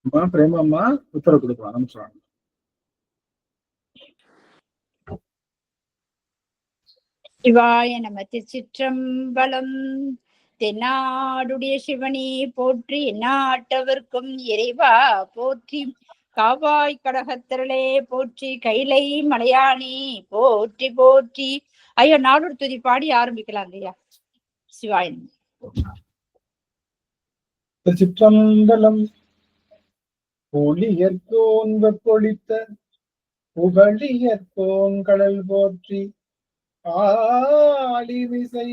அம்மா பிரேமம்மா உத்தரவு கொடுக்கலாம் அனுப்பிச்சுவாங்க. சிவாய நம. திருச்சிற்றம்பலம். தென்னாடுடைய சிவனே போற்றி, நாட்டவர்க்கும் இறைவா போற்றி, காவாய் கடகத்திரளே போற்றி, கைலை மலையானே போற்றி போற்றி. ஐயோ, நாடோடு துதி பாடி ஆரம்பிக்கலாம் ஐயா. சிவாய நம. திருச்சிற்றம்பலம். ஒளியற்கோன் பொழித்த புகழியற்கோன் கடல் போற்றி, ஆலிமிசை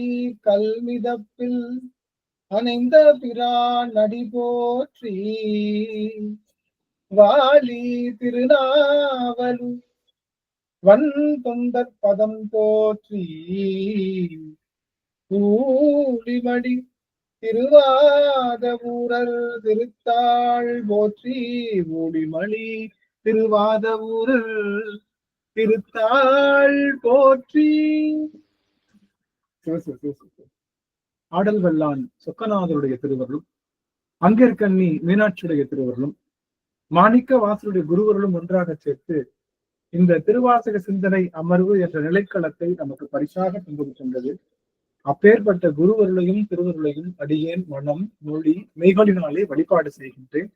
கல்மிதப்பில் அணைந்த பிரான் நடி போற்றி, வாலி திருநாவலு வன் தொண்டர் பதம் போற்றி, ஊழிமடி திருவாத ஊரர் திருத்தாள் போற்றி, ஊழிமணி திருவாத ஊரர் திருத்தாள் போற்றி. ஆடல் வெள்ளான் சொக்கநாதருடைய திருவருளும், அங்கேற்கண்ணி மீனாட்சியுடைய திருவருளும், மாணிக்க வாசருடைய குருவருளும் ஒன்றாக சேர்த்து இந்த திருவாசக சிந்தனை அமர்வு என்ற நிலைக்களத்தை நமக்கு பரிசாக தந்திருக்கின்றது. அப்பேற்பட்ட குருவருளையும் திருவருளையும் அடியேன் மனம் மொழி மெய்களினாலே வழிபாடு செய்கின்றேன்.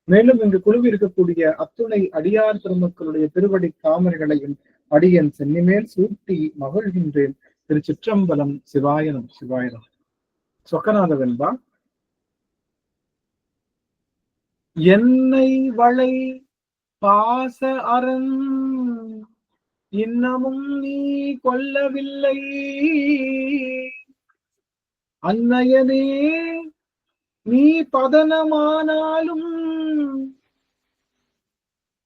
மேலும் இங்கு குழுவி இருக்கக்கூடிய அத்துணை அடியார் பெருமக்களுடைய திருவடி தாமரைகளையும் அடியேன் சென்னிமேல் சூட்டி மகிழ்கின்றேன். திருச்சிற்றம்பலம். சிவாயனம் சிவாயனம். சொக்கநாத வெண்பா. என்னை வளை பாச அரண் இன்னமும் நீ கொல்லவில்லை, அன்னையனே நீ பதனமானாலும்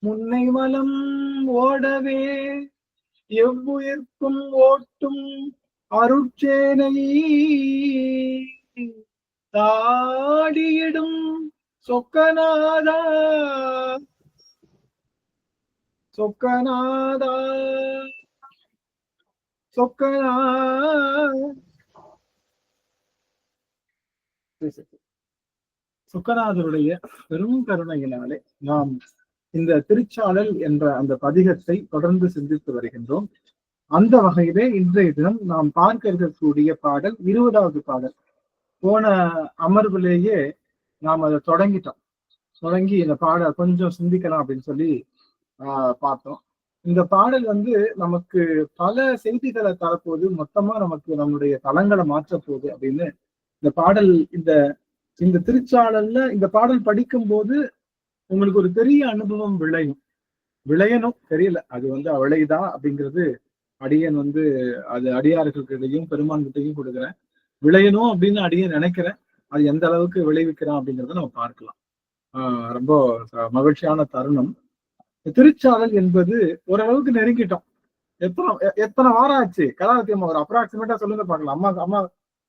முன்னை மலம் ஓடவே எவ்வுயிர்க்கும் ஓட்டும் அருட்சேனை தாடியிடும் சொக்கநாதா சொக்கநாதா சொக்கநாதருடைய பெரும் கருணையினாலே நாம் இந்த திருச்சாளல் என்ற அந்த பதிகத்தை தொடர்ந்து சிந்தித்து வருகின்றோம். அந்த வகையிலே இன்றைய தினம் நாம் பார்க்க இருக்கக்கூடிய பாடல் 20வது பாடல். போன அமர்விலேயே நாம் அதை தொடங்கி இந்த பாடல் கொஞ்சம் சிந்திக்கலாம் அப்படின்னு சொல்லி பார்த்தோம். இந்த பாடல் நமக்கு பல செய்திகளை தரப்போகுது, மொத்தமா நமக்கு நம்முடைய தளங்களை மாற்ற போகுது அப்படின்னு இந்த பாடல் இந்த திருச்சாளல்ல இந்த பாடல் படிக்கும் போது உங்களுக்கு ஒரு பெரிய அனுபவம் விளையணும் தெரியல. அது விளையுதா அப்படிங்கிறது அடியன் அது அடியார்களுக்கிட்டையும் பெருமான்கிட்டையும் கொடுக்குறேன். விளையணும் அப்படின்னு அடியன் நினைக்கிறேன். அது எந்த அளவுக்கு விளைவிக்கிறான் அப்படிங்கிறத நம்ம பார்க்கலாம். ரொம்ப மகிழ்ச்சியான தருணம். திருச்சாளல் என்பது ஓரளவுக்கு நெருங்கிட்டோம். எத்தனை வாரம் ஆச்சு? கலாவதி அம்மா ஒரு அப்ராக்சிமேட்டா சொல்லுங்க பார்க்கலாம். அம்மா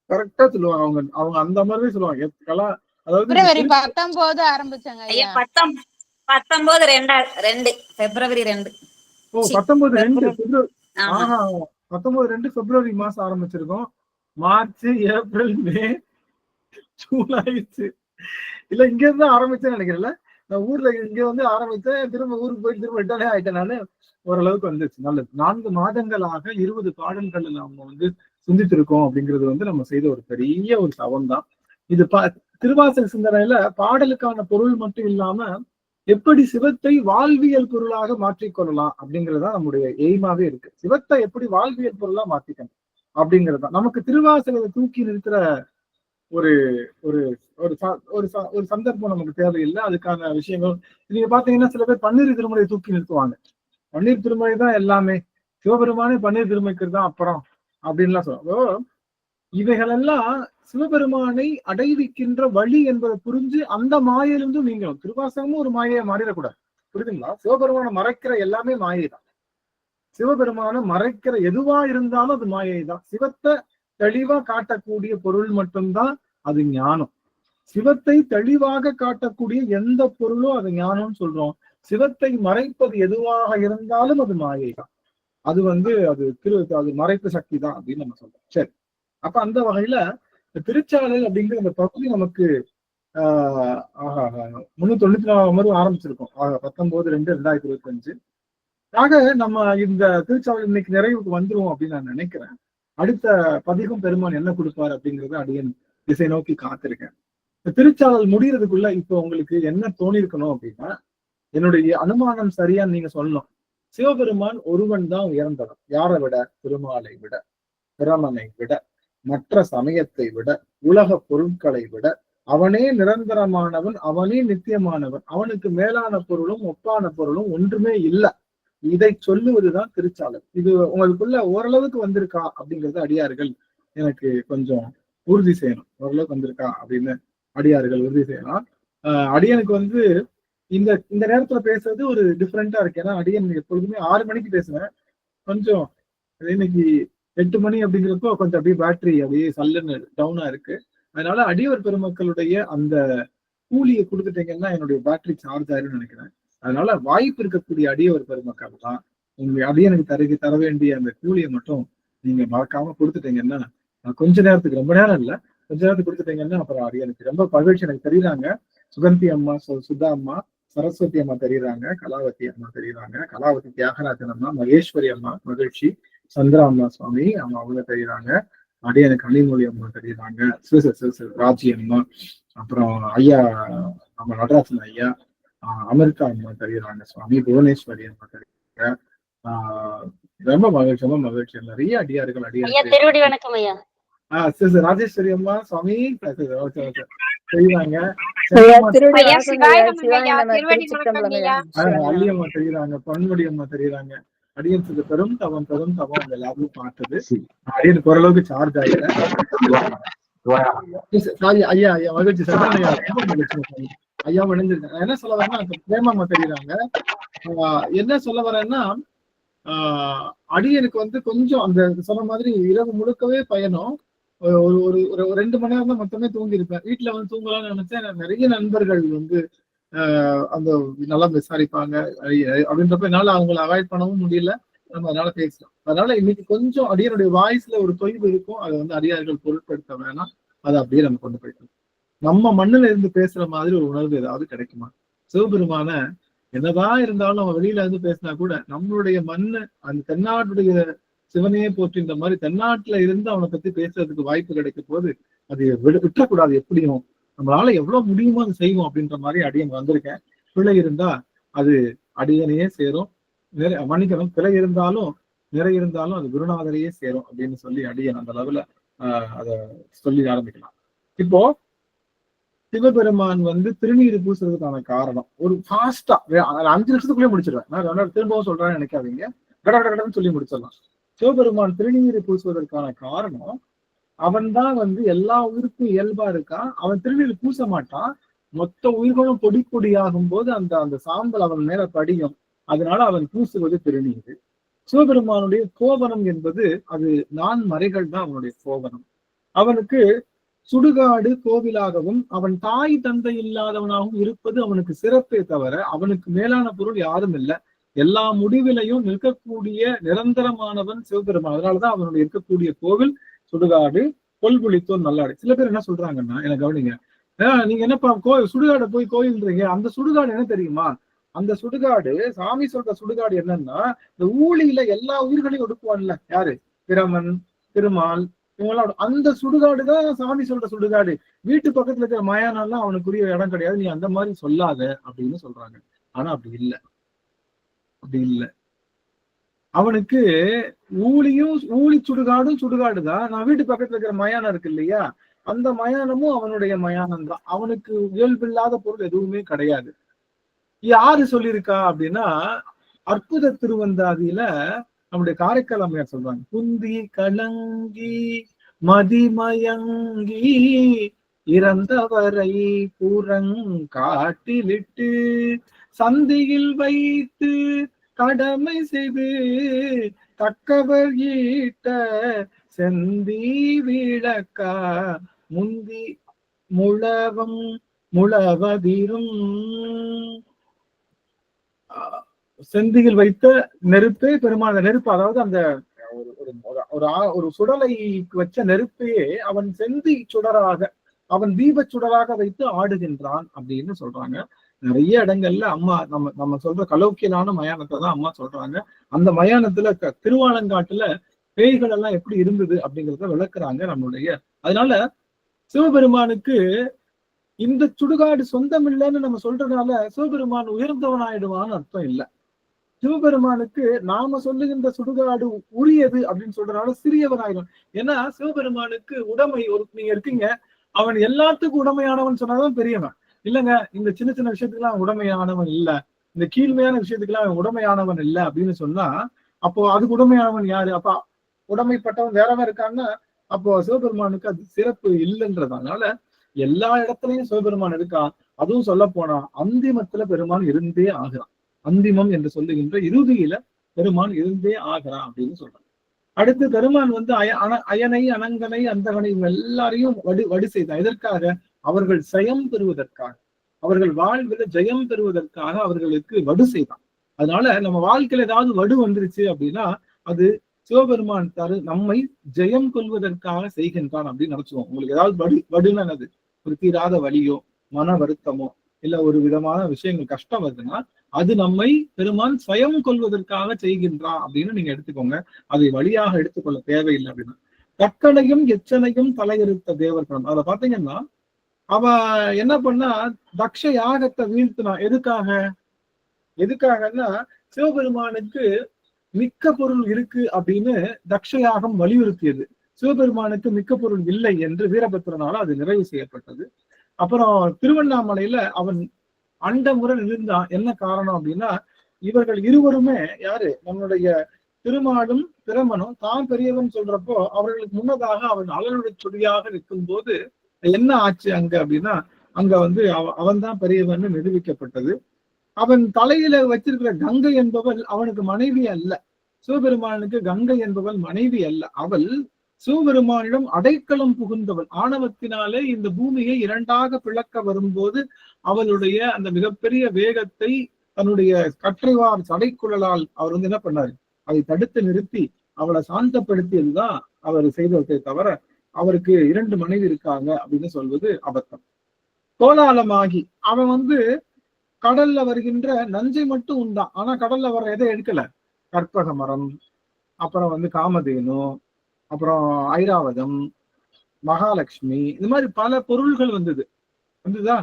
கரெக்டா சொல்லுவாங்க. அவங்க அந்த மாதிரி சொல்லுவாங்க. அதாவது 19 ஆரம்பிச்சாங்க. 19/2 பிப்ரவரி மாசம் ஆரம்பிச்சிருக்கோம். மார்ச், ஏப்ரல், மே, ஜூன் ஆயிடுச்சு. இல்ல இங்க இருந்து ஆரம்பிச்சேன்னு நினைக்கிறேன்ல. நான் ஊர்ல இங்க ஆரம்பிச்சேன், திரும்ப ஊருக்கு போய் திரும்ப ரிட்டர்னே ஆயிட்டேன். நானு ஓரளவுக்கு வந்துச்சு. நல்லது. 4 மாதங்களாக 20 பாடல்கள் நம்ம சிந்தித்திருக்கோம் அப்படிங்கிறது நம்ம செய்த ஒரு பெரிய ஒரு தவம் தான். இது திருவாசக சிந்தனையில பாடலுக்கான பொருள் மட்டும் இல்லாம எப்படி சிவத்தை வாழ்வியல் பொருளாக மாற்றிக்கொள்ளலாம் அப்படிங்கிறதுதான் நம்முடைய எய்மாவே இருக்கு. சிவத்தை எப்படி வாழ்வியல் பொருளா மாற்றிக்கணும் அப்படிங்கிறதுதான் நமக்கு திருவாசகத்தை தூக்கி நிறுத்துற ஒரு ஒரு ஒரு சந்தர்ப்பம் நமக்கு தேவையில்லை. அதுக்கான விஷயங்கள் நீங்க பாத்தீங்கன்னா சில பேர் பன்னீர் திருமுறையை தூக்கி நிறுத்துவாங்க. பன்னீர் திருமுறை தான் எல்லாமே, சிவபெருமானே பன்னீர் திருமுறைக்கு தான் அப்புறம் அப்படின்லாம் சொல்லுவோம். இவைகளெல்லாம் சிவபெருமானை அடைவிக்கின்ற வழி என்பதை புரிஞ்சு அந்த மாயிலிருந்து நீங்களும் திருவாசகமும் ஒரு மாயையை மாறிடக்கூடாது. புரியுதுங்களா? சிவபெருமானை மறைக்கிற எல்லாமே மாயை தான். சிவபெருமானை மறைக்கிற எதுவா இருந்தாலும் அது மாயை தான். சிவத்தை தெளிவா காட்டக்கூடிய பொருள் மட்டும்தான் அது ஞானம். சிவத்தை தெளிவாக காட்டக்கூடிய எந்த பொருளும் அது ஞானம்னு சொல்றோம். சிவத்தை மறைப்பது எதுவாக இருந்தாலும் அது மாயை தான். அது மறைப்பு சக்தி தான் அப்படின்னு நம்ம சொல்றோம். சரி, அப்ப அந்த வகையில திருச்சாளல் அப்படிங்கிற அந்த பகுதி நமக்கு 394 அமர்வு ஆரம்பிச்சிருக்கோம். 19/2/2025. ஆக நம்ம இந்த திருச்சாவல் இன்னைக்கு நிறைவுக்கு வந்துருவோம் அப்படின்னு நான் நினைக்கிறேன். அடுத்த பதிகம் பெருமான் என்ன கொடுப்பார் அப்படிங்கறத அடியன் திசை நோக்கி காத்திருக்கேன். இந்த திருச்சாவல் முடியறதுக்குள்ள இப்போ உங்களுக்கு என்ன தோணி இருக்கணும் அப்படின்னா, என்னுடைய அனுமானம் சரியான்னு நீங்க சொல்லணும். சிவபெருமான் ஒருவன் தான் உயர்ந்தவன். யாரை விட? திருமாலை விட, பிரமனை விட, மற்ற சமயத்தை விட, உலக பொருட்களை விட. அவனே நிரந்தரமானவன், அவனே நித்தியமானவன். அவனுக்கு மேலான பொருளும் ஒப்பான பொருளும் ஒன்றுமே இல்லை. இதை சொல்லுவதுதான் திருச்சாளர். இது உங்களுக்குள்ள ஓரளவுக்கு வந்திருக்கா அப்படிங்கறது அடியார்கள் எனக்கு கொஞ்சம் உறுதி செய்யணும். ஓரளவுக்கு வந்திருக்கா அப்படின்னு அடியார்கள் உறுதி செய்யலாம். அடியனுக்கு வந்து இந்த இந்த நேரத்துல பேசுறது ஒரு டிஃப்ரெண்டா இருக்கு. ஏன்னா அடியன் எப்பொழுதுமே 6 மணிக்கு பேசுவேன். கொஞ்சம் இன்னைக்கு 8 மணி அப்படிங்கிறப்போ கொஞ்சம் அப்படியே பேட்டரி அப்படியே சல்லுன்னு டவுனா இருக்கு. அதனால அடியவர் பெருமக்களுடைய அந்த கூலியை கொடுத்துட்டீங்கன்னா என்னுடைய பேட்டரி சார்ஜ் ஆயிரும்னு நினைக்கிறேன். அதனால வாய்ப்பு இருக்கக்கூடிய அடியவர் பெருமக்கள் தான் உங்க அடியனுக்கு தர வேண்டிய அந்த கூலியை மட்டும் நீங்க மறக்காம கொடுத்துட்டீங்கன்னா, கொஞ்ச நேரத்துக்கு, ரொம்ப நேரம் இல்ல, கொஞ்ச நேரத்துக்கு கொடுத்துட்டீங்கன்னா அப்புறம் அடியனுக்கு ரொம்ப மகிழ்ச்சி. எனக்கு தெரியுறாங்க சுகந்தி அம்மா, சுதா அம்மா, சரஸ்வதி அம்மா தெரியுறாங்க, கலாவதி அம்மா தெரியுறாங்க, கலாவதி தியாகராஜன் அம்மா, மகேஸ்வரி அம்மா மகிழ்ச்சி, சந்திரா அம்மா சுவாமி அம்மா அவங்க தெரியுறாங்க, அடியனுக்கு அணிமொழி அம்மா தெரியுறாங்க, ராஜி அம்மா, அப்புறம் ஐயா நம்ம நடராஜன் ஐயா, அமெரிக்கா அம்மா தெரியுறாங்க சுவாமி, புவனேஸ்வரி அம்மா தெரியுறாங்க. ரொம்ப மகிழ்ச்சி, ரொம்ப மகிழ்ச்சி. நிறைய அடியார்கள் திருவடி வணக்கம் ஐயா. ராஜேஸ்வரி அம்மா சுவாமி தெரியுறாங்க, அல்லியம்மா தெரியுறாங்க, பொன்முடி அம்மா தெரியுறாங்க. அடியனுக்கு பெரும் தவம் அவங்க எல்லாரும் பார்த்தது. அடியனுக்கு ஓரளவுக்கு சார்ஜ் ஆகிற ஐயா ஐயா மகிழ்ச்சி. ஐயா மகிழ்ச்சி. ஐயா இணைஞ்சிருக்கேன். என்ன சொல்ல வரேன்னா பிரேமம்மா தெரியுறாங்க. என்ன சொல்ல வரேன்னா, அடியனுக்கு வந்து கொஞ்சம் அந்த சொன்ன மாதிரி இரவு முழுக்கவே பயணம். ஒரு 2 மணி நேரம் தான் மொத்தமே தூங்கி இருப்பேன். வீட்டுல வந்து தூங்கலாம்னு நினைச்சேன். நிறைய நண்பர்கள் வந்து அந்த நல்லா விசாரிப்பாங்க அப்படின்றப்ப என்னால அவங்களை அவாய்ட் பண்ணவும் முடியல. நம்ம அதனால பேசலாம். அதனால இன்னைக்கு கொஞ்சம் அடியனுடைய வாய்ஸ்ல ஒரு தொய்வு இருக்கும். அதை வந்து அடியார்கள் பொருட்படுத்த வேணாம். அதை அப்படியே நம்ம கொண்டு போயிட்டோம். நம்ம மண்ணுல இருந்து பேசுற மாதிரி ஒரு உணர்வு ஏதாவது கிடைக்குமா? சிவபெருமான என்னதான் இருந்தாலும் நம்ம வெளியில இருந்து பேசினா கூட நம்மளுடைய மண்ணு, அந்த தென்னாட்டுடைய சிவனையே போற்றி இந்த மாதிரி தென்னாட்டுல இருந்து அவனை பத்தி பேசுறதுக்கு வாய்ப்பு கிடைக்கும் போது அது விட்டுறக்கூடாது. எப்படியும் நம்மளால எவ்வளவு முடியுமோ அதை செய்வோம் அப்படின்ற மாதிரி அடியன் வந்திருக்கேன். பிழை இருந்தா அது அடியனையே சேரும். மன்னிக்கணும், பிழை இருந்தாலும் நிறை இருந்தாலும் அது குருநாதரையே சேரும் அப்படின்னு சொல்லி அடியன் அந்த அளவுல அதை சொல்லி ஆரம்பிக்கலாம். இப்போ சிவபெருமான் வந்து திருநீர் பூசுறதுக்கான காரணம் ஒரு ஃபாஸ்டா 5 நிமிஷத்துக்குள்ளே முடிச்சிருவேன். நான் திரும்பவும் சொல்றேன்னு நினைக்காதீங்க, கடன்னு சொல்லி முடிச்சிடலாம். சிவபெருமான் திருநீர் பூசுவதற்கான காரணம், அவன் தான் வந்து எல்லா உயிருக்கும் இயல்பா இருக்கான். அவன் திருநீர் பூச மாட்டான். மொத்த உயிர்களும் பொடி பொடியாகும் போது அந்த அந்த சாம்பல் அவன் மேல படியும். அதனால அவன் பூசுவது திருநீர். சிவபெருமானுடைய கோபனம் என்பது அது 4 மறைகள் தான் அவனுடைய கோபனம். அவனுக்கு சுடுகாடு கோவிலாகவும் அவன் தாய் தந்தை இல்லாதவனாகவும் இருப்பது அவனுக்கு சிறப்பே தவிர அவனுக்கு மேலான பொருள் யாரும் இல்லை. எல்லா முடிவிலையும் நிற்கக்கூடிய நிரந்தரமானவன் சிவபெருமான். அதனாலதான் அவனுடைய இருக்கக்கூடிய கோவில் சுடுகாடு, கொல்புளித்தோர் நல்லாடு. சில பேர் என்ன சொல்றாங்கன்னா, எனக்கு கவனிங்க, நீங்க என்னப்பா சுடுகாடை போய் கோயில்ன்றீங்க, அந்த சுடுகாடு என்ன தெரியுமா? அந்த சுடுகாடு, சாமி சொல்ற சுடுகாடு என்னன்னா, இந்த ஊழியில எல்லா உயிர்களையும் ஒடுக்குவான்ல, யாரு? பிரமன், திருமால், இவங்களாம். அந்த சுடுகாடுதான் சாமி சொல்ற சுடுகாடு. வீட்டு பக்கத்துல இருக்கிற மயானம்லாம் அவனுக்குரிய இடம் கிடையாது, நீ அந்த மாதிரி சொல்லாத அப்படின்னு சொல்றாங்க. ஆனா அப்படி இல்லை, அப்படி இல்லை. அவனுக்கு ஊழி சுடுகாடும் சுடுகாடுதான். நான் வீட்டு பக்கத்துல இருக்கிற மயானம் இருக்கு இல்லையா, அந்த மயானமும் அவனுடைய மயானம் தான். அவனுக்கு இயல்பில்லாத பொருள் எதுவுமே கிடையாது. யாரு சொல்லியிருக்கா அப்படின்னா, அற்புத திருவந்தாதியில நம்முடைய காரைக்கால் அம்மையார் சொல்றாங்க, குந்தி கலங்கி மதிமயங்கி இறந்தவரை புறங்காட்டிலிட்டு சந்தியில் வைத்து கடமை செய்து தக்கவர் ஈட்ட செந்தி விளக்கா முந்தி முழவம் முழவதிரும். செந்தியில் வைத்த நெருப்பே பெருமான நெருப்பு, அதாவது அந்த ஒரு சுடலை வச்ச நெருப்பையே அவன் செந்தி சுடராக அவன் தீபச்சுடராக வைத்து ஆடுகின்றான் அப்படின்னு சொல்றாங்க. நிறைய இடங்கள்ல அம்மா நம்ம சொல்ற கலோக்கியலான மயானத்தை தான் அம்மா சொல்றாங்க. அந்த மயானத்துல திருவாலங்காட்டுல பேய்கள் எல்லாம் எப்படி இருந்தது அப்படிங்கிறத விளக்குறாங்க நம்மளுடைய. அதனால சிவபெருமானுக்கு இந்த சுடுகாடு சொந்தம் இல்லைன்னு நம்ம சொல்றதுனால சிவபெருமான் உயர்ந்தவன் ஆயிடுவான்னு அர்த்தம் இல்லை. சிவபெருமானுக்கு நாம சொல்லுகின்ற சுடுகாடு உரியது அப்படின்னு சொல்றதுனால சிறியவன் ஆயிடும். ஏன்னா சிவபெருமானுக்கு உடைமை நீங்க இருக்கீங்க, அவன் எல்லாத்துக்கும் உடமையானவன் சொன்னாதான் பெரியவன். இல்லைங்க, இந்த சின்ன சின்ன விஷயத்துக்குலாம் அவன் உடமையானவன் இல்ல, இந்த கீழ்மையான விஷயத்துக்குலாம் அவன் உடமையானவன் இல்லை அப்படின்னு சொன்னா அப்போ அதுக்கு உடமையானவன் யாரு? அப்ப உடமைப்பட்டவன் வேறவன் இருக்கான்னா அப்போ சிவபெருமானுக்கு அது சிறப்பு இல்லைன்றதுனால எல்லா இடத்துலயும் சிவபெருமான் இருக்கான். அதுவும் சொல்ல போனா அந்திமத்துல பெருமான் இருந்தே ஆகிறான். அந்திமம் என்று சொல்லுகின்ற இறுதியில பெருமான் இருந்தே ஆகிறான் அப்படின்னு சொல்றான். அடுத்து பெருமான் அயனை அனங்கனை அந்தகனை எல்லாரையும் வடி செய்தான். எதற்காக? அவர்கள் ஜெயம் பெறுவதற்காக, அவர்கள் வாழ்வில் ஜெயம் பெறுவதற்காக அவர்களுக்கு வடு செய்தான். அதனால நம்ம வாழ்க்கையில ஏதாவது வடு வந்துருச்சு அப்படின்னா அது சிவபெருமான் நம்மை ஜெயம் கொள்வதற்காக செய்கின்றான் அப்படின்னு நினைச்சுவோம். உங்களுக்கு ஏதாவது வடுன்னு என்னது? ஒரு தீராத வலியோ மன வருத்தமோ இல்ல ஒரு விதமான விஷயங்கள் கஷ்டம் வருதுன்னா அது நம்மை பெருமான் சுயம் கொள்வதற்காக செய்கின்றான் அப்படின்னு நீங்க எடுத்துக்கோங்க. அதை வழியாக எடுத்துக்கொள்ள தேவையில்லை அப்படின்னா. தக்கனையும் எச்சனையும் தலையெடுத்த தேவர்கள் அதுல பாத்தீங்கன்னா அவ என்ன பண்ணா தக்ஷ யாகத்தை வீழ்த்தினான். எதுக்காகன்னா சிவபெருமானுக்கு மிக்க பொருள் இருக்கு அப்படின்னு தக்ஷ யாகம் வலியுறுத்தியது. சிவபெருமானுக்கு மிக்க பொருள் இல்லை என்று வீரபத்திரனால அது நிறைவு செய்யப்பட்டது. அப்புறம் திருவண்ணாமலையில அவன் அண்டமுறை இருந்தான். என்ன காரணம் அப்படின்னா இவர்கள் இருவருமே யாரு? நம்மளுடைய திருமாலும் பிரமனும் தான் பெரியவன் சொல்றப்போ அவர்களுக்கு முன்னதாக அவன் அலனுடைய சொடியாக இருக்கும் போது என்ன ஆச்சு அங்க அப்படின்னா அங்க அவன் தான் பெரியவன் நிரூபிக்கப்பட்டது. அவன் தலையில வச்சிருக்கிற கங்கை என்பவள் அவனுக்கு மனைவி அல்ல. சிவபெருமானுக்கு கங்கை என்பவள் மனைவி அல்ல. அவள் சிவபெருமானிடம் அடைக்கலம் புகுந்தவள். ஆணவத்தினாலே இந்த பூமியை இரண்டாக பிளக்க வரும்போது அவளுடைய அந்த மிகப்பெரிய வேகத்தை தன்னுடைய கற்றைவார் சடைக்குழலால் அவர் என்ன பண்ணாரு? அதை தடுத்து நிறுத்தி அவளை சாந்தப்படுத்தியதுதான் அவர் செய்ததை தவிர அவருக்கு 2 மனைவி இருக்காங்க அப்படின்னு சொல்வது அபத்தம். கோலாலமாகி அவன் கடல்ல வருகின்ற நஞ்சை மட்டும் உண்டான். ஆனா கடல்ல வர எதை எடுக்கல? கற்பக மரம், அப்புறம் காமதேனு, அப்புறம் ஐராவதம், மகாலட்சுமி, இந்த மாதிரி பல பொருள்கள் வந்துதா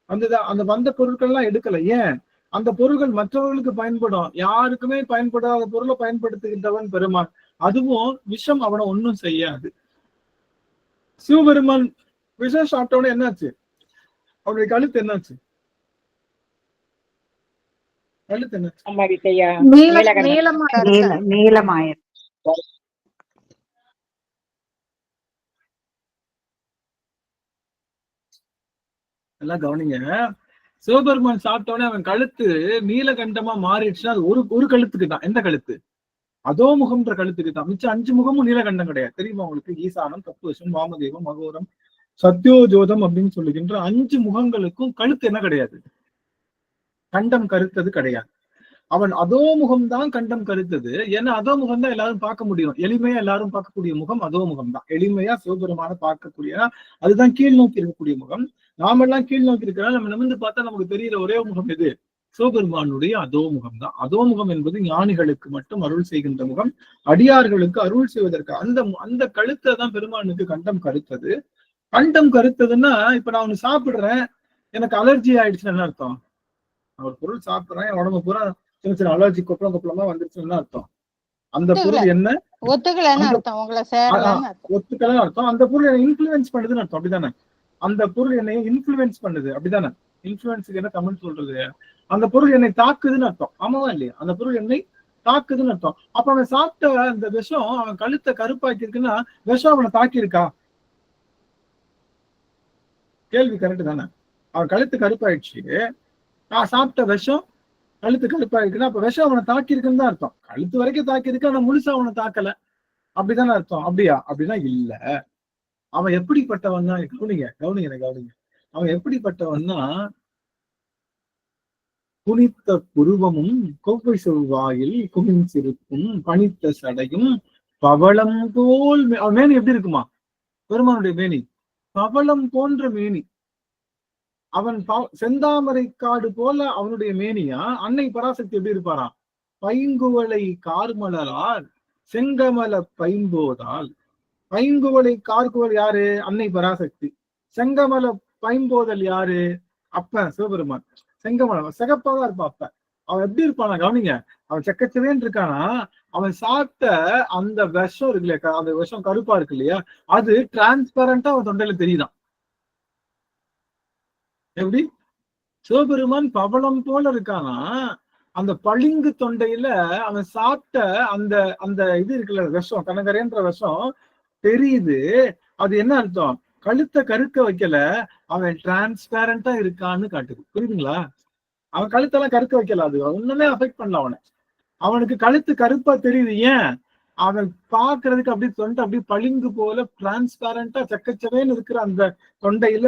அந்த வந்த பொருட்கள்லாம் எடுக்கல. ஏன்? அந்த பொருள்கள் மற்றவர்களுக்கு பயன்படும். யாருக்குமே பயன்படாத பொருளை பயன்படுத்துகின்றவன் பெருமான். அதுவும் விஷம் அவனை ஒன்னும் செய்யாது. சிவபெருமான் விஷம் சாப்பிட்டவன என்னாச்சு? அவனுடைய கழுத்து என்னாச்சு? கழுத்து என்னாச்சு? எல்லாம் கவனிங்க. சிவபெருமான் சாப்பிட்டோடனே அவன் கழுத்து நீலகண்டமா மாறிடுச்சுன்னா அது ஒரு கழுத்துக்கு தான். எந்த கழுத்து? அதோமுகம்ன்ற கழுத்துக்கு தான். மிச்சம் 5 முகமும் நீலகண்டம் கிடையாது. தெரியுமா உங்களுக்கு? ஈசானம், தப்புவசம், வாமதேவம், மகோரம், சத்யோஜோதம் அப்படின்னு சொல்லுகின்ற 5 முகங்களுக்கும் கழுத்து என்ன கிடையாது? கண்டம் கருத்தது கிடையாது. அவன் அதோமுகம் தான் கண்டம் கருத்தது. ஏன்னா அதோமுகம் தான் எல்லாரும் பார்க்க முடியும். எளிமையா எல்லாரும் பார்க்கக்கூடிய முகம் அதோமுகம் தான். எளிமையா சிவபெருமான பார்க்கக்கூடிய, அதுதான் கீழ் நோக்கி இருக்கக்கூடிய முகம். நாமெல்லாம் கீழ் நோக்கி இருக்கிறாங்க. நம்ம நிமிர்ந்து பார்த்தா நமக்கு தெரிகிற ஒரே முகம் எது? சிவபெருமானுடைய அதோமுகம் தான். அதோமுகம் என்பது ஞானிகளுக்கு மட்டும் அருள் செய்கின்ற முகம். அடியார்களுக்கு அருள் செய்வதற்கு அந்த கழுத்தை தான் பெருமானுக்கு கண்டம் கருத்தது. கண்டம் கருத்ததுன்னா இப்ப நான் ஒண்ணு சாப்பிடுறேன், எனக்கு அலர்ஜி ஆயிடுச்சுன்னு என்ன அர்த்தம்? ஒரு பொருள் சாப்பிடுறேன், உடம்பு பூரா சின்ன சின்ன அலர்ஜி கொப்பளமா வந்துருச்சுன்னு அர்த்தம். அந்த பொருள் என்ன? ஒத்துக்கலன்னு அர்த்தம். அந்த பொருள் என்ன இன்ஃபுளுன்ஸ் பண்ணுதுன்னு அர்த்தம். அப்படிதானே? அந்த பொருள் என்னை இன்ஃபுளுன்ஸ் பண்ணுது. அப்படிதானே? இன்ஃபுளுன்ஸுக்கு என்ன தமிழ் சொல்றது? அந்த பொருள் என்னை தாக்குதுன்னு அர்த்தம். ஆமாவா இல்லையா? அந்த பொருள் என்னை தாக்குதுன்னு அர்த்தம். அப்ப அவன் சாப்பிட்ட அந்த விஷம் அவன் கழுத்தை கருப்பாக்கி இருக்குன்னா விஷம் அவனை தாக்கி இருக்கா? கேள்வி கரெக்ட் தானே? அவன் கழுத்து கருப்பாயிடுச்சு, நான் சாப்பிட்ட விஷம் கழுத்து கருப்பாயிருக்குன்னா அப்ப விஷம் அவனை தாக்கி இருக்குன்னு தான் அர்த்தம். கழுத்து வரைக்கும் தாக்கி இருக்கு, ஆனா முழுசா அவனை தாக்கல. அப்படிதானே அர்த்தம்? அப்படியா? அப்படின்னா இல்ல. அவன் எப்படிப்பட்டவன்னா, கவனிங்க. அவன் எப்படிப்பட்டவன்னா குனித்த புருவமும் கொவ்வை செவ்வாயில் குமிஞ்சிருக்கும் பனித்த சடையும் பவளம் போல். அவன் மேனி எப்படி இருக்குமா? பெருமானுடைய மேனி பவளம் போன்ற மேனி. அவன் செந்தாமரை காடு போல அவனுடைய மேனியா. அன்னை பராசக்தி எப்படி இருப்பாரா? பைங்குவளை கார்மலரால் செங்கமல பைம்போதால். பைங்குவளை கார்குவல் யாரு? அன்னை பராசக்தி. செங்கமல பைம்போதல் யாரு? அப்ப சிவபெருமான். செங்கமலம் சிகப்பாதான் இருப்பான். அப்ப அவன் எப்படி இருப்பானா கவனிங்க. அவன் செக்கச்சவேன்னு இருக்கானா, அவன் சாப்பிட்ட அந்த விஷம் இருக்கு இல்லையா, அந்த விஷம் கருப்பா இருக்கு இல்லையா, அது டிரான்ஸ்பரண்டா அவன் தொண்டையில தெரியுதான். எப்படி? சிவபெருமான் பவளம் போல இருக்கானா, அந்த பளிங்கு தொண்டையில அவன் சாப்பிட்ட அந்த அந்த இது இருக்குல்ல விஷம், கனகரேன்ற விஷம் தெரியுது. அது என்ன அர்த்தம்? கழுத்தை கருக்க வைக்கல, அவன் டிரான்ஸ்பேரண்டா இருக்கான்னு காட்டுது. புரியுதுங்களா? அவன் கழுத்தெல்லாம் கருக்க வைக்கல, அது ஒண்ணுமே அஃபெக்ட் பண்ணல அவனை. அவனுக்கு கழுத்து கருப்பா தெரியுது. ஏன்? அவன் பாக்குறதுக்கு அப்படி தொண்டை அப்படி பளிங்கு போல டிரான்ஸ்பேரண்டா செக்கச்சவேன்னு இருக்கிற அந்த தொண்டையில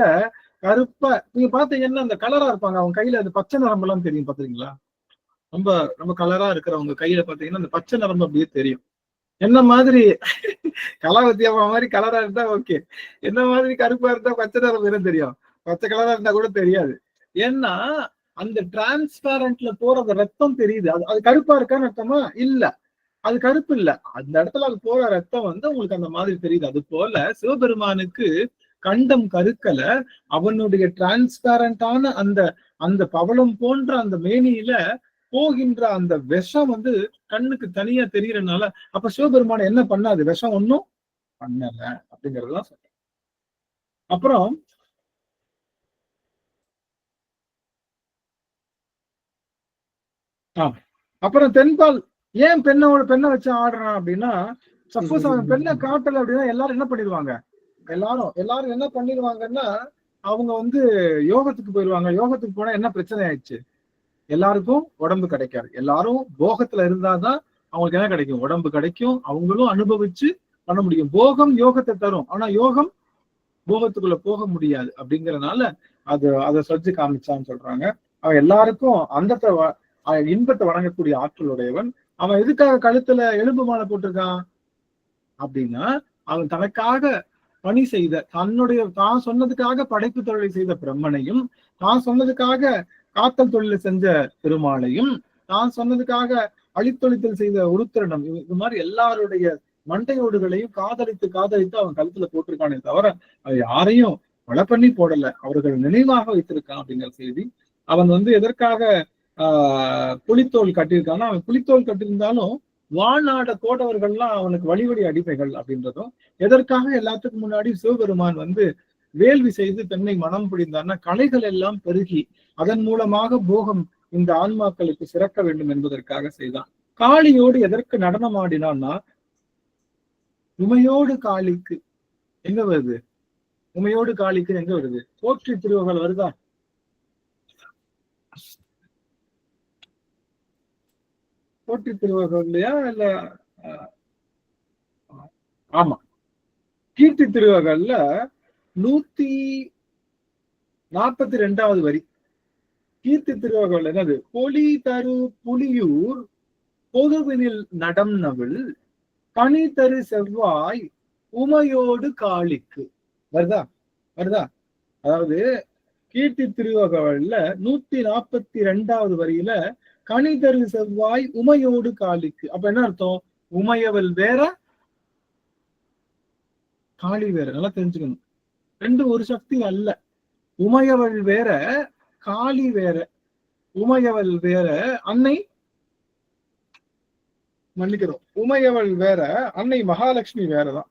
கருப்பா நீங்க பாத்தீங்கன்னா அந்த கலரா இருப்பாங்க. அவங்க கையில அந்த பச்சை நரம்பு எல்லாம் தெரியும், பாத்தீங்களா? ரொம்ப ரொம்ப கலரா இருக்கிறவங்க கையில பாத்தீங்கன்னா அந்த பச்சை நரம்பு அப்படியே தெரியும். என்ன மாதிரி கலாவத்தியாமா மாதிரி கலரா இருந்தா ஓகே, என்ன மாதிரி கருப்பா இருந்தா பச்சை நரம்பு தெரியும், பச்சை கலரா இருந்தா கூட தெரியாது. ஏன்னா அந்த டிரான்ஸ்பேரண்ட்ல போற அந்த ரத்தம் தெரியுது. அது கருப்பா இருக்கான்னு அர்த்தமா? இல்ல, அது கருப்பு இல்ல. அந்த இடத்துல அது போற ரத்தம் உங்களுக்கு அந்த மாதிரி தெரியுது. அது போல சிவபெருமானுக்கு கண்டம் கருக்கல, அவனுடைய டிரான்ஸ்பேரண்டான அந்த அந்த பவளம் போன்ற அந்த மேனியில போகின்ற அந்த விஷம் கண்ணுக்கு தனியா தெரியறதுனால, அப்ப சிவபெருமான என்ன பண்ணாது? விஷம் ஒன்னும் பண்ணல அப்படிங்கறதுதான் சொல்றேன். அப்புறம் அப்புறம் தென்பால் ஏன் பெண்ணை வச்சு ஆடுறான் அப்படின்னா, சப்போஸ் அவன் பெண்ணை காட்டல அப்படின்னா எல்லாரும் என்ன பண்ணிடுவாங்க? எல்லாரும் என்ன பண்ணிடுவாங்கன்னா, அவங்க யோகத்துக்கு போயிடுவாங்க. யோகத்துக்கு போனா என்ன பிரச்சனை ஆயிடுச்சு? எல்லாருக்கும் உடம்பு கிடைக்காது. எல்லாரும் போகத்துல இருந்தாதான் அவங்களுக்கு என்ன கிடைக்கும்? உடம்பு கிடைக்கும். அவங்களும் அனுபவிச்சு பண்ண முடியும். போகம் யோகத்தை தரும், ஆனா யோகம் போகத்துக்குள்ள போக முடியாது. அப்படிங்கறதுனால அதை சொல்லி காமிச்சான்னு சொல்றாங்க. அவன் எல்லாருக்கும் அந்த இன்பத்தை வழங்கக்கூடிய ஆற்றலுடையவன். அவன் எதுக்காக கழுத்துல எலும்பு மாலை போட்டிருக்கான் அப்படின்னா, அவன் தனக்காக பணி செய்த தான் சொன்னதுக்காக படைப்பு தொழிலை செய்த பிரம்மனையும், தான் சொன்னதுக்காக காத்தல் தொழிலை செஞ்ச பெருமாளையும், தான் சொன்னதுக்காக அழித்தொழித்தல் செய்த உருத்திரனம், இது மாதிரி எல்லாருடைய மண்டையோடுகளையும் காதலித்து அவன் கழுத்துல போட்டிருக்கானே தவிர அது யாரையும் கொலை பண்ணி போடல, அவர்கள் நினைவாக வைத்திருக்கான் அப்படிங்கிற செய்தி. அவன் எதற்காக புலித்தோல் கட்டியிருக்கான்னா, அவன் புலித்தோல் கட்டியிருந்தாலும் வாழ்நாட கோடவர்கள்லாம் அவனுக்கு வழி அடிமைகள் அப்படின்றதும், எதற்காக எல்லாத்துக்கும் முன்னாடி சிவபெருமான் வேள்வி செய்து தன்னை மனம் புரிந்தான்னா, கலைகள் எல்லாம் பெருகி அதன் மூலமாக போகம் இந்த ஆன்மாக்களுக்கு சிறக்க வேண்டும் என்பதற்காக செய்தான். காளியோடு எதற்கு நடனம் ஆடினான்னா, உமையோடு காளிக்கு எங்க வருது? உமையோடு காளிக்கு எங்க வருது? போற்றி திருவகள் வருதா? போற்றி திருவகள் இல்லையா? இல்ல, ஆமா, கீர்த்தி திருவகல்ல 142வது வரி. கீர்த்தி திருவகல் என்னது? பொலி தரு புலியூர் பொதுவினில் நடம் நவில் பனி தரு செவ்வாய் உமையோடு காளிக்கு. வருதா? அதாவது கீர்த்தி திருவகல்ல 142வது வரியில கனிதரு செவ்வாய் உமையோடு காளிக்கு. அப்ப என்ன அர்த்தம்? உமையவள் வேற, காளி வேற. நல்லா தெரிஞ்சுக்கணும், ரெண்டும் ஒரு சக்தி அல்ல. உமையவள் வேற, காளி வேற. உமையவள் வேற, அன்னை மன்னிக்கிறோம், உமையவள் வேற, அன்னை மகாலட்சுமி வேறதான்.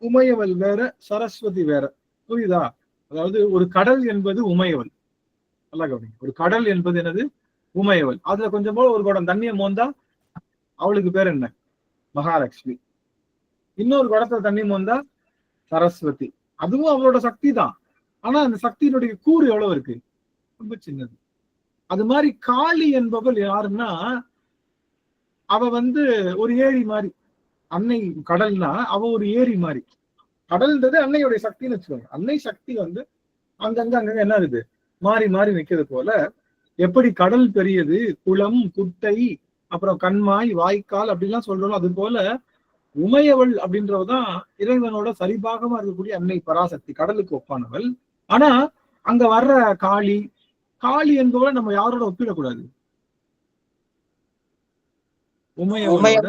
உமையவள் வேற, சரஸ்வதி வேற. புரியுதா? அதாவது ஒரு கடல் என்பது உமையவள். நல்லா கவனிங்க, ஒரு கடல் என்பது என்னது? உமையவள். அதுல கொஞ்சம் போல ஒரு குடம் தண்ணியை மோந்தா அவளுக்கு பேர் என்ன? மகாலட்சுமி. இன்னொரு குடத்துல தண்ணி மோந்தா சரஸ்வதி. அதுவும் அவளோட சக்தி தான். ஆனா அந்த சக்தியினுடைய கூறு எவ்வளவு இருக்கு? ரொம்ப சின்னது. அது மாதிரி காளி என்பவள் யாருன்னா, அவ ஒரு ஏரி மாதிரி. அன்னை கடல்னா அவ ஒரு ஏரி மாதிரி. கடல்ன்றது அன்னையுடைய சக்தின்னு வச்சுக்கோங்க. அன்னை சக்தி அங்கங்க என்ன இருக்குது? மாறி மாறி நிக்கிறது போல, எப்படி கடல் பெரியது, குளம், குட்டை, அப்புறம் கண்மாய், வாய்க்கால் அப்படிலாம் சொல்றோம், அது போல உமையவள் அப்படின்றவதான் இறைவனோட சரிபாகமா இருக்கக்கூடிய அன்னை பராசக்தி, கடலுக்கு ஒப்பானவள். ஆனா அங்க வர்ற காளி காளி என்பவளை நம்ம யாரோட ஒப்பிடக்கூடாது. உமையவளோட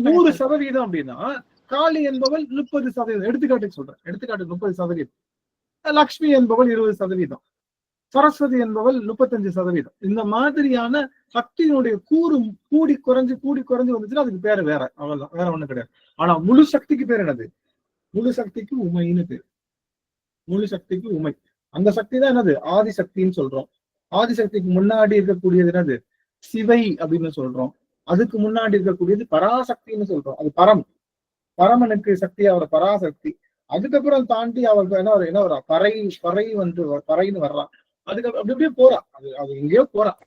100% அப்படின்னா காளி என்பவள் 30%. எடுத்துக்காட்டுக்கு சொல்றேன், எடுத்துக்காட்டு 30%. லக்ஷ்மி என்பவள் 20%. சரஸ்வதி என்பவள் 35%. இந்த மாதிரியான சக்தியினுடைய கூறு கூடி குறைஞ்சு வந்துச்சுன்னா அதுக்கு பேரு வேற, அவ்வளவுதான், வேற ஒண்ணும் கிடையாது. ஆனா முழு சக்திக்கு பேர் என்னது? முழு சக்திக்கு உமைன்னு பேர். முழு சக்திக்கு உமை. அந்த சக்தி தான் என்னது? ஆதிசக்தின்னு சொல்றோம். ஆதிசக்திக்கு முன்னாடி இருக்கக்கூடியது என்னது? சிவை அப்படின்னு சொல்றோம். அதுக்கு முன்னாடி இருக்கக்கூடியது பராசக்தின்னு சொல்றோம். அது பரமனுக்கு சக்தி, அவர் பராசக்தி. அதுக்கப்புறம் தாண்டி அவருக்கு என்ன வரா? பறைன்னு வர்றான். அதுக்கு அப்படி அப்படியே போறான். அது எங்கேயோ போறான்.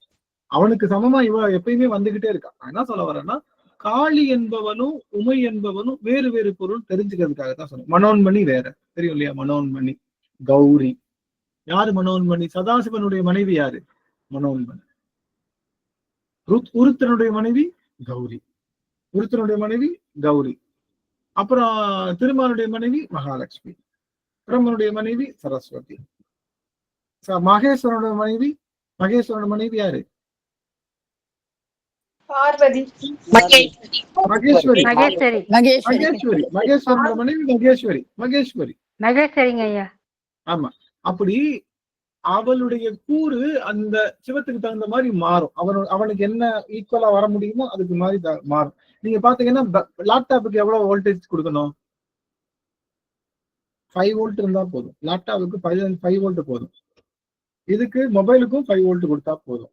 அவனுக்கு சமமா இவ எப்பயுமே வந்துகிட்டே இருக்கா. என்ன சொல்ல வரேன்னா, காளி என்பவனும் உமை என்பவனும் வேறு வேறு பொருள் தெரிஞ்சுக்கிறதுக்காக தான் சொன்னேன். மனோன்மணி வேற, தெரியும் இல்லையா? மனோன்மணி, கௌரி. யாரு மனோன்மணி? சதாசிவனுடைய மனைவி யாரு? மனோன்மணி. உருத்தனுடைய மனைவி கௌரி. அப்புறம் திருமாலுடைய மனைவி மகாலட்சுமி. பிரம்மனுடைய மனைவி சரஸ்வதி. மகேஸ்வரனுடைய மனைவி யாரு? பார்வதி. மகேஸ்வரி. மகேஸ்வரனுடைய மனைவி மகேஸ்வரிங்க ஐயா. ஆமா. அப்படி அவளுடைய கூறு அந்த சிவத்துக்கு தகுந்த மாதிரி மாறும். அவனுக்கு என்ன ஈக்குவலா வர முடியுமோ அதுக்கு மாதிரி மாறும். நீங்க பாத்தீங்கன்னா லேப்டாப்புக்கு எவ்வளவு வோல்டேஜ் கொடுக்கணும்? 5 வோல்ட் இருந்தா போதும். லேப்டாப்புக்கு 5 வோல்ட் போதும். இதுக்கு மொபைலுக்கும் 5 வோல்ட் கொடுத்தா போதும்.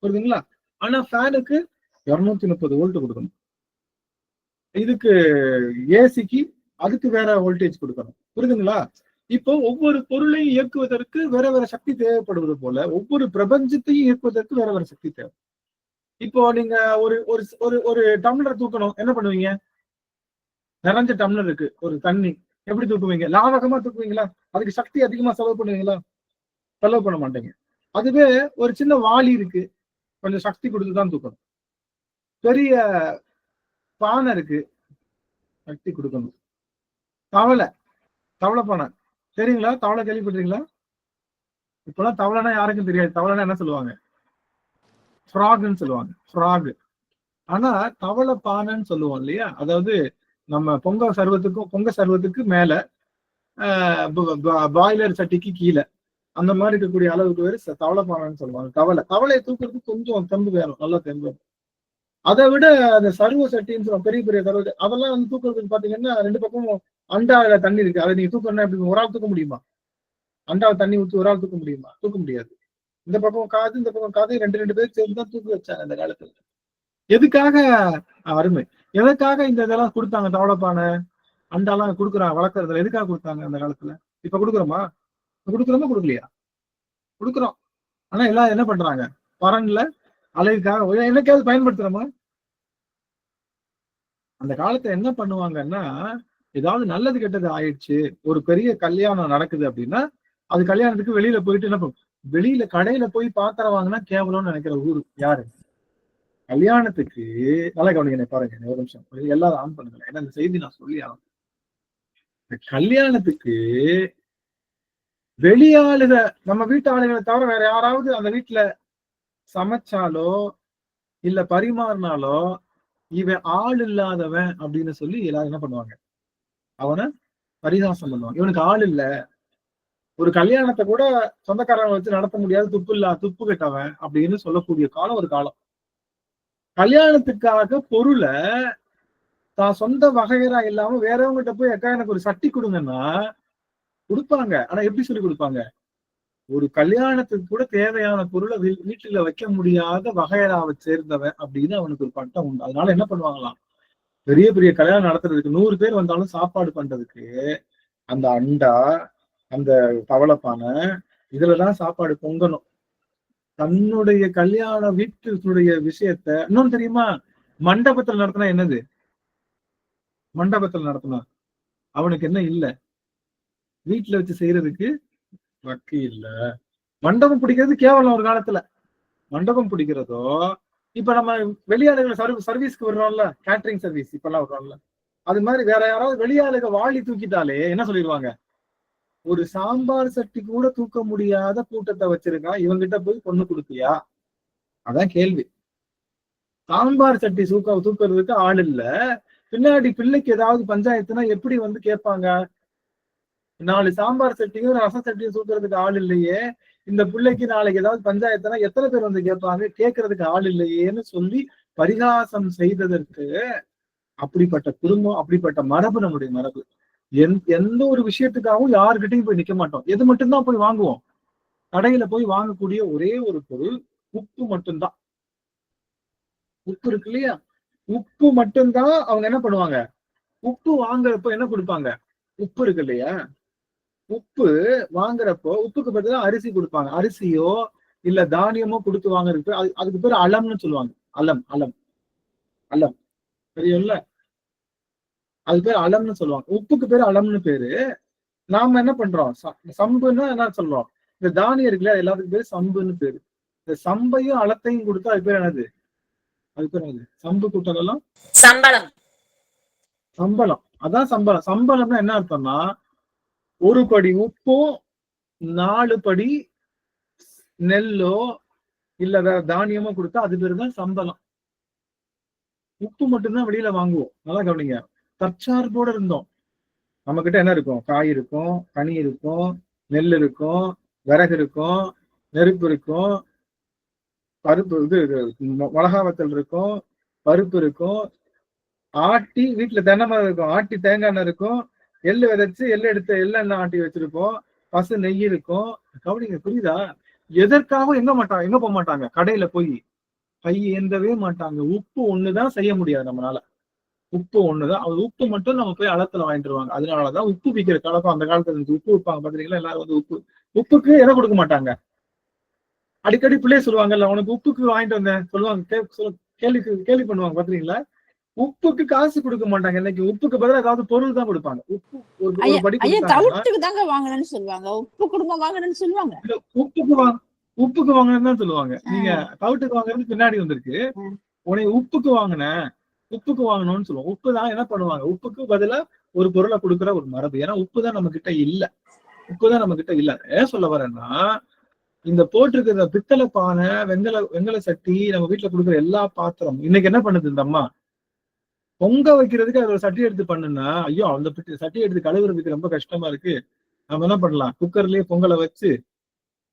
புரியுதுங்களா? ஆனா ஃபேனுக்கு 230 வோல்ட் கொடுக்கணும். இதுக்கு ஏசிக்கு அதுக்கு வேற வோல்டேஜ் கொடுக்கணும். புரியுதுங்களா? இப்போ ஒவ்வொரு பொருளையும் இயக்குவதற்கு வேற வேற சக்தி தேவைப்படுவது போல ஒவ்வொரு பிரபஞ்சத்தையும் இயக்குவதற்கு வேற வேற சக்தி தேவை. இப்போ நீங்க ஒரு டம்ளர் தூக்கணும், என்ன பண்ணுவீங்க? நிறைஞ்ச டம்ளர் இருக்கு, ஒரு தண்ணி, எப்படி தூக்குவீங்க? லாவகமா தூக்குவீங்களா? அதுக்கு சக்தி அதிகமா செலவு பண்ணுவீங்களா? செலவு பண்ண மாட்டீங்க. அதுவே ஒரு சின்ன வாளி இருக்கு, கொஞ்சம் சக்தி கொடுத்துதான் தூக்கணும். பெரிய பானை இருக்கு, சக்தி கொடுக்கணும். தவளை பானை தெரியுங்களா? தவளை கேள்விப்பட்டிருக்கீங்களா? இப்பெல்லாம் தவளைனா யாருக்கும் தெரியாது. தவளைனா என்ன சொல்லுவாங்க? ஃப்ராக்னு சொல்லுவாங்க, ஃப்ராக். ஆனா தவளை பானைன்னு சொல்லுவோம் இல்லையா? அதாவது நம்ம பொங்க சர்வத்துக்கு மேல பாய்லர் சட்டிக்கு கீழே அந்த மாதிரி இருக்கக்கூடிய அளவுக்கு பேரு தவளை பானைன்னு சொல்லுவாங்க. தவளையை தூக்குறதுக்கு கொஞ்சம் தெம்பு வேணும், நல்லா தெம்பு வேணும். அதை விட அந்த சர்வ சட்டின்னு சொல்லுவாங்க, பெரிய பெரிய சர்வ, அதெல்லாம் வந்து தூக்குறதுக்கு பாத்தீங்கன்னா 2 பக்கமும் அண்டாவில தண்ணி இருக்கு. அதை நீங்க தூக்கணும்னா எப்படி? ஒரு ஆள் தூக்க முடியுமா? அண்டாவை தண்ணி ஊற்றி ஒரு ஆள் தூக்க முடியுமா? தூக்க முடியாது. இந்த பக்கம் காது, இந்த பக்கம் காது, 2 பேர் சேர்ந்து தான் தூக்கி வச்சாங்க அந்த காலத்துல. எதுக்காக? அருமை. எதுக்காக இந்த இதெல்லாம் கொடுத்தாங்க? தவளைப்பானை அண்டாலாம் கொடுக்குறாங்க வளர்க்கறதுல. எதுக்காக கொடுத்தாங்க அந்த காலத்துல? இப்ப கொடுக்குறோமா? கொடுக்கலையா? கொடுக்குறோம். ஆனா எல்லாம் என்ன பண்றாங்க? பரன்ல அழகுக்காக என்னைக்காவது பயன்படுத்துறோமா? அந்த காலத்துல என்ன பண்ணுவாங்கன்னா, ஏதாவது நல்லது கெட்டது ஆயிடுச்சு, ஒரு பெரிய கல்யாணம் நடக்குது அப்படின்னா அது கல்யாணத்துக்கு வெளியில போயிட்டு என்ன பண்ணும்? வெளியில கடையில போய் பாத்திரம் வாங்கினா கேவலம்னு நினைக்கிற ஊரு யாரு? கல்யாணத்துக்கு நல்லா கவனிக்க பாருங்க, ஒரு நிமிஷம் எல்லாரும் ஆன் பண்ணுங்க, ஏன்னா இந்த செய்தி நான் சொல்லி ஆகும். கல்யாணத்துக்கு வெளியாளுக, நம்ம வீட்டு ஆளுகளை தவிர வேற யாராவது அந்த வீட்டுல சமைச்சாலோ இல்ல பரிமாறினாலோ இவன் ஆள் இல்லாதவன் அப்படின்னு சொல்லி எல்லாரும் என்ன பண்ணுவாங்க? அவனை பரிகாசம் பண்ணுவாங்க. இவனுக்கு ஆள் இல்ல. ஒரு கல்யாணத்தை கூட சொந்தக்காரங்க வச்சு நடத்த முடியாது, துப்பு கெட்டவன் அப்படின்னு சொல்லக்கூடிய காலம் ஒரு காலம். கல்யாணத்துக்காக பொருளை தான் சொந்த வகையரா இல்லாம வேறவங்கிட்ட போய் அக்கா எனக்கு ஒரு சட்டி கொடுங்கன்னா கொடுப்பாங்க. ஆனா எப்படி சொல்லி கொடுப்பாங்க? ஒரு கல்யாணத்துக்கு கூட தேவையான பொருளை வீட்டுல வைக்க முடியாத வகையராவை சேர்ந்தவன் அப்படின்னு அவனுக்கு ஒரு பட்டம் உண்டு. அதனால என்ன பண்ணுவாங்களாம்? பெரிய பெரிய கல்யாணம் நடத்துறதுக்கு 100 பேர் வந்தாலும் சாப்பாடு பண்றதுக்கு அந்த அண்டா, அந்த தவளைப்பானை, இதுலதான் சாப்பாடு பொங்கணும். தன்னுடைய கல்யாண வீட்டுடைய விஷயத்த இன்னொன்னு தெரியுமா? மண்டபத்துல நடத்தினா என்னது? மண்டபத்துல நடத்தினா அவனுக்கு என்ன இல்ல? வீட்டுல வச்சு செய்யறதுக்கு வக்கி இல்ல. மண்டபம் பிடிக்கிறது கேவலம். ஒரு காலத்துல மண்டபம் பிடிக்கிறதோ இப்ப நம்ம வெளியாளுகளை சர்வீஸ்க்கு விடுறோம்ல, கேட்டரிங் சர்வீஸ் இப்ப எல்லாம் விடுறோம்ல, அது மாதிரி வேற யாராவது வெளியாளுக வாளி தூக்கிட்டாலே என்ன சொல்லிடுவாங்க, ஒரு சாம்பார் சட்டி கூட தூக்க முடியாத கூட்டத்தை வச்சிருக்கான், இவங்கிட்ட போய் பொண்ணு கொடுத்தியா? அதான் கேள்வி. சாம்பார் சட்டி தூக்குறதுக்கு ஆள் இல்ல, பின்னாடி பிள்ளைக்கு ஏதாவது பஞ்சாயத்துனா எப்படி வந்து கேட்பாங்க? 4 சாம்பார் சட்டியும் ரச சட்டியும் தூக்குறதுக்கு ஆள் இல்லையே, இந்த பிள்ளைக்கு நாளைக்கு ஏதாவது பஞ்சாயத்துனா எத்தனை பேர் வந்து கேட்பாங்க? கேட்கறதுக்கு ஆள் இல்லையேன்னு சொல்லி பரிகாசம் செய்ததற்கு அப்படிப்பட்ட குடும்பம், அப்படிப்பட்ட மரபு நம்முடைய மரபு. எந்த ஒரு விஷயத்துக்காகவும் யாருக்கிட்டையும் போய் நிக்க மாட்டோம். எது மட்டும்தான் போய் வாங்குவோம்? கடையில போய் வாங்கக்கூடிய ஒரே ஒரு பொருள் உப்பு மட்டும்தான். உப்பு இருக்கு இல்லையா, உப்பு மட்டும்தான். அவங்க என்ன பண்ணுவாங்க, உப்பு வாங்குறப்ப என்ன கொடுப்பாங்க? உப்பு இருக்கு இல்லையா, உப்பு வாங்குறப்போ உப்புக்கு பதிலா அரிசி கொடுப்பாங்க. அரிசியோ இல்ல தானியமோ கொடுத்து வாங்குறதுக்கு அதுக்கு பேர் அலம்னு சொல்லுவாங்க. அலம் அலம் அலம் தெரியும்ல, அது பேர் அலம்னு சொல்லுவாங்க. உப்புக்கு பேர் அலம்னு பேரு. நாம என்ன பண்றோம், சம்புன்னு என்ன சொல்றோம்? இந்த தானியம் இருக்குல்ல, எல்லாத்துக்கும் பேர் சம்புன்னு பேரு. இந்த சம்பையும் அலத்தையும் கொடுத்தா அது பேர் என்னது? அது பேர் என்னது? சம்பு கூட்டலாம் சம்பளம். சம்பளம். அதான் சம்பளம். சம்பளம்னா என்ன அர்த்தம்னா, ஒரு படி உப்பும் 4 படி நெல்லோ இல்ல வேற தானியமோ கொடுத்தா அது பேரு தான் சம்பளம். உப்பு மட்டும்தான் வெளியில வாங்குவோம். நல்லா கவனிங்க. தற்சார்போட இருந்தோம். நம்ம கிட்ட என்ன இருக்கும்? காய் இருக்கும், கனி இருக்கும், நெல் இருக்கும், விறகு இருக்கும், நெருப்பு இருக்கும், பருப்பு மிளகா வத்தல் இருக்கும், பருப்பு இருக்கும், ஆட்டி வீட்டுல தென்னை மரம் இருக்கும், ஆட்டி தேங்காய் எண்ணெய் இருக்கும், எள்ளு விதைச்சு எடுத்து எள்ளெண்ணெய் ஆட்டி வச்சிருப்போம், பசு நெய் இருக்கும். கவனிங்க, புரியுதா? எதற்காகவும் எங்க போக மாட்டாங்க, கடையில போய் கை ஏந்தவே மாட்டாங்க. உப்பு ஒண்ணுதான் செய்ய முடியாது நம்மளால. உப்பு ஒண்ணுதான். அது உப்பு மட்டும் நம்ம போய் அளத்துல வாங்கிட்டு வருவாங்க. அதனாலதான் உப்பு விற்கிற கலப்பம் அந்த காலத்துல உப்பு விற்பாங்க பாத்தீங்களா, எல்லாரும் வந்து உப்புக்கு எதை கொடுக்க மாட்டாங்க. அடிக்கடி பிள்ளைய சொல்லுவாங்கல்ல, உனக்கு உப்புக்கு வாங்கிட்டு வந்தேன் சொல்லுவாங்க, கேள்வி பண்ணுவாங்க பாத்தீங்களா. உப்புக்கு காசு கொடுக்க மாட்டாங்க. இன்னைக்கு உப்புக்கு பதிலா ஏதாவது பொருள் தான் கொடுப்பாங்க. உப்பு ஒரு படி தாங்க வாங்கணும்னு சொல்லுவாங்க, உப்பு குடும்பம் வாங்கணும்னு சொல்லுவாங்க. உப்புக்கு வாங்கணும்னு தான் சொல்லுவாங்க. நீங்க தவிட்டுக்கு வாங்குறது பின்னாடி வந்திருக்கு. உன்னை உப்புக்கு வாங்கணும்னு சொல்லுவோம். உப்பு தான் என்ன பண்ணுவாங்க, உப்புக்கு பதிலா ஒரு பொருளை கொடுக்குற ஒரு மரபு. ஏன்னா உப்பு தான் நம்ம கிட்ட இல்ல. ஏன் சொல்ல வரேன்னா, இந்த போட்டிருக்கிற பித்தளை பானை, வெங்கல சட்டி, நம்ம வீட்டுல கொடுக்குற எல்லா பாத்திரம் இன்னைக்கு என்ன பண்ணுது இந்த அம்மா, பொங்க வைக்கிறதுக்கு அது ஒரு சட்டி எடுத்து பண்ணுனா, ஐயோ அந்த சட்டி எடுத்து கழுவுறதுக்கு ரொம்ப கஷ்டமா இருக்கு, நம்ம என்ன பண்ணலாம், குக்கர்லயே பொங்கலை வச்சு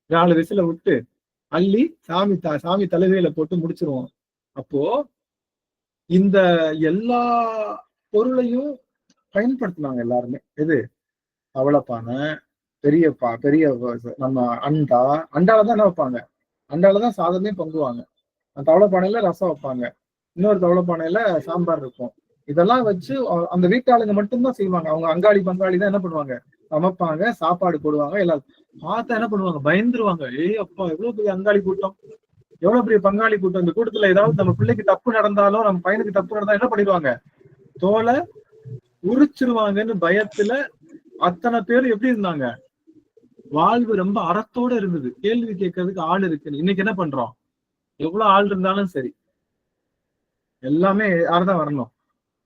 4 விசில விட்டு அள்ளி சாமி தலைவையில போட்டு முடிச்சிருவோம். அப்போ இந்த எல்லா பொருளையும் பயன்படுத்தினாங்க எல்லாருமே. எது? தவளைப்பானை, பெரிய நம்ம அண்டாலதான் என்ன வைப்பாங்க, அண்டாலதான் சாதமே பொங்குவாங்க. அந்த தவளைப்பானையில ரசம் வைப்பாங்க, இன்னொரு தவளைப்பானையில சாம்பார் இருக்கும். இதெல்லாம் வச்சு அந்த வீட்டாளுங்க மட்டும்தான் செய்வாங்க. அவங்க அங்காளி பங்காளி தான் என்ன பண்ணுவாங்க, சமைப்பாங்க, சாப்பாடு போடுவாங்க. எல்லாரும் பார்த்தா என்ன பண்ணுவாங்க, பயந்துருவாங்க. அப்பா எவ்வளவு பெரிய அங்காளி கூட்டம், எவ்வளவு பெரிய பங்காளி கூட்டம். இந்த கூட்டத்துல ஏதாவது நம்ம பிள்ளைக்கு தப்பு நடந்தாலும், நம்ம பையனுக்கு தப்பு நடந்தா என்ன பண்ணிடுவாங்க, தோலை உரிச்சிருவாங்கன்னு பயத்துல அத்தனை பேர் எப்படி இருந்தாங்க, வாழ்வு ரொம்ப அறத்தோட இருந்தது. கேள்வி கேட்கறதுக்கு ஆள் இருக்குன்னு. இன்னைக்கு என்ன பண்றோம், எவ்வளவு ஆள் இருந்தாலும் சரி எல்லாமே யாருதான் வரணும்,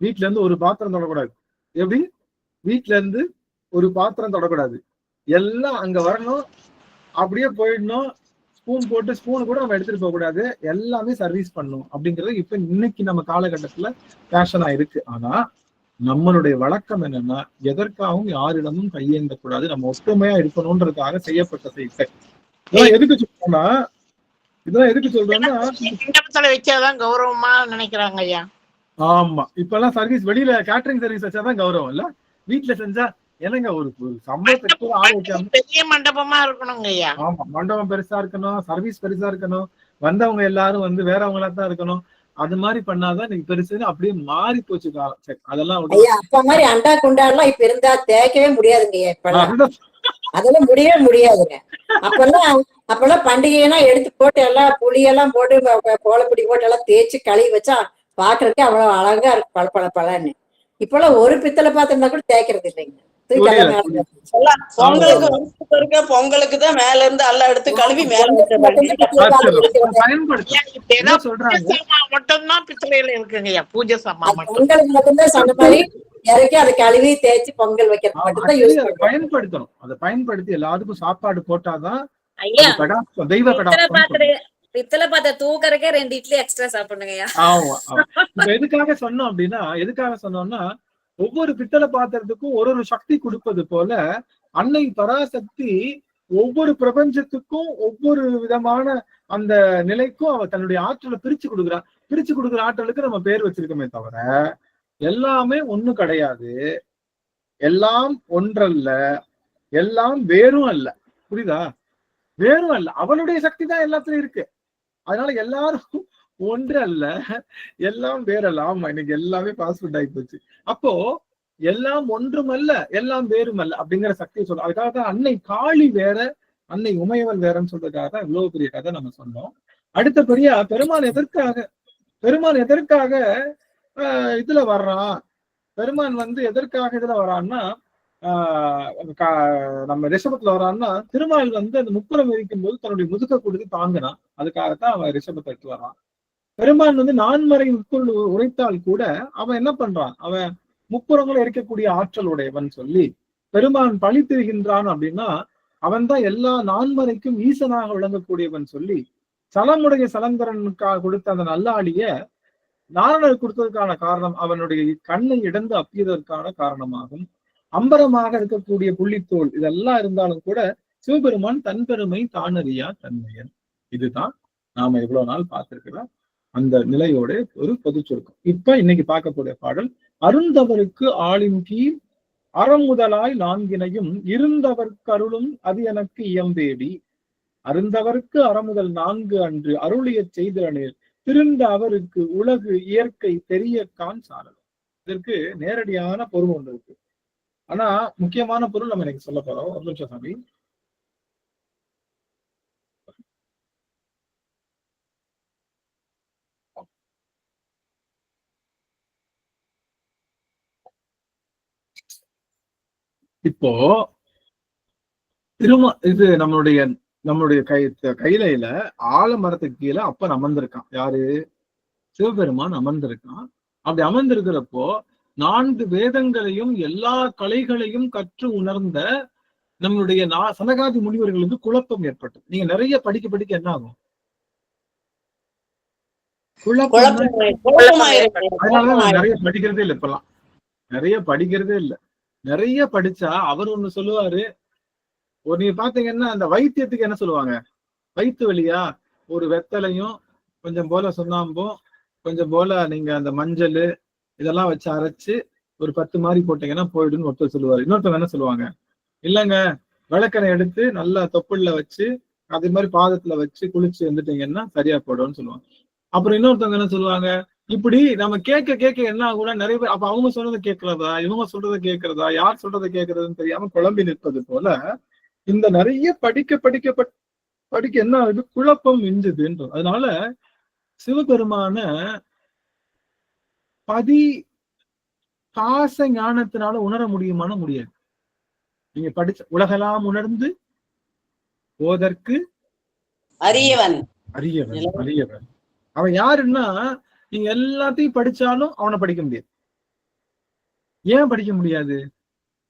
வீட்டுல இருந்து ஒரு பாத்திரம் தொடக்கூடாது. எப்படி? வீட்டுல இருந்து ஒரு பாத்திரம் தொடக்கூடாது, எல்லாம் அங்க வரணும், அப்படியே போயிடணும். ஸ்பூன் போட்டு ஸ்பூன் கூட நம்ம எடுத்துட்டு போக கூடாது, எல்லாமே சர்வீஸ் பண்ணணும் அப்படிங்கிறது இப்ப இன்னைக்கு நம்ம காலகட்டத்துல ஃபேஷனா இருக்கு. ஆனா நம்மளுடைய வழக்கம் என்னன்னா, எதற்காகவும் யாரிடமும் கையேந்த கூடாது, நம்ம ஒற்றுமையா இருக்கணும்ன்றதுக்காக செய்யப்பட்ட செயற்கை. இதெல்லாம் எதுக்கு சொல்றேன்னா வச்சாதான் கௌரவமா நினைக்கிறாங்க ஐயா. ஆமா, இப்ப எல்லாம் சர்வீஸ், வெளியில கேட்டரிங் சர்வீஸ் வச்சாதான் கௌரவம் இல்ல, வீட்டுல செஞ்சா என்னங்க ஒரு சம்பளத்துக்கு ஆள் வைக்காம பெரிய மண்டபமா இருக்கணுங்க ஐயா. ஆமா, மண்டபம் பெருசா இருக்கணும், சர்வீஸ் பெருசா இருக்கணும், வந்தவங்க எல்லாரும் வந்து வேறவங்களா தான் இருக்கணும். அது மாதிரி பண்ணாதான் நீங்க பெருசு. அப்படியே மாறி போச்சு காலம். சரி, அதெல்லாம் அப்ப மாதிரி அண்டா குண்டாலாம் இப்ப இருந்தா தேய்க்கவே முடியாதுங்க. அதெல்லாம் முடியவே முடியாதுங்க. அப்பெல்லாம் பண்டிகைனா எடுத்து போட்டு எல்லாம் புளியெல்லாம் போட்டு கோலப்பொடி போட்டு எல்லாம் தேய்ச்சி கழுவி வச்சா பாக்குறதுக்கு அவ்வளவு அழகா இருக்கு, பழன்னு. இப்பெல்லாம் ஒரு பித்தளை பாத்திரம் கூட தேய்க்கிறது இல்லைங்க. பொங்கலுக்கு தான் மேல இருந்து எல்லாம் எடுத்து கழுவி மேல மட்டும்தான் பித்தளையில இருக்குங்கய்யா. பூஜை சாமான் மட்டும் பொங்கலுக்கு மட்டும்தான் சொன்ன மாதிரி இறக்கி அதை கழுவி தேய்ச்சி பொங்கல் வைக்கிறது மட்டும்தான் யூஸ் பண்ணுவோம். பயன்படுத்தணும். அதை பயன்படுத்தி எல்லாத்துக்கும் சாப்பாடு போட்டாதான் ஐயா தெய்வ கடாட்சம். பித்தளை பாத்திரம் தூக்கறக்கே 2 இட்லி எக்ஸ்ட்ரா சாப்பிடுங்க. ஆமா. இப்ப எதுக்காக சொன்னோம் அப்படின்னா, எதுக்காக சொன்னோம்னா, ஒவ்வொரு பித்தளை பாத்திரத்துக்கும் ஒரு சக்தி கொடுப்பது போல அன்னை பராசக்தி ஒவ்வொரு பிரபஞ்சத்துக்கும் ஒவ்வொரு விதமான அந்த நிலைக்கும் அவ தன்னுடைய ஆற்றலை பிரிச்சு கொடுக்குறா. பிரிச்சு கொடுக்குற ஆற்றலுக்கு நம்ம பேர் வச்சிருக்கோமே தவிர எல்லாமே ஒண்ணு கிடையாது. எல்லாம் ஒன்றல்ல, எல்லாம் வேறும் அல்ல. புரியுதா? வேறும் அல்ல, அவளுடைய சக்தி தான் எல்லாத்துலயும் இருக்கு. அதனால எல்லாரும் ஒன்று அல்ல, எல்லாம் வேறல்ல. ஆமா, இன்னைக்கு எல்லாமே பாஸ்வேர்ட் ஆகி போச்சு. அப்போ எல்லாம் ஒன்றும் அல்ல, எல்லாம் வேறும் அல்ல அப்படிங்கிற சக்தியை சொல்றோம். அதுக்காக தான் அன்னை காளி வேற, அன்னை உமையவள் வேறன்னு சொல்றதுக்காக தான் இவ்வளவு பெரிய கதை நம்ம சொன்னோம். அடுத்தபடியா பெருமான் எதற்காக இதுல வர்றான்? பெருமான் எதற்காக இதுல வரான்னா, நம்ம ரிஷபத்துல வரான்னா, திருமால் அந்த முப்புறம் இருக்கும் போது தன்னுடைய முதுக கொடுத்து தாங்கினான். அதுக்காகத்தான் அவன் ரிஷபத்தை எடுத்து வரான். பெருமான் நான்மறை உரைத்தால் கூட அவன் என்ன பண்றான்? அவன் முப்புறங்களை எரிக்கக்கூடிய ஆற்றல் உடையவன் சொல்லி பெருமான் பழி திரிகின்றான். அப்படின்னா அவன் தான் எல்லா நான்மறைக்கும் ஈசனாக விளங்கக்கூடியவன் சொல்லி சலமுடைய சலந்தரனுக்காக கொடுத்த அந்த நல்லாளிய நாரணர் கொடுத்ததற்கான காரணம் அவனுடைய கண்ணை இடந்து அப்பியதற்கான காரணமாகும். அம்பரமாக இருக்கக்கூடிய புள்ளித்தோல் இதெல்லாம் இருந்தாலும் கூட சிவபெருமான் தன் பெருமை தானறியா தன்மையன். இதுதான் நாம இவ்வளவு நாள் பார்த்திருக்கிற அந்த நிலையோட ஒரு பொது சுருக்கம். இப்ப இன்னைக்கு பார்க்கக்கூடிய பாடல், அருந்தவருக்கு ஆளின் கீழ் அறமுதலாய் நான்கினையும் இருந்தவர்க்கு அருளும் அது எனக்கு இயம்பேடி. அருந்தவருக்கு அறமுதல் 4 அன்று அருளிய செய்தனேர் திருந்த அவருக்கு உலகு இயற்கை தெரிய கான் சாரல். இதற்கு நேரடியான பொருள் ஒன்று இருக்கு. ஆனா முக்கியமான பொருள் நம்ம எனக்கு சொல்ல போறோம். ஒரு நிமிஷம் சாமி. இப்போ இது நம்மளுடைய கையில ஆலமரத்துக்கு கீழே அப்பன் அமர்ந்திருக்கான். யாரு? சிவபெருமான் அமர்ந்திருக்கான். அப்படி அமர்ந்திருக்கிறப்போ 4 வேதங்களையும் எல்லா கலைகளையும் கற்று உணர்ந்த நம்மளுடைய சனகாதி முனிவர்களுக்கு குழப்பம் ஏற்பட்டது. நீங்க நிறைய படிக்க என்ன ஆகும்? அதனாலதான் நிறைய படிக்கிறதே இல்லை. இப்பெல்லாம் நிறைய படிக்கிறதே இல்லை. நிறைய படிச்சா அவர் ஒண்ணு சொல்லுவாரு. நீங்க பாத்தீங்கன்னா அந்த வைத்தியத்துக்கு என்ன சொல்லுவாங்க? வயிற்று வலியா ஒரு வெத்தலையும் கொஞ்சம் போல சுண்ணாம்பும் கொஞ்சம் போல நீங்க அந்த மஞ்சள் இதெல்லாம் வச்சு அரைச்சு ஒரு 10 மாதிரி போட்டீங்கன்னா போயிடுன்னு ஒருத்தர் சொல்லுவாரு. இன்னொருத்தவங்க என்ன சொல்லுவாங்க? இல்லைங்க, விளக்கெண்ணெய் எடுத்து நல்லா தொப்புள்ள வச்சு அதே மாதிரி பாதத்துல வச்சு குளிச்சு வந்துட்டீங்கன்னா சரியா போடும்னு சொல்லுவாங்க. அப்புறம் இன்னொருத்தவங்க என்ன சொல்லுவாங்க? இப்படி நம்ம கேட்க என்ன ஆகும்னா நிறைய பேர் அப்ப அவங்க சொல்றதை கேட்கறதா இவங்க சொல்றதை கேட்கறதா யார் சொல்றதை கேட்கறதுன்னு தெரியாம குழம்பி நிற்பது போல இந்த நிறைய படிக்க என்ன ஆகுது? குழப்பம் மிஞ்சுதுன்ற. அதனால சிவபெருமான காச ஞானத்தினால உணர முடியுமான முடியாது. நீங்க படிச்ச உலகெல்லாம் உணர்ந்து ஓதற்கு அறியவன். அவன் யாருன்னா, நீங்க எல்லாத்தையும் படிச்சாலும் அவனை படிக்க முடியாது. ஏன் படிக்க முடியாது?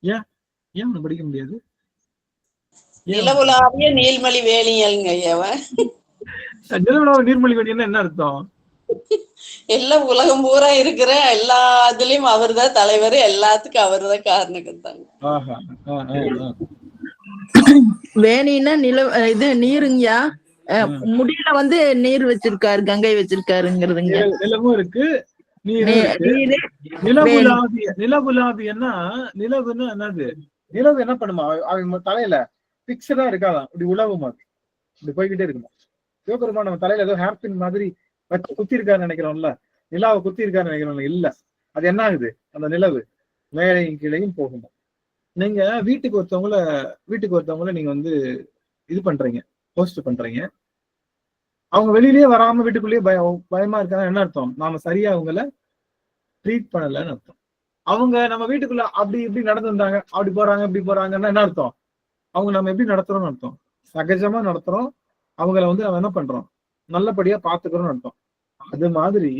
ஏன் அவனை படிக்க முடியாது? நிலவுலாவிய நீர்மலி வேலியல்ங்க. நிலவுலாவிய நீர்மலி வேலியல்னா என்ன அர்த்தம்? எல்லாம் உலகம் பூரா இருக்கிற எல்லா இதுலயும் அவர் தான் தலைவர், எல்லாத்துக்கும் அவர் தான் காரணம். வேணின்னா இது நீருங்கயா. முடியல நீர் வச்சிருக்காரு, கங்கை வச்சிருக்காருங்கிறதுங்க. நிலவும் இருக்கு, நிலவுலாவியன்னா நிலவுன்னு என்னது? நிலவு என்ன பண்ணுமா? அவங்க தலையில பிக்சடா இருக்காதான், இப்படி உழவு மாதிரி இப்படி போய்கிட்டே இருக்குமா. சிவபெருமான் நம்ம தலையில ஏதோ ஹேர்பின் மாதிரி வச்சு குத்தி இருக்காருன்னு நினைக்கிறோம்ல, நிலாவை குத்தி இருக்காருன்னு நினைக்கிறோம்ல. இல்ல, அது என்ன ஆகுது? அந்த நிலவு மேலையும் கீழையும் போகுமா. நீங்க வீட்டுக்கு ஒருத்தவங்கள நீங்க இது பண்றீங்க, போஸ்ட் பண்றீங்க. அவங்க வெளியிலேயே வராம வீட்டுக்குள்ளேயே பயமா இருக்காங்க. என்ன அர்த்தம்? நாம சரியா அவங்கள ட்ரீட் பண்ணலன்னு அர்த்தம். அவங்க நம்ம வீட்டுக்குள்ள அப்படி இப்படி நடந்து வந்தாங்க, அப்படி போறாங்க இப்படி போறாங்கன்னா என்ன அர்த்தம்? அவங்க நம்ம எப்படி நடத்துறோம்னு அர்த்தம். சகஜமா நடத்துறோம், அவங்கள வந்து நம்ம என்ன பண்றோம், நல்லபடியா பாத்துக்கிறோம்னு அர்த்தம். அது மாதிரி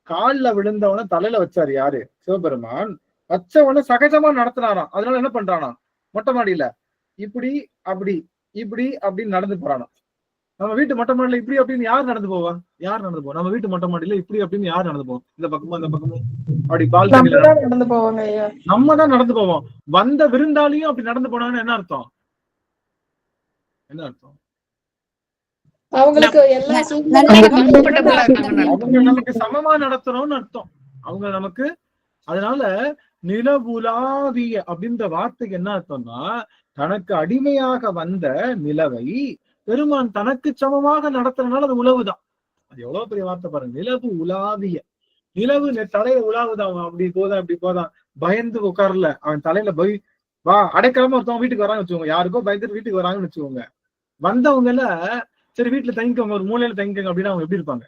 கால்ல விழுந்தவன தலையில வச்சாரு யாரு? சிவபெருமான். வச்சவன சகஜமா நடத்தினாராம். அதனால என்ன பண்றானா, மொட்டை மாடியில இப்படி அப்படி இப்படி அப்படின்னு நடந்து போறானா. நம்ம வீட்டு மொட்டை மாடியில இப்படி அப்படின்னு யார் நடந்து போவா? யார் நடந்து போவோம்? நம்ம வீட்டு மொட்டை மாடியில இப்படி அப்படின்னு யார் நடந்து போவோம்? இந்த பக்கமும் அந்த பக்கமும் அப்படி பால்கனில நடந்து போவாங்க ஐயா. நம்ம தான் நடந்து போவோம். வந்த விருந்தாளியும் அப்படி நடந்து போனான்னு என்ன அர்த்தம்? என்ன அர்த்தம்? அவங்களுக்கு எல்லா அவங்க நமக்கு சமமா நடத்துறோம்னு அர்த்தம். அவங்க நமக்கு. அதனால நிலவுலாவிய அப்படின்ற வார்த்தைக்கு என்ன அர்த்தம்னா, தனக்கு அடிமையாக வந்த நிலவை பெருமான் தனக்கு சமமாக நடத்துறதுனால அது உழவுதான். அது எவ்வளவு பெரிய வார்த்தை பாருங்க. நிலவு உலாவிய. நிலவு தலையில உலாவுதான். அவன் அப்படி போதான் இப்படி போதான், பயந்து உட்காரல. அவன் தலையில போய் வா அடைக்கலாம ஒருத்தவங்க வீட்டுக்கு வராங்கன்னு வச்சுக்கோங்க, யாருக்கோ பயந்துட்டு வீட்டுக்கு வராங்கன்னு வச்சுக்கோங்க. வந்தவங்கல சரி வீட்டுல தங்கிக்கோங்க, ஒரு மூலையில தங்கிக்கோங்க அப்படின்னா அவங்க எப்படி இருப்பாங்க?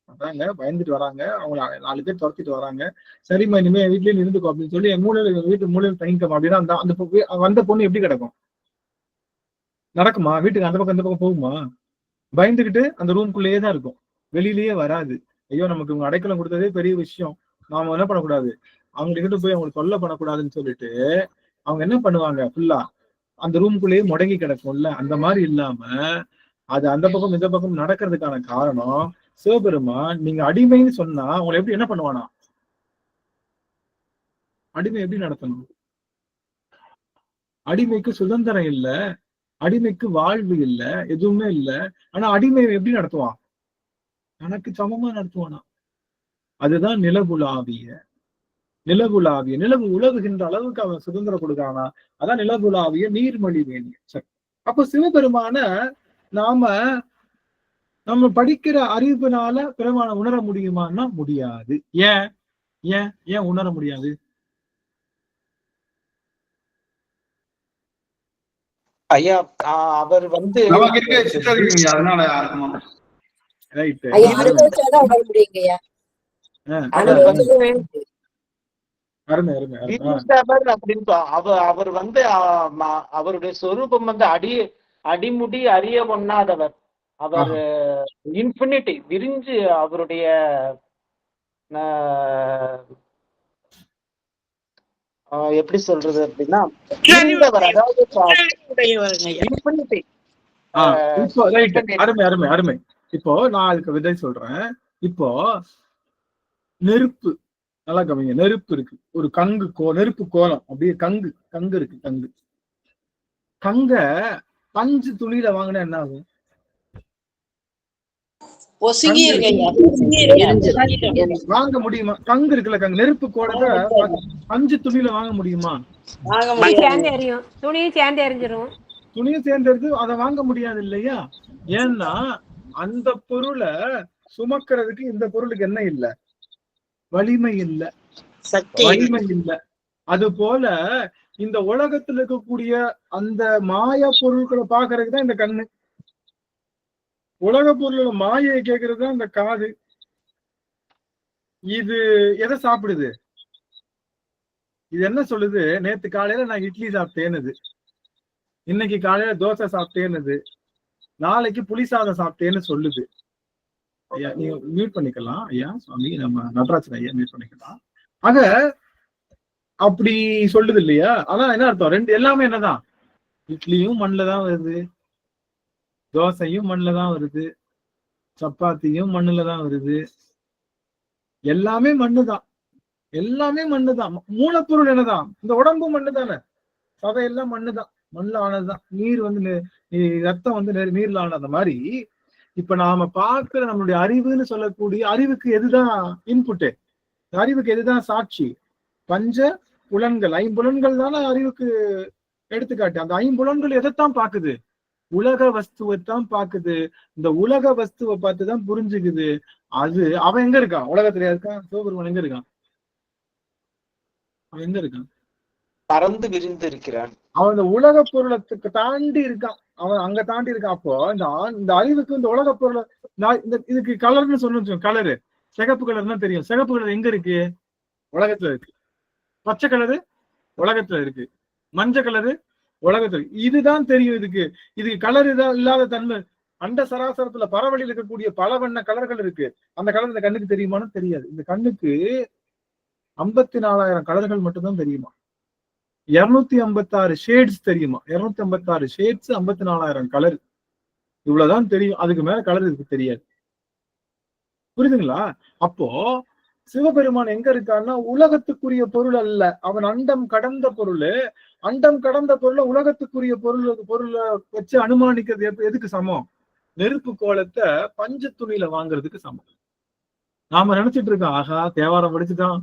வராங்க, பயந்துட்டு வராங்க, அவங்க 4 பேர் துரத்திட்டு வராங்க. சரிம்மா இனிமே வீட்லயே இருந்துக்கோ அப்படின்னு சொல்லி என் மூலையில வீட்டு மூலையில தங்கிக்கோங்க அப்படின்னா அந்த வந்த பொண்ணு எப்படி கிடக்கும்? நடக்குமா? வீட்டுக்கு அந்த பக்கம் இந்த பக்கம் போகுமா? பயந்துகிட்டு அந்த ரூம்குள்ளேயே தான் இருக்கும், வெளியிலேயே வராது. ஐயோ நமக்கு இவங்க அடைக்கலம் கொடுத்ததே பெரிய விஷயம், நாம என்ன பண்ணக்கூடாது, அவங்க கிட்ட போய் அவங்களுக்கு தொல்லை பண்ணக்கூடாதுன்னு சொல்லிட்டு அவங்க என்ன பண்ணுவாங்க, ஃபுல்லா அந்த ரூம்குள்ளேயே முடங்கி கிடக்கும்ல. அந்த மாதிரி இல்லாம அது அந்த பக்கம் இந்த பக்கம் நடக்கிறதுக்கான காரணம் சிவபெருமான். நீங்க அடிமைன்னு சொன்னா உங்களை எப்படி என்ன பண்ணுவானா? அடிமை எப்படி நடத்தணும்? அடிமைக்கு சுதந்திரம் இல்ல, அடிமைக்கு வாழ்வு இல்ல, எதுவுமே இல்ல. ஆனா அடிமை எப்படி நடத்துவான்? தனக்கு சமமா நடத்துவானா. அதுதான் நிலவுலாவிய. நிலவுலாவிய, நிலவு உலவுகின்ற அளவுக்கு அவன் சுதந்திரம் கொடுக்கானா. அதான் நிலவுலாவிய நீர்மொழி வேணிய. சரி, அப்ப சிவபெருமான நம்ம படிக்கிற அறிவுனால பெருமான உணர முடியுமான்னா முடியாது. ஏன் ஏன் ஏன் உணர முடியாது? ஐயா அவர் வந்து அதனால அனுபவிச்சாதான் உணர முடியுங்கய்யா. அப்படின்னு அவர் வந்து அவருடைய சொரூபம் வந்து அடிமுடி அறிய ஒண்ணாதவர். அவர் இன்ஃபினிட்டி விரிஞ்சு அவருடைய எப்படி சொல்றது அப்படின்னா அருமை. இப்போ நான் அதுக்கு விதை சொல்றேன். இப்போ நெருப்பு நல்லா கவனிங்க. நெருப்பு இருக்கு, ஒரு நெருப்பு கோலம், அப்படியே கங்கு இருக்கு. கங்க பஞ்சு துணியில வாங்கினா என்ன ஆகும்? வாங்க முடியுமா? கங்கு இருக்குல்ல, நெருப்பு கோலத்தை பஞ்சு துணியில வாங்க முடியுமா? துணியும் சேர்ந்து அதை வாங்க முடியாது இல்லையா? ஏன்னா அந்த பொருளை சுமக்கிறதுக்கு இந்த பொருளுக்கு என்ன இல்ல? வலிமை இல்ல, வலிமை இல்ல. அது போல இந்த உலகத்துல இருக்கக்கூடிய அந்த மாய பொருட்களை பாக்குறதுக்கு தான் இந்த கண்ணு. உலக பொருளோட மாயை கேட்கறது தான் இந்த காது. இது எதை சாப்பிடுது? இது என்ன சொல்லுது? நேத்து காலையில நான் இட்லி சாப்பிட்டேன்னுது, இன்னைக்கு காலையில தோசை சாப்பிட்டேன்னுது, நாளைக்கு புளி சாதம் சாப்பிட்டேன்னு சொல்லுது. ஐயா நீங்க மியூட் பண்ணிக்கலாம். ஐயா சுவாமி நம்ம நடராஜன் ஐயா மியூட் பண்ணிக்கலாம். ஆக அப்படி சொல்லுது இல்லையா? அதான் என்ன அர்த்தம்? ரெண்டு எல்லாமே என்னதான்? இட்லியும் மண்ணுல தான் வருது, தோசையும் மண்ணுல தான் வருது, சப்பாத்தியும் மண்ணுல தான் வருது. எல்லாமே மண்ணுதான், எல்லாமே மண்ணுதான். மூலப்பொருள் என்னதான்? இந்த உடம்பு மண்ணு தானே, சதையெல்லாம் மண்ணுதான், மண்ணுல ஆனதுதான். நீர் வந்து ரத்தம் வந்து நீர்ல ஆனது மாதிரி. இப்ப நாம பார்க்கிற நம்மளுடைய அறிவுன்னு சொல்லக்கூடிய அறிவுக்கு எதுதான் இன்புட்டு? அறிவுக்கு எதுதான் சாட்சி? பஞ்ச புலன்கள், ஐம்புலன்கள் தானே அறிவுக்கு எடுத்துக்காட்டு. அந்த ஐம்புலன்கள் எதைத்தான் பாக்குது? உலக வஸ்துவைத்தான் பாக்குது. இந்த உலக வஸ்துவை பார்த்துதான் புரிஞ்சுக்குது. அது அவன் எங்க இருக்கான்? உலகத்துல இருக்கான். சிவபெருமான் எங்க இருக்கான்? அவன் எங்க இருக்கான்? பறந்து விரிந்து இருக்கிறான். அவன் இந்த உலக பொருளத்துக்கு தாண்டி இருக்கான். அவன் அங்க தாண்டி இருக்கான். அப்போ இந்த அறிவுக்கு இந்த உலக பொருளை இதுக்கு கலர்னு சொன்னு, கலரு சிகப்பு கலர் தான் தெரியும். சிகப்பு கலர் எங்க இருக்கு? உலகத்துல இருக்கு. பச்சை கலரு உலகத்துல இருக்கு, மஞ்சள் கலரு உலகத்துல, இதுதான் தெரியும். இதுக்கு கலர் இல்லாத தன்மை. அண்ட சராசரத்துல பரவலில் இருக்கக்கூடிய பல வண்ண கலர்கள் இருக்கு. அந்த கலர் இந்த கண்ணுக்கு தெரியுமான்னு தெரியாது. இந்த கண்ணுக்கு 54,000 கலர்கள் மட்டும்தான் தெரியுமா. 256 ஷேட்ஸ் தெரியுமா. 256 ஷேட்ஸ், 54,000 கலர், இவ்வளவுதான் தெரியும். அதுக்கு மேல கலர் இதுக்கு தெரியாது. புரியுதுங்களா? அப்போ சிவபெருமான் எங்க இருக்கான்னா உலகத்துக்குரிய பொருள் அல்ல, அவன் அண்டம் கடந்த பொருள். அண்டம் கடந்த பொருளை உலகத்துக்குரிய பொருளை வச்சு அனுமானிக்கிறது எதுக்கு சமம்? நெருப்பு கோலத்தை பஞ்சு துணியில வாங்குறதுக்கு சமம். நாம நினைச்சிட்டு இருக்கோம், ஆகா தேவாரம் படிச்சுட்டோம்,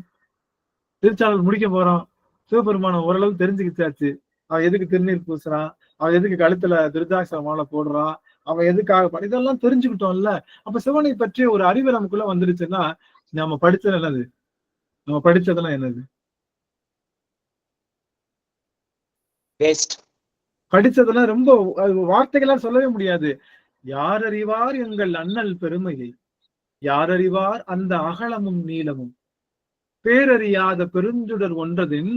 திருச்சாளர் முடிக்க போறோம், சிவபெருமான ஓரளவு தெரிஞ்சுக்கிச்சாச்சு, அவன் எதுக்கு திருநீர் பூசுறான், அவன் எதுக்கு கழுத்துல திருத்தாட்ச மாலை போடுறான், அவன் எதுக்காக, இதெல்லாம் தெரிஞ்சுக்கிட்டோம்ல. அப்ப சிவனை பற்றிய ஒரு அறிவு நமக்குள்ள வந்துருச்சுன்னா நம்ம படிச்சது என்னது? நம்ம படிச்சதெல்லாம் என்னது? படிச்சதெல்லாம் ரொம்ப வார்த்தைகளால் சொல்லவே முடியாது. யார் அறிவார் எங்கள் அண்ணல் பெருமையை, யார் அறிவார் அந்த அகலமும் நீளமும், பேரறியாத பெருஞ்சுடர் ஒன்றதின்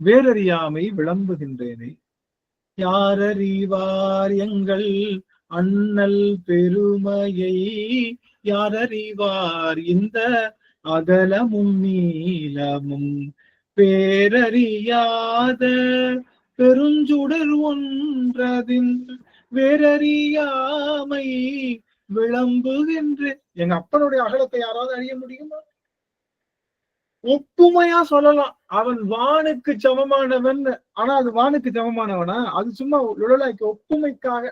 வேறறியாமை விளம்புகின்றேனே. யார் அறிவார் எங்கள் அண்ணல் பெருமையை, யார் அறிவார் இந்த அகலமும் நீளமும், பேரறியாத பெருஞ்சுடர் ஒன்றதின் வேறறியாமை விளம்புகின்ற. எங்க அப்பனுடைய அகலத்தை யாராவது அறிய முடியுமா? ஒப்புமையா சொல்லலாம், அவன் வானுக்கு சமமானவன். ஆனா அது வானுக்கு சமமானவனா? அது சும்மா உலலாய்க்கு ஒப்புமைக்காக.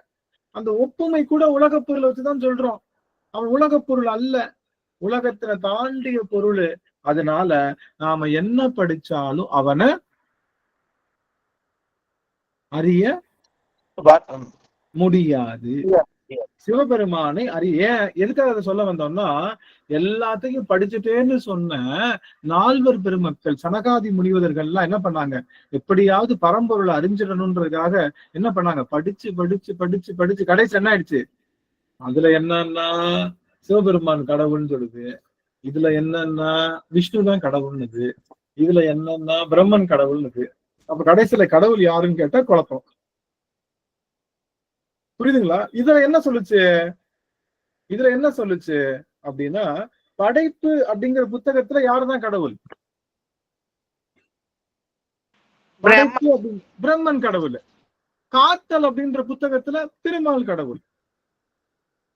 அந்த ஒப்புமை கூட உலக பொருளை வச்சுதான் சொல்றோம். அவன் உலக பொருள் அல்ல, உலகத்துல தாண்டிய பொருள். அதனால நாம என்ன படிச்சாலும் அவனை அறிய முடியாது. சிவபெருமானை அறிய எதுக்காக அதை சொல்ல வந்தோம்னா, எல்லாத்தையும் படிச்சுட்டேன்னு சொன்ன 4 பெருமக்கள் சனகாதி முனிவர்கள்லாம் என்ன பண்ணாங்க, எப்படியாவது பரம்பொருளை அறிஞ்சிடணுன்றதுக்காக என்ன பண்ணாங்க, படிச்சு படிச்சு படிச்சு படிச்சு கடைசி என்ன ஆயிடுச்சு, அதுல என்னன்னா சிவபெருமான் கடவுள்னு சொல்லுது, இதுல என்னன்னா விஷ்ணு தான் கடவுள்னுது, இதுல என்னன்னா பிரம்மன் கடவுள்னுது. அப்ப கடைசியில கடவுள் யாருன்னு கேட்டா குழப்பம். புரியுதுங்களா? இதுல என்ன சொல்லுச்சு அப்படின்னா, படைப்பு அப்படிங்கிற புத்தகத்துல யாருதான் கடவுள்? படைப்பு பிரம்மன் கடவுள். காத்தல் அப்படின்ற புத்தகத்துல திருமால் கடவுள்.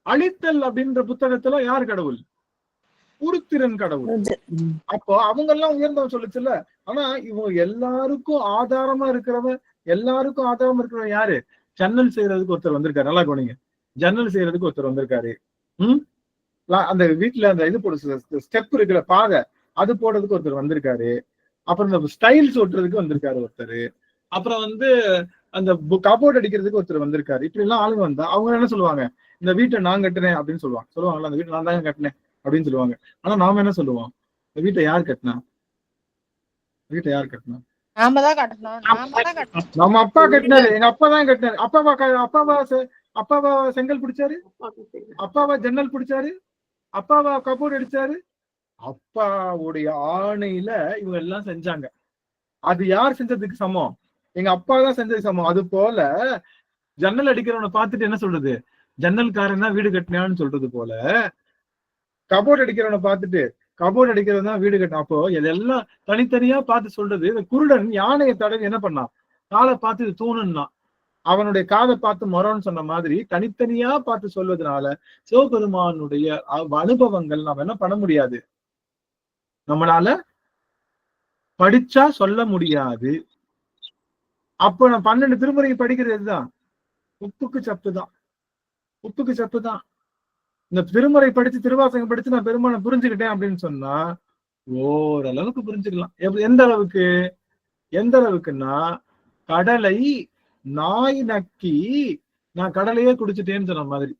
அழித்தல் அப்படின்ற புத்தகத்துல யார் கடவுள்? உருத்திரன் கடவுள். அப்போ அவங்க எல்லாம் உயர்ந்தவன் சொல்லுச்சுல்ல. ஆனா இவங்க எல்லாருக்கும் ஆதாரமா இருக்கிறவன் யாரு? ஜன்னல் செய்யறதுக்கு ஒருத்தர் வந்திருக்காரு. நல்லா கவனிங்க, ஜன்னல் செய்யறதுக்கு ஒருத்தர் வந்திருக்காரு. அந்த வீட்டுல அந்த இது போடு ஸ்டெப் இருக்கிற பாதை, அது போடுறதுக்கு ஒருத்தர் வந்திருக்காரு. அப்புறம் இந்த ஸ்டைல்ஸ் ஓட்டுறதுக்கு வந்திருக்காரு ஒருத்தர். அப்புறம் அந்த கபோர்ட் அடிக்கிறதுக்கு ஒருத்தர் வந்திருக்காரு. இப்படி எல்லாம் ஆளுங்க வந்தா அவங்க என்ன சொல்லுவாங்க, இந்த வீட்டை நான் கட்டினேன் அப்படின்னு சொல்லுவாங்கல்ல, அந்த வீட்டை நான் தாங்க கட்டினேன் அப்படின்னு சொல்லுவாங்க. ஆனா நாம என்ன சொல்லுவோம், இந்த வீட்டை யார் கட்டினா? நாம தான் கட்டணும். நம்ம அப்பா கட்டினாரு, எங்க அப்பா தான் கட்டினாரு. அப்பாவா செங்கல் பிடிச்சாரு, அப்பாவா ஜன்னல் பிடிச்சாரு, அப்பாவா கபோர்ட் அடிச்சாரு. அப்பாவுடைய ஆணையில இவங்க எல்லாம் செஞ்சாங்க. அது யார் செஞ்சதுக்கு சமம்? எங்க அப்பா தான் செஞ்சதுக்கு சமம். அது போல ஜன்னல் அடிக்கிறவனை பார்த்துட்டு என்ன சொல்றது, ஜன்னல்காரன் தான் வீடு கட்டினான்னு சொல்றது போல, கபோர்ட் அடிக்கிறவனை பார்த்துட்டு கபோர்ட் அடிக்கிறது தான் வீடு கட்டின. அப்போ இதெல்லாம் தனித்தனியா பார்த்து சொல்றது. இந்த குருடன் யானையை தடவி என்ன பண்ணான், காலை பார்த்து இது தூணுன்னா, அவனுடைய காதை பார்த்து மரம்னு சொன்ன மாதிரி தனித்தனியா பார்த்து சொல்வதனால சிவபெருமானுடைய அனுபவங்கள் நாம என்ன பண்ண முடியாது, நம்மளால படிச்சா சொல்ல முடியாது. அப்ப நான் 12 திருமுறை படிக்கிறது தான் உப்புக்கு சப்பு தான். இந்த திருமுறை படிச்சு திருவாசகம் படிச்சு நான் பெருமானை புரிஞ்சுக்கிட்டேன் அப்படின்னு சொன்னா ஓரளவுக்கு புரிஞ்சுக்கலாம். எந்த அளவுக்குன்னா, கடலை நாய் நக்கி நான் கடலையே குடிச்சிட்டேன்னு சொன்ன மாதிரி,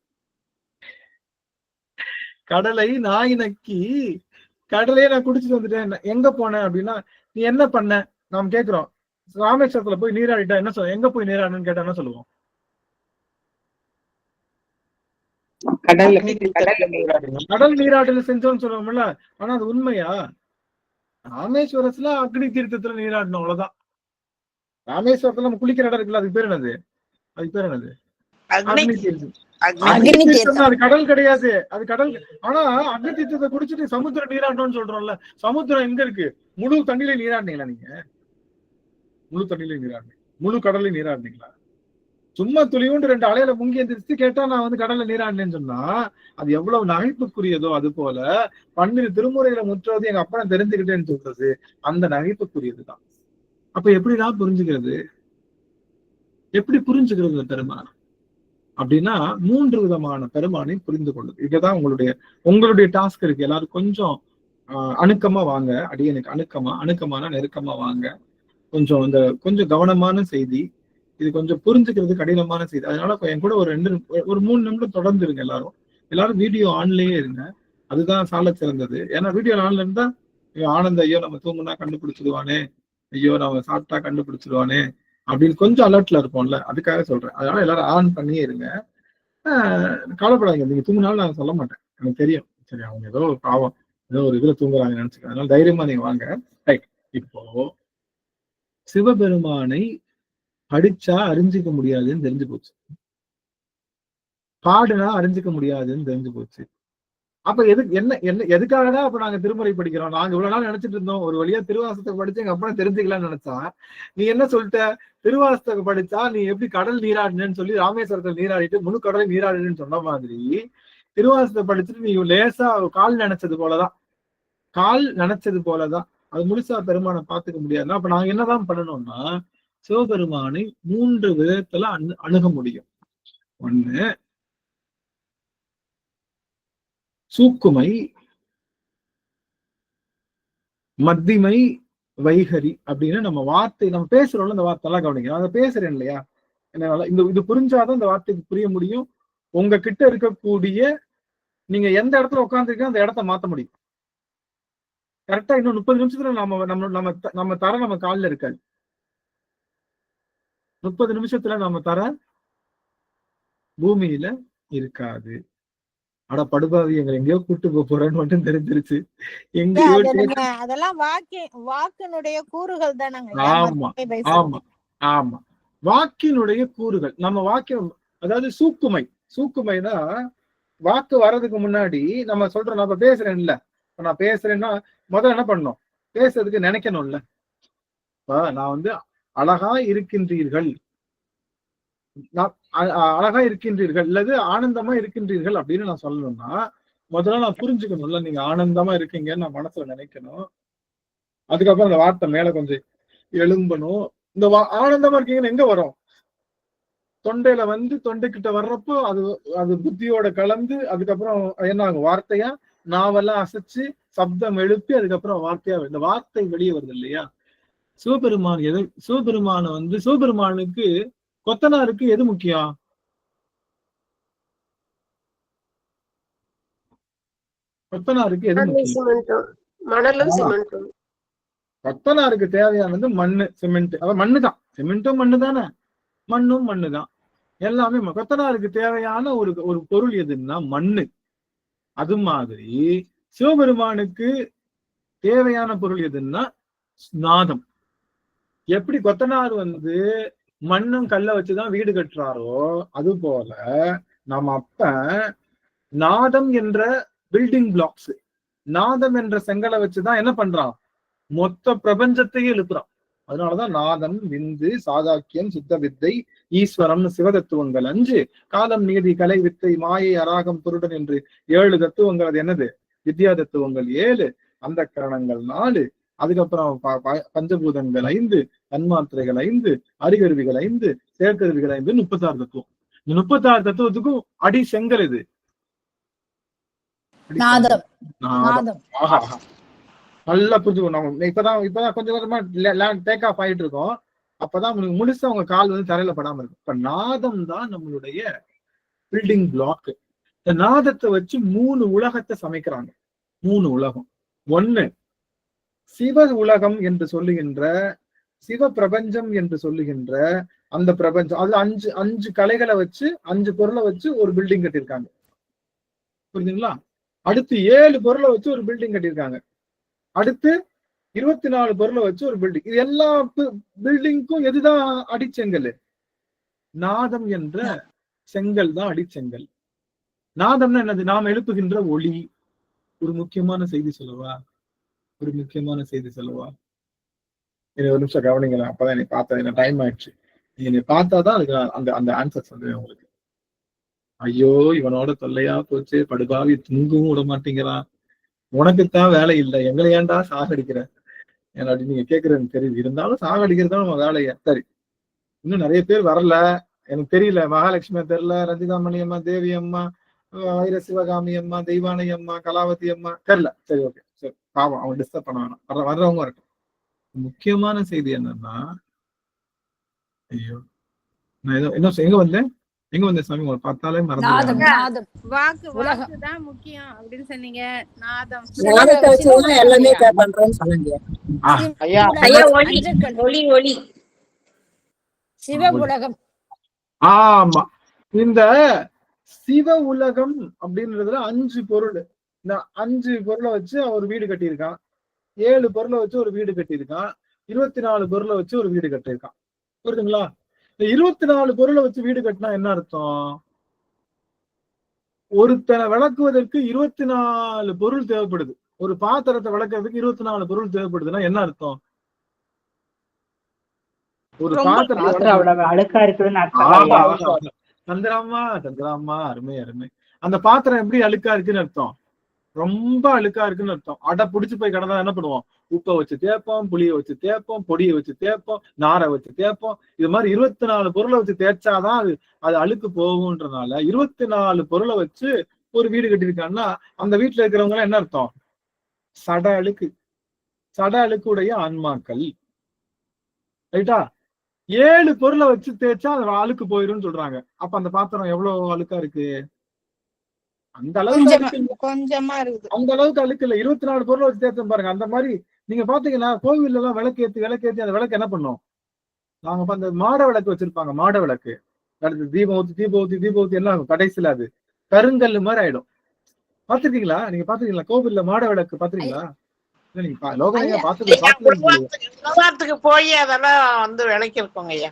கடலை நாய் நக்கி கடலையே நான் குடிச்சிட்டு வந்துட்டேன். எங்க போனேன் அப்படின்னா, நீ என்ன பண்ண நாம் கேட்கிறோம். ராமேஸ்வரத்துல போய் நீராடிட்டா என்ன சொல்ல, எங்க போய் நீராடுன்னு கேட்டா என்ன சொல்லுவோம்? கடல் நீராடல் செஞ்சோம்னு சொல்லுவோம்ல. ஆனா அது உண்மையா? ராமேஸ்வரத்துல அக்னி தீர்த்தத்துல நீராடணும், அவ்வளவுதான். ராமேஸ்வரத்துல நம்ம குளிக்கிற இடம் இருக்குல்ல, அதுக்கு பேர் என்னது? அதுக்கு பேர் என்னது? அக்னி தீர்த்தம். அக்னி தீர்த்தம் அது கடல் கிடையாது, அது கடல். ஆனா அக்னி தீர்த்தத்தை குடிச்சிட்டு சமுத்திரம் நீராடணும்னு சொல்றோம்ல. சமுத்திரம் எங்க இருக்கு? முழு தண்ணியில நீராடினீங்களா நீங்க? முழு தண்ணியில நீராடினீங்க? முழு கடல்ல நீராடினீங்களா? சும்மா துளியோண்டு 2 அலையில முங்கி எந்திரிச்சு கேட்டா நான் வந்து கடல்ல நீராடினேன்னு சொன்னா அது எவ்வளவு நகைப்புக்குரியதோ, அது போல 12 திருமுறைகளை முற்றுவது எங்க அப்பா தெரிஞ்சுக்கிட்டேன்னு சொல்றது அந்த நகைப்புக்குரியதுதான். அப்ப எப்படிதான் புரிஞ்சுக்கிறது? எப்படி புரிஞ்சுக்கிறது இந்த பெருமான் அப்படின்னா 3 விதமான பெருமானை புரிந்து கொள்ளுது. இதுதான் உங்களுடைய டாஸ்க் இருக்கு. எல்லாரும் கொஞ்சம் அணுக்கமா வாங்க. அடியனுக்கு அணுக்கமான நெருக்கமா வாங்க. கொஞ்சம் கவனமான செய்தி இது, கொஞ்சம் புரிஞ்சுக்கிறது கடினமான செய்தி. அதனால என் கூட ஒரு 3 நிமிடம் தொடர்ந்து இருங்க. எல்லாரும் வீடியோ ஆன்லயே இருங்க. அதுதான் சால சிறந்தது. ஏன்னா வீடியோ ஆன்ல இருந்தா ஆனந்த ஐயோ நம்ம தூங்குனா கண்டுபிடிச்சிடுவானே, ஐயோ நம்ம சாப்பிட்டா கண்டுபிடிச்சிடுவானே அப்படின்னு கொஞ்சம் அலர்ட்ல இருப்போம்ல, அதுக்காக சொல்றேன். அதனால எல்லாரும் ஆன் பண்ணியே இருங்க. கவலைப்படாதீங்க, நீங்க தூங்கினாலும் நான் சொல்ல மாட்டேன், எனக்கு தெரியும். சரி, அவங்க ஏதோ பாவம் ஏதோ ஒரு இதுல தூங்குறாங்க நினைச்சுக்க. அதனால தைரியமா நீங்க வாங்க. ரைட். இப்போ சிவபெருமானை படிச்சா அறிஞ்சிக்க முடியாதுன்னு தெரிஞ்சு போச்சு, பாடுனா அறிஞ்சிக்க முடியாதுன்னு தெரிஞ்சு போச்சு. அப்ப எதுக்காகதான் அப்ப நாங்க திருமுறை படிக்கிறோம்? நாங்க இவ்வளவு நாள் நினைச்சிட்டு இருந்தோம் ஒரு வழியா திருவாசகத்தை படிச்சு எங்க அப்பா தெரிஞ்சுக்கலாம்னு நினைச்சா, நீ என்ன சொல்லிட்ட? திருவாசகத்தை படிச்சா நீ எப்படி கடல் நீராடினு சொல்லி ராமேஸ்வரத்தில் நீராடிட்டு முழு கடலை நீராடினு சொன்ன மாதிரி திருவாசகத்தை படிச்சுட்டு நீ லேசா கால் நினைச்சது போலதான் அது முழுசா பெருமானை பார்த்துக்க முடியாது. அப்ப நாங்க என்னதான் பண்ணணும்னா சிவபெருமானை 3 விதத்துல அணுக முடியும். ஒண்ணு சூக்குமை, மத்திமை, வைகரி அப்படின்னு நம்ம வார்த்தை நம்ம பேசுறோம்ல, இந்த வார்த்தை எல்லாம் கவனிக்கணும். அதை பேசுறேன் இல்லையா, என்னால இது புரிஞ்சாதான் இந்த வார்த்தைக்கு புரிய முடியும். உங்க கிட்ட இருக்கக்கூடிய நீங்க எந்த இடத்துல உட்காந்துருக்கோ அந்த இடத்த மாத்த முடியும். கரெக்டா இன்னும் 30 நிமிஷத்துல நம்ம தர நம்ம காலில் இருக்காது. 30 நிமிஷத்துல நம்ம தர பூமியில இருக்காது. ஆனா படுபாவி எங்களை எங்கேயோ கூட்டு போறேன்னு மட்டும் தெரிஞ்சிருச்சு. எங்கேயோ அதெல்லாம் வாக்கினுடைய கூறுகள் தானங்க. ஆமா ஆமா ஆமா, வாக்கினுடைய கூறுகள். நம்ம வாக்கியம் அதாவது சூக்குமைனா வாக்கு வர்றதுக்கு முன்னாடி நம்ம சொல்றோம். நம்ம பேசுறேன்ல, நான் பேசுறேன்னா முதல்ல என்ன பண்ணணும்? பேசுறதுக்கு நினைக்கணும்ல. நான் வந்து அழகா இருக்கின்றீர்கள் அல்லது ஆனந்தமா இருக்கின்றீர்கள் அப்படின்னு நான் சொல்லணும்னா முதல்ல நான் புரிஞ்சுக்கணும்ல, நீங்க ஆனந்தமா இருக்கீங்கன்னு நான் மனசுல நினைக்கணும். அதுக்கப்புறம் அந்த வார்த்தை மேல கொஞ்சம் எழும்பணும். இந்த ஆனந்தமா இருக்கீங்கன்னு எங்க வரும்? தொண்டையில வந்து தொண்டைக்கிட்ட வர்றப்போ அது புத்தியோட கலந்து அதுக்கப்புறம் என்ன ஆகும்? வார்த்தையா நாவெல்லாம் அசைச்சு சப்தம் எழுப்பி அதுக்கப்புறம் வார்த்தையா இந்த வார்த்தை வெளியே வருது இல்லையா? சிவபெருமானுக்கு கொத்தனாருக்கு எது முக்கியம்? கொத்தனாருக்கு எது முக்கியம்? கொத்தனாருக்கு தேவையானது மண்ணு, சிமெண்ட். அதான் மண்ணுதான், சிமெண்ட்டும் மண்ணு தானே, மண்ணும் மண்ணுதான், எல்லாமே. கொத்தனாருக்கு தேவையான ஒரு பொருள் எதுன்னா மண்ணு. அது மாதிரி சிவபெருமானுக்கு தேவையான பொருள் எதுன்னா நாதம். எப்படி கொத்தனார் வந்து மண்ணும் கல்ல வச்சுதான் வீடு கட்டுறாரோ அது போல நம்ம அப்ப நாதம் என்ற பில்டிங் பிளாக்ஸ், நாதம் என்ற செங்கலை வச்சுதான் என்ன பண்றான்? மொத்த பிரபஞ்சத்தையே எழுப்புறான். அதனாலதான் நாதம், விந்து, சாதாக்கியம், சித்த வித்தை, ஈஸ்வரம், சிவதத்துவங்கள் 5, காலம், நீதி, கலை, வித்தை, மாயை, அராகம், புருடன் என்று 7 தத்துவங்கள். அது என்னது? வித்யா தத்துவங்கள் 7, அந்த கரணங்கள் 4, அதுக்கப்புறம் பஞ்சபூதங்கள் 5, தன்மாத்திரைகள் 5, அறிகருவிகள் 5, செயற்கருவிகள் 5, 36 தத்துவம். இந்த 36 தத்துவத்துக்கும் அடி செங்கல் இது. நல்லா புரிஞ்சுக்கணும். இப்பதான் கொஞ்சம் கொஞ்சமா டேக் ஆஃப் ஆயிட்டு இருக்கோம். அப்பதான் முழுசா உங்க கால் வந்து தரையில படாம இருக்கும். இப்ப நாதம் தான் நம்மளுடைய பில்டிங் பிளாக். இந்த நாதத்தை வச்சு 3 உலகத்தை சமைக்கிறாங்க. 3 உலகம். 1 சிவ உலகம் என்று சொல்லுகின்ற, சிவ பிரபஞ்சம் என்று சொல்லுகின்ற அந்த பிரபஞ்சம். அதுல 5 கலைகளை வச்சு 5 பொருளை வச்சு ஒரு பில்டிங் கட்டியிருக்காங்க. புரியுதுங்களா? அடுத்து 7 பொருளை வச்சு ஒரு பில்டிங் கட்டியிருக்காங்க. அடுத்து 24 பொருளை வச்சு ஒரு பில்டிங். இது எல்லா பில்டிங்க்கும் எதுதான் அடிச்செங்கல்? நாதம் என்ற செங்கல் தான் அடிச்செங்கல். நாதம்னா என்னது? நாம் எழுப்புகின்ற ஒளி. ஒரு முக்கியமான செய்தி சொல்லவா? ஒரு முக்கியமான செய்தி சொல்லவா? ஒரு நிமிஷம் கவனிங்களேன். அப்பதான் என்னை பார்த்தா, என்ன டைம் ஆயிடுச்சு. நீங்க என்னை பார்த்தாதான் அதுக்கு அந்த அந்த ஆன்சர் சொல்லுவேன் உங்களுக்கு. ஐயோ இவனோட தொல்லையா போச்சு, படுபாவி, தூங்கவும் விட மாட்டேங்கிறான், உனக்குத்தான் வேலை இல்லை, எங்களை ஏன்டா சாகடிக்கிற அப்படி நீங்க கேக்குறது தெரியுது. இருந்தாலும் சாகடிக்கிறது தான் நம்ம வேலைய. சரி, இன்னும் நிறைய பேர் வரல, எனக்கு தெரியல. மகாலட்சுமி தெரியல, ரஞ்சிதாமணி அம்மா, தேவி அம்மா, வைர சிவகாமி அம்மா, தெய்வானை அம்மா, கலாவதி அம்மா தெரியல. சரி, ஓகே, சரி, பாவம், அவங்க டிஸ்டர்ப் பண்ண வேணாம், வர்றவங்க வரட்டும். முக்கியமான செய்தி என்னன்னா, ஐயோ நான் ஏதோ என்ன எங்க வந்தேன் சாமி, உங்களை பார்த்தாலே மறந்து. வாக்கு தான் முக்கியம் அப்படின்னு சொன்னீங்க. நாதம் நாதத்தை வச்சுதான் எல்லாமே பண்றோம்னு சொன்னீங்க. ஐயா ஒளி ஒளி சிவ உலகம். ஆமா, இந்த சிவ உலகம் அப்படின்றதுல 5 பொருள். இந்த 5 பொருளை வச்சு அவர் வீடு கட்டியிருக்கான். 7 பொருளை வச்சு ஒரு வீடு கட்டியிருக்கான். 24 பொருளை வச்சு ஒரு வீடு கட்டியிருக்கான். புரியுதுங்களா? இந்த 24 பொருளை வச்சு வீடு கட்டினா என்ன அர்த்தம்? ஒருத்தனை விளக்குவதற்கு 24 பொருள் தேவைப்படுது. ஒரு பாத்திரத்தை விளக்குறதுக்கு 24 பொருள் தேவைப்படுதுன்னா என்ன அர்த்தம்? ஒரு பாத்திரம் அழுக்கா இருக்குதுன்னு சந்திராமா அருமை அருமை. அந்த பாத்திரம் எப்படி அழுக்கா இருக்குன்னு அர்த்தம்? ரொம்ப அழுக்கா இருக்குன்னு அர்த்தம். அடை புடிச்சு போய் கடந்தா என்ன பண்ணுவோம்? உப்பை வச்சு தேய்ப்போம், புளியை வச்சு தேய்ப்போம், பொடியை வச்சு தேய்ப்போம், நாரை வச்சு தேய்ப்போம். இது மாதிரி 24 பொருளை வச்சு தேய்ச்சாதான் அது அழுக்கு போகும்ன்றதுனால 24 பொருளை வச்சு ஒரு வீடு கட்டியிருக்காங்கன்னா அந்த வீட்டுல இருக்கிறவங்க எல்லாம் என்ன அர்த்தம்? சட அழுக்குடைய ஆன்மாக்கள். ரைட்டா? 7 பொருளை வச்சு தேய்ச்சா அது அழுக்கு போயிரும்னு சொல்றாங்க. அப்ப அந்த பாத்திரம் எவ்வளவு அழுக்கா இருக்கு? அந்த அளவுக்கு கொஞ்சமா இருக்குது. அந்த அளவுக்கு அழுக்கு இல்ல. 24 பொருளை வச்சு தேய்ச்சோம் பாருங்க. அந்த மாதிரி நீங்க பாத்தீங்கன்னா கோவில்ல எல்லாம் விளக்கேத்தி அந்த விளக்கு என்ன பண்ணும்? நாங்க அந்த மாட விளக்கு வச்சிருப்பாங்க. மாட விளக்கு அடுத்து தீபம் ஊத்தி எல்லாம் கடைசியில அது கருங்கல்லு மாதிரி ஆயிடும். பாத்துருக்கீங்களா? நீங்க பாத்துருக்கீங்களா கோவில்ல மாட விளக்கு? பாத்துருக்கீங்களா? நீங்க லோகனையா பாத்துக்கு போய் அதெல்லாம் வந்து விளக்கி இருக்கோங்க ஐயா.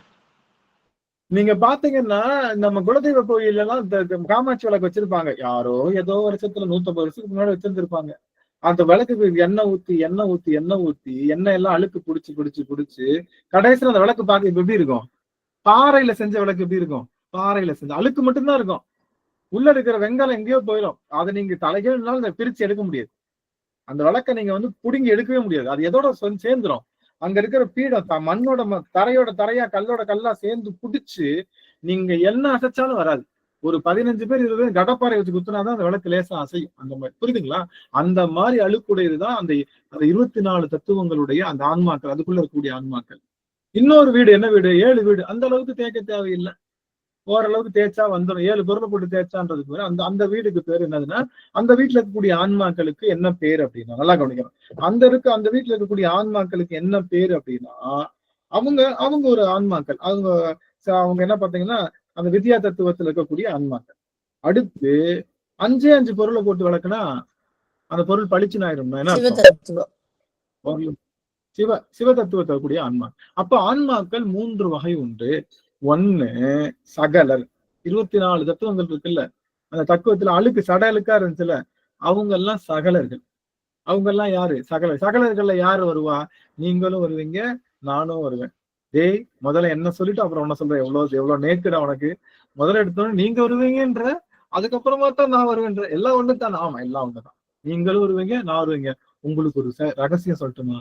நீங்க பாத்தீங்கன்னா நம்ம குலதெய்வ கோயில் எல்லாம் இந்த காமாட்சி விளக்கு வச்சிருப்பாங்க. யாரோ ஏதோ வருஷத்துல 150 வருஷத்துக்கு முன்னாடி வச்சிருந்திருப்பாங்க. அந்த விளக்குக்கு எண்ணெய் ஊத்தி எண்ணெய் எல்லாம் அழுக்கு புடிச்சு கடைசியில அந்த விளக்கு பார்க்க இப்ப எப்படி இருக்கும்? பாறையில செஞ்ச விளக்கு எப்படி இருக்கும்? பாறையில செஞ்ச அழுக்கு மட்டும்தான் இருக்கும். உள்ள இருக்கிற வெங்காயம் எங்கேயோ போயிடும். அதை நீங்க தலைகள்னாலும் பிரிச்சு எடுக்க முடியாது. அந்த விளக்கை நீங்க வந்து புடுங்கி எடுக்கவே முடியாது. அது எதோட சேர்ந்துரும். அங்க இருக்கிற பீடம் மண்ணோட தரையோட தரையா கல்லோட கல்லா சேர்ந்து புடிச்சு நீங்க என்ன அசைச்சாலும் வராது. ஒரு 15 பேர் 20 பேர் கடப்பாறை வச்சு குத்துனாதான் அந்த விளக்கு லேசா அசையும். அந்த மாதிரி புரியுதுங்களா? அந்த மாதிரி அழுக்குடையதுதான் அந்த 24 தத்துவங்களுடைய அந்த ஆன்மாக்கள், அதுக்குள்ள இருக்கக்கூடிய ஆன்மாக்கள். இன்னொரு வீடு என்ன வீடு? 7 வீடு. அந்த அளவுக்கு தேய்க்க தேவையில்லை, ஓரளவுக்கு தேய்ச்சா வந்துடும். 7 பொருளை போட்டு தேய்ச்சான்றதுக்கு பேரு அந்த வீடுக்கு பேர் என்னதுன்னா, அந்த வீட்டுல இருக்கக்கூடிய ஆன்மாக்களுக்கு என்ன பேர் அப்படின்னா, நல்லா கவனிக்கணும். அந்த வீட்டுல இருக்கக்கூடிய ஆன்மாக்களுக்கு என்ன பேர் அப்படின்னா, அவங்க ஒரு ஆன்மாக்கள். அவங்க என்ன பாத்தீங்கன்னா அந்த வித்யா தத்துவத்துல இருக்கக்கூடிய ஆன்மாக்கள். அடுத்து 5 பொருளை போட்டு விளக்குனா அந்த பொருள் பளிச்சுன்னு ஆயிரும். சிவ தத்துவத்தை கூடிய ஆன்மா. அப்ப ஆன்மாக்கள் 3 வகை உண்டு. 1 சகலர். 24 தத்துவங்கள் இருக்குல்ல, அந்த தத்துவத்துல அழுக்கு சட அழுக்கா இருந்துச்சுல, அவங்க எல்லாம் சகலர்கள். அவங்க எல்லாம் யாரு? சகலர்கள்ல யாரு வருவா? நீங்களும் வருவீங்க, நானும் வருவேன். டேய் முதல்ல என்ன சொல்லிட்டு அப்புறம் என்ன சொல்றேன்? எவ்வளவு நேக்குடா உனக்கு. முதல்ல எடுத்தோன்னு நீங்க வருவீங்கன்ற, அதுக்கப்புறமா தான் நான் வருவேன்ற. எல்லாம் ஒண்ணு தான். ஆமா, எல்லாம் ஒண்ணுதான். நீங்களும் வருவீங்க, நான் வருவீங்க. உங்களுக்கு ஒரு ரகசியம் சொல்லட்டுமா?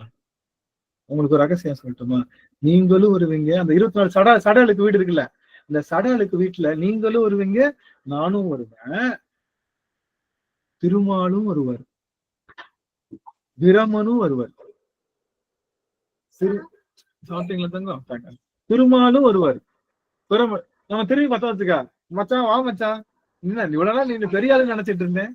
நீங்களும் வருவீங்க. அந்த 24 சடலுக்கு வீடு இருக்குல்ல, இந்த சடலுக்கு வீட்டுல நீங்களும் வருவீங்க, நானும் வருவேன். திருமாலும் வருவார், பிரமனும் வருவார். திருமாலும் வருவார். நம்ம திரும்பி பார்த்தா வச்சுக்கா, மச்சான் வா மச்சான், என்ன இவ்வளவு நாள் நீ பெரிய ஆளு நினைச்சிட்டு இருந்தேன்,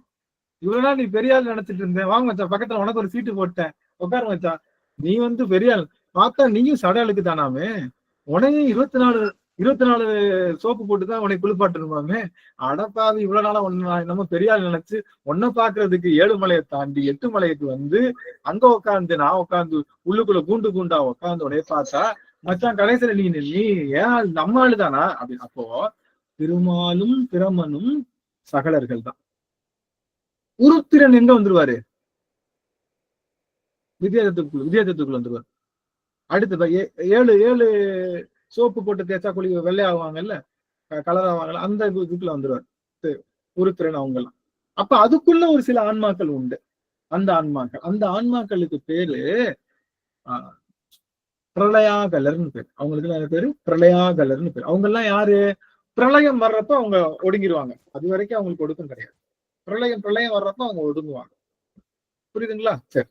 வாங்க மச்சான், பக்கத்துல உனக்கு ஒரு சீட்டு போட்டேன், உட்காரு மச்சான். நீ வந்து பெரிய ஆள் பார்த்தா நீயும் சட அழுக்கு தானாமே, உனையும் 24 24 சோப்பு போட்டுதான் உன்னை குளிப்பாட்டணுமாமே. அடப்பாவி, இவ்வளவு நாளா நம்ம பெரியாள் நினைச்சு உன்னை பாக்குறதுக்கு 7 மலையை தாண்டி 8 மலைக்கு வந்து அங்க உட்காந்து நான் உட்காந்து உள்ளுக்குள்ள கூண்டு கூண்டா உட்காந்து உடனே பார்த்தா மச்சான் கடைசியில நீ ஏன் நம்ம ஆளுதானா அப்படின்னு. அப்போ திருமாலும் பிரமனும் சகலர்கள் தான். உருத்திரன் எங்க வந்துருவாரு? வித்தியாசத்துக்குள்ள வந்துருவாரு. அடுத்து 7 சோப்பு போட்டு தேய்ச்சா குளி வெள்ளை ஆவாங்கல்ல, கலர் ஆவாங்கல்ல, அந்த இதுக்குள்ள வந்துருவாரு உருத்திரன் அவங்க எல்லாம். அப்ப அதுக்குள்ள ஒரு சில ஆன்மாக்கள் உண்டு. அந்த ஆன்மாக்களுக்கு பேரு பிரளயாகலர்னு பேரு. அவங்களுக்கு என்ன பேரு? பிரளயாகலர்னு பேரு. அவங்க எல்லாம் யாரு? பிரளயம் வர்றப்ப அவங்க ஒடுங்கிடுவாங்க. அது வரைக்கும் அவங்களுக்கு ஒடுக்கம் கிடையாது. பிரளயம் வர்றப்ப அவங்க ஒடுங்குவாங்க. புரியுதுங்களா? சரி,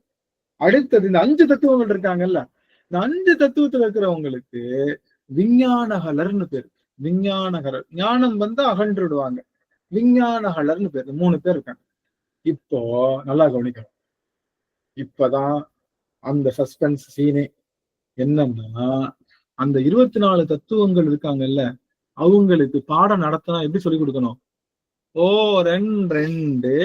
அடுத்தது இந்த 5 தத்துவங்கள் இருக்காங்கல்ல, இந்த 5 தத்துவத்துல இருக்கிறவங்களுக்கு விஞ்ஞானகலர்னு பேரு. விஞ்ஞானகலர், ஞானம் வந்து அகன்றுடுவாங்க. விஞ்ஞானகலர்னு பேரு. 3 பேர் இருக்காங்க. இப்போ நல்லா கவனிக்கணும். இப்பதான் அந்த சஸ்பென்ஸ் சீனே என்னன்னா, அந்த 24 தத்துவங்கள் இருக்காங்கல்ல, அவங்களுக்கு பாடம் நடத்தினா எப்படி சொல்லி கொடுக்கணும்? ஓ 2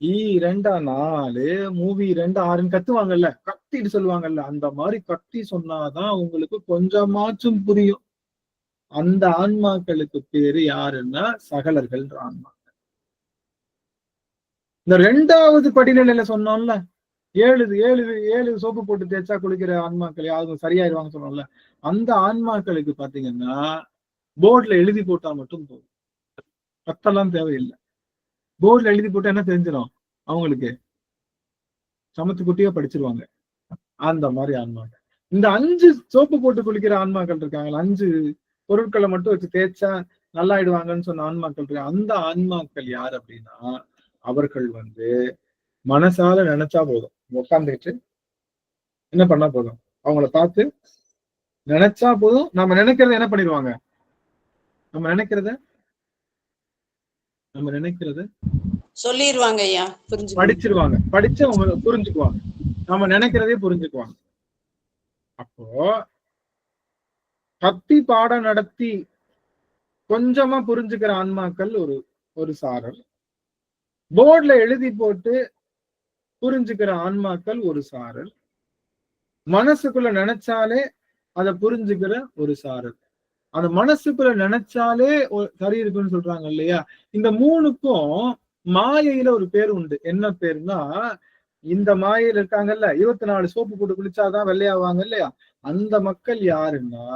ஈ 2 4 மூவி 2 6 கத்துவாங்கல்ல, கத்திட்டு சொல்லுவாங்கல்ல, அந்த மாதிரி கத்தி சொன்னாதான் உங்களுக்கு கொஞ்சமாச்சும் புரியும். அந்த ஆன்மாக்களுக்கு பேரு யாருன்னா சகலர்கள் ஆன்மா. இந்த 2வது படிநிலையில சொன்னோம்ல, 7 சோப்பு போட்டு தேய்ச்சா குளிக்கிற ஆன்மாக்கள் யாரும் சரியாயிருவாங்க சொன்னோம்ல, அந்த ஆன்மாக்களுக்கு பாத்தீங்கன்னா போர்ட்ல எழுதி போட்டா மட்டும் போதும், கத்தெல்லாம் தேவையில்லை. போர்ட்ல எழுதி போட்டா என்ன தெரிஞ்சிடும் அவங்களுக்கு? சமத்து குட்டியா படிச்சிருவாங்க. அந்த மாதிரி ஆன்மாக்கள். இந்த 5 சோப்பு போட்டு குளிக்கிற ஆன்மாக்கள் இருக்காங்க, 5 பொருட்களை மட்டும் வச்சு தேய்ச்சா நல்லாயிடுவாங்கன்னு சொன்ன ஆன்மாக்கள் இருக்காங்க. அந்த ஆன்மாக்கள் யார் அப்படின்னா, அவர்கள் வந்து மனசால நினைச்சா போதும், உட்காந்துக்கிட்டு என்ன பண்ணா போதும், அவங்கள பார்த்து நினைச்சா போதும். நம்ம நினைக்கிறத என்ன பண்ணிடுவாங்க? நம்ம நினைக்கிறத சொல்லிடுவாங்க ஐயா, படிச்சிருவாங்க. படிச்சு அவங்க புரிஞ்சுக்குவாங்க, நம்ம நினைக்கிறதே புரிஞ்சுக்குவாங்க. அப்போ கத்தி பாடம் நடத்தி கொஞ்சமா புரிஞ்சுக்கிற ஆன்மாக்கள் ஒரு சாரல், போர்ட்ல எழுதி போட்டு புரிஞ்சுக்கிற ஆன்மாக்கள் ஒரு சாரல், மனசுக்குள்ள நினைச்சாலே அதை புரிஞ்சுக்கிற ஒரு சாரல். அந்த மனசுக்குள்ள நினைச்சாலே சரி இருக்குன்னு சொல்றாங்க இல்லையா? இந்த 3க்கும் மாயையில ஒரு பேர் உண்டு. என்ன பேருன்னா, இந்த மாயையில இருக்காங்கல்ல, 24 சோப்பு போட்டு குளிச்சாதான் வெள்ளையாவாங்க இல்லையா, அந்த மக்கள் யாருன்னா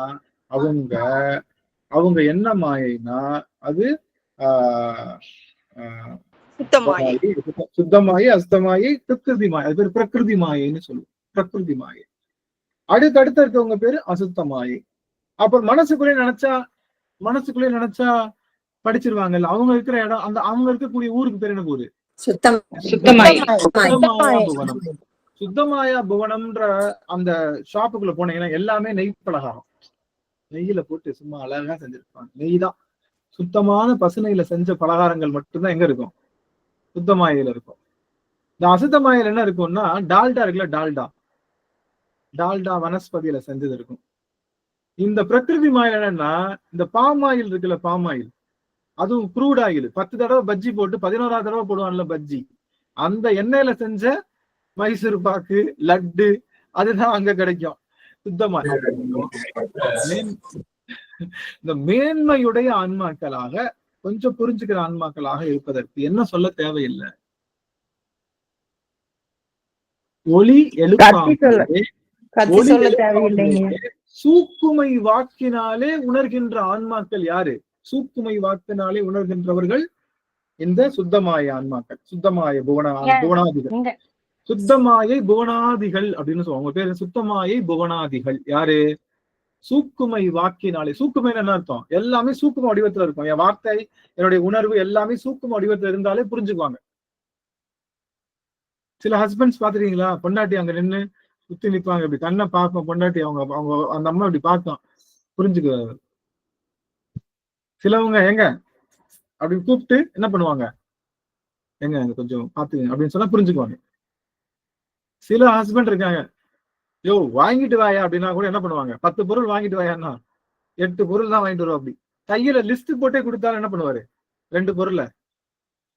அவங்க என்ன மாயைனா, அது சுத்தமாயி, அஸ்தமாயி, பிரகிருதி மாயை. அது பேர் பிரகிருதி மாயைன்னு சொல்லுவோம், பிரகிருதி மாயை. அடுத்த இருக்கவங்க பேரு அசுத்த மாயை. அப்புறம் மனசுக்குள்ளே நினைச்சா படிச்சிருவாங்கல்ல, அவங்க இருக்கிற இடம், அந்த அவங்க இருக்கக்கூடிய ஊருக்கு பேர் என்ன ஊரு? சுத்தமாயா புவனம்ன்ற அந்த ஷாப்புக்குள்ள போனீங்கன்னா எல்லாமே நெய் பலகாரம், நெய்யில போட்டு சும்மா அழகா செஞ்சிருப்பாங்க. நெய் தான், சுத்தமான பசுநெய்யில செஞ்ச பலகாரங்கள் மட்டும்தான் எங்க இருக்கும்? சுத்தமாயில இருக்கும். இந்த அசுத்தமாயில என்ன இருக்கும்னா, டால்டா இருக்குல்ல, டால்டா வனஸ்பதியில செஞ்சது இருக்கும். இந்த பிரகிருதி மாயில் என்னன்னா, இந்த பாமாயில் இருக்குல்ல, பாமாயில், அதுவும் க்ரூட் ஆயில், 10 தடவை பஜ்ஜி போட்டு 11ஆவது தடவை போடுவான்ல பஜ்ஜி, அந்த எண்ணெயில செஞ்ச மைசூர் பாக்கு, லட்டு, அதுதான் அங்க கிடைக்கும். சுத்தமா இந்த மேன்மையுடைய ஆன்மாக்களாக, கொஞ்சம் புரிஞ்சுக்கிற ஆன்மாக்களாக இருப்பதற்கு என்ன சொல்ல தேவையில்லை. ஒளி எழுப்பாமலே சூக்குமை வாக்கினாலே உணர்கின்ற ஆன்மாக்கள் யாரு? சூக்குமை வாக்கினாலே உணர்கின்றவர்கள் இந்த சுத்தமாய ஆன்மாக்கள், சுத்தமாய புவனாதிகள், சுத்தமாயை புவனாதிகள் அப்படின்னு சொல்லுவாங்க. உங்க பேரு சுத்தமாயை புவனாதிகள் யாரு? சூக்குமை வாக்கினாலே. சூக்குமை என்ன அர்த்தம்? எல்லாமே சூக்கும வடிவத்துல இருக்கும். என் வார்த்தை, என்னுடைய உணர்வு எல்லாமே சூக்கும வடிவத்துல இருந்தாலே புரிஞ்சுக்குவாங்க. சில ஹஸ்பண்ட்ஸ் பாத்துருக்கீங்களா? பொண்டாட்டி அங்க நின்று சுத்தி நிற்பாங்க, இப்படி கண்ணை பார்ப்போம் பொண்டாட்டி, அவங்க அந்த அம்மா இப்படி பார்த்தோம் புரிஞ்சுக்குவாங்க. சிலவங்க எங்க அப்படின்னு கூப்பிட்டு என்ன பண்ணுவாங்க, எங்க கொஞ்சம் பாத்துங்க அப்படின்னு சொன்னா புரிஞ்சுக்குவாங்க. சில ஹஸ்பண்ட் இருக்காங்க, யோ வாங்கிட்டு வாயா அப்படின்னா கூட என்ன பண்ணுவாங்க, 10 பொருள் வாங்கிட்டு வாயான்னா 8 பொருள் தான் வாங்கிட்டு வருவோம். அப்படி கையில லிஸ்ட் போட்டே கொடுத்தாலும் என்ன பண்ணுவாரு? 2 பொருளை.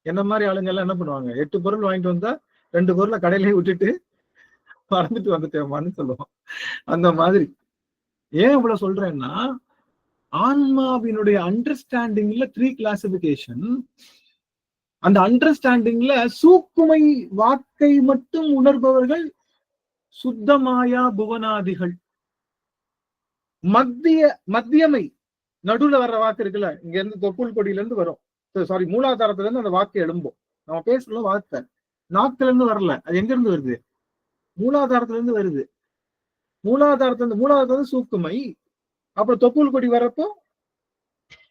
என்ன மாதிரி ஆளுங்க எல்லாம் என்ன பண்ணுவாங்க? 8 பொருள் வாங்கிட்டு வந்தா 2 பொருளை கடையிலேயே விட்டுட்டு மறந்துட்டு வந்துட்டேமான்னு சொல்லுவோம். அந்த மாதிரி. ஏன் இவ்வளவு சொல்றேன்னா, ஆன்மாவினுடைய அண்டர்ஸ்டாண்டிங்ல 3 கிளாசிபிகேஷன். அந்த அண்டர்ஸ்டாண்டிங்ல சூக்குமை வாக்கை மட்டும் உணர்பவர்கள் சுத்தமாயா புவனாதிகள். மத்தியமை நடுவுல வர்ற வாக்கு இருக்குல்ல, இங்க இருந்து தொப்புள் கொடியில இருந்து வரும், சாரி மூலாதாரத்துல இருந்து அந்த வாக்கு எழும்பும். நம்ம பேசுற வார்த்தை நாக்குல இருந்து வரல, அது எங்க இருந்து வருது? மூலாதாரத்துல இருந்து வருது. மூலாதாரத்துல இருந்து சூக்குமை, அப்புறம் தொப்புள் கொடி வரப்போ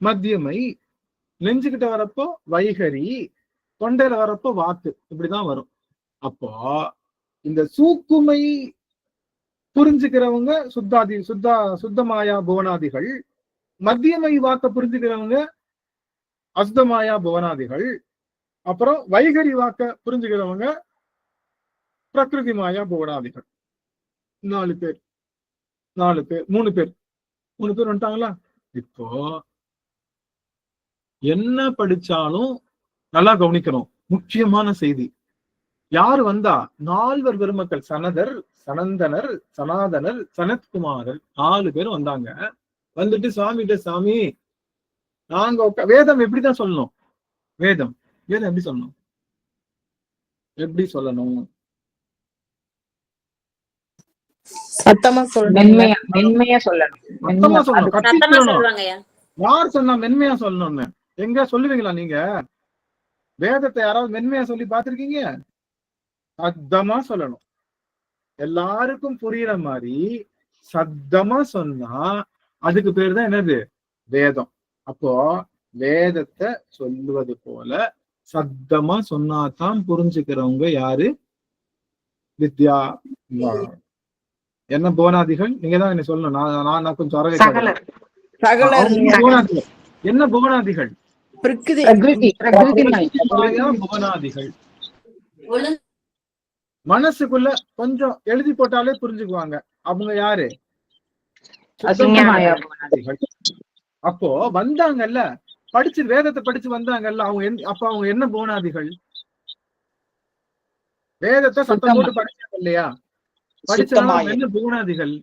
மத்தியமை, நெஞ்சுக்கிட்ட வரப்போ வைகரி, தொண்டையில வரப்போ வாக்கு. இப்படிதான் வரும். அப்போ இந்த சூக்குமை புரிஞ்சுக்கிறவங்க சுத்தமாயா புவனாதிகள், மத்தியமை வாக்க புரிஞ்சுக்கிறவங்க அசுத்தமாயா புவனாதிகள், அப்புறம் வைகரி வாக்க புரிஞ்சுக்கிறவங்க பிரகிருதி மாயா புவனாதிகள். 4 பேர் 3 பேர் வந்துட்டாங்களா? இப்போ என்ன படிச்சாலும் நல்லா கவனிக்கணும். முக்கியமான செய்தி. யாரு வந்தா? 4 பெருமக்கள், சனதர், சனந்தனர், சனாதனர், சனத்குமாரர் 4 பேரும் வந்தாங்க. வந்துட்டு சாமி நாங்க வேதம் எப்படிதான் சொல்லணும்? வேதம் எப்படி சொல்லணும்? சத்தமா சொல்லணும். மென்மையா சொல்லணும். சத்தமா சொல்லணும். சத்தமா சொல்லுவாங்கய்யா. யார் சொன்னா மென்மையா சொல்லணும்னு? எங்க சொல்லுவீங்களா நீங்க? வேதத்தை யாராவது மென்மையா சொல்லி பார்த்திருக்கீங்க? சத்தமா சொல்லணும். எல்லாருக்கும் புரியுற மாதிரி சத்தமா சொன்னா அதுக்கு பேர் தான் என்னது? வேதம். அப்போ வேதத்தை சொல்லுவது போல சத்தமா சொன்னாதான் புரிஞ்சுக்கிறவங்க யாரு? வித்யா. என்ன புவனாதிகள்? நீங்க தான் என்ன சொல்லணும். நான் கொஞ்சம் என்ன புவனாதிகள்? புவனாதிகள். மனசுக்குள்ள கொஞ்சம் எழுதி போட்டாலே புரிஞ்சுக்குவாங்க. அவங்க யாரு? அப்போ வந்தாங்கல்ல, படிச்சு வேதத்தை படிச்சு வந்தாங்கல்ல, அவங்க என்ன புவனாதிகள்? வேதத்தை சத்தம் போட்டு படிச்சாங்க இல்லையா? படிச்சா என்ன புவனாதிகள்?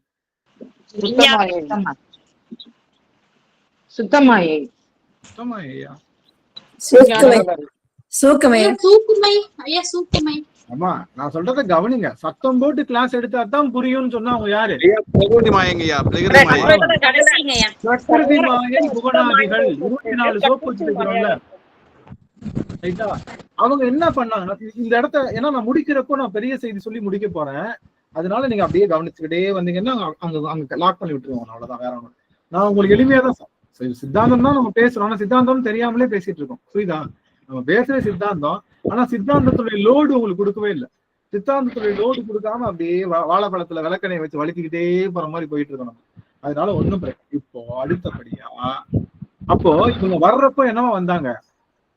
ஆமா, நான் சொல்றத கவனிங்க. சத்தம் போட்டு கிளாஸ் எடுத்தா தான் புரியும்னு சொன்னா அவங்க யாரு? பிரகிருதி மாயை புவனாதிகள். 24 சோப்பு வச்சிருக்கிறோம்ல, ரைட்டா? அவங்க என்ன பண்ணாங்க இந்த இடத்த? ஏன்னா நான் முடிக்கிறப்போ நான் பெரிய செய்தி சொல்லி முடிக்க போறேன். அதனால நீங்க அப்படியே கவனிச்சுக்கிட்டே வந்தீங்கன்னா அங்க லாக் பண்ணி விட்டுருவோம். அவ்வளவுதான், வேற ஒண்ணு. நான் உங்களுக்கு எளிமையா தான் சித்தாந்தம் தான் நம்ம பேசுறோம். ஆனா சித்தாந்தம் தெரியாமலே பேசிட்டு இருக்கோம். புரியுதா? நம்ம பேசுற சித்தாந்தம், ஆனா சித்தாந்தத்துடைய லோடு உங்களுக்கு கொடுக்கவே இல்லை. சித்தாந்தத்துடைய லோடு கொடுக்காம அப்படியே வாழைப்பழத்துல விளக்கணையை வச்சு வலிக்கிட்டே போற மாதிரி போயிட்டு இருக்கணும். அதனால ஒண்ணும் பிரச்சனை. இப்போ அடுத்தபடியா, அப்போ இவங்க வர்றப்போ என்னவா வந்தாங்க?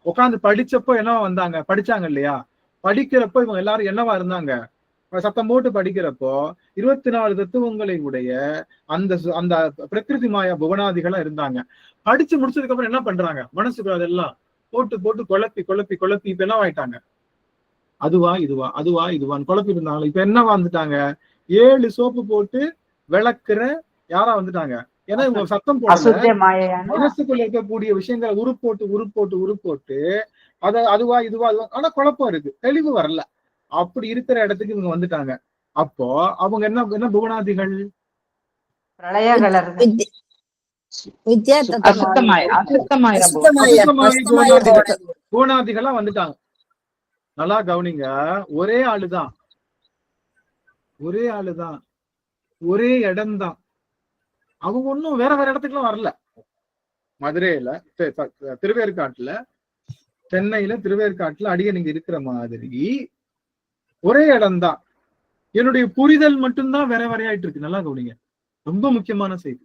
உட்காந்து படிச்சப்போ என்னவா வந்தாங்க? படிச்சாங்க இல்லையா? படிக்கிறப்போ இவங்க எல்லாரும் என்னவா இருந்தாங்க? சத்தம் போட்டு படிக்கிறப்போ 24 தத்துவங்களை உடைய அந்த பிரகிருதி மாயா புவனாதிகளா இருந்தாங்க. படிச்சு முடிச்சதுக்கு அப்புறம் என்ன பண்றாங்க? மனசுக்குள்ள அதெல்லாம் போட்டு போட்டு குழப்பி இப்ப என்ன ஆயிட்டாங்க? அதுவா இதுவான்னு குழப்பி இருந்தாங்க. இப்ப என்ன வந்துட்டாங்க? 7 சோப்பு போட்டு விளக்குற யாரா வந்துட்டாங்க? ஏன்னா இவங்க சத்தம் போட்டு மனசுக்குள்ள இருக்கக்கூடிய விஷயங்களை உருப்போட்டு அதுவா இதுவா. ஆனா குழப்பம் இருக்கு, தெளிவு வரல. அப்படி இருக்கிற இடத்துக்கு இவங்க வந்துட்டாங்க. அப்போ அவங்க என்ன புவனாதிகள்? புவனாதிகளா வந்துட்டாங்க. நல்லா கவனிங்க. ஒரே ஆளுதான், ஒரே இடம்தான். அவங்க ஒன்னும் வேற இடத்துக்குலாம் வரல. மதுரையில, திருவேற்காட்டுல, சென்னையில திருவேற்காட்டுல நீங்க இருக்கிற மாதிரி ஒரே இடம்தான். என்னுடைய புரிதல் மட்டும்தான் வேற வேறையாயிட்டு இருக்கு. நல்லா கவனிங்க, ரொம்ப முக்கியமான செய்தி.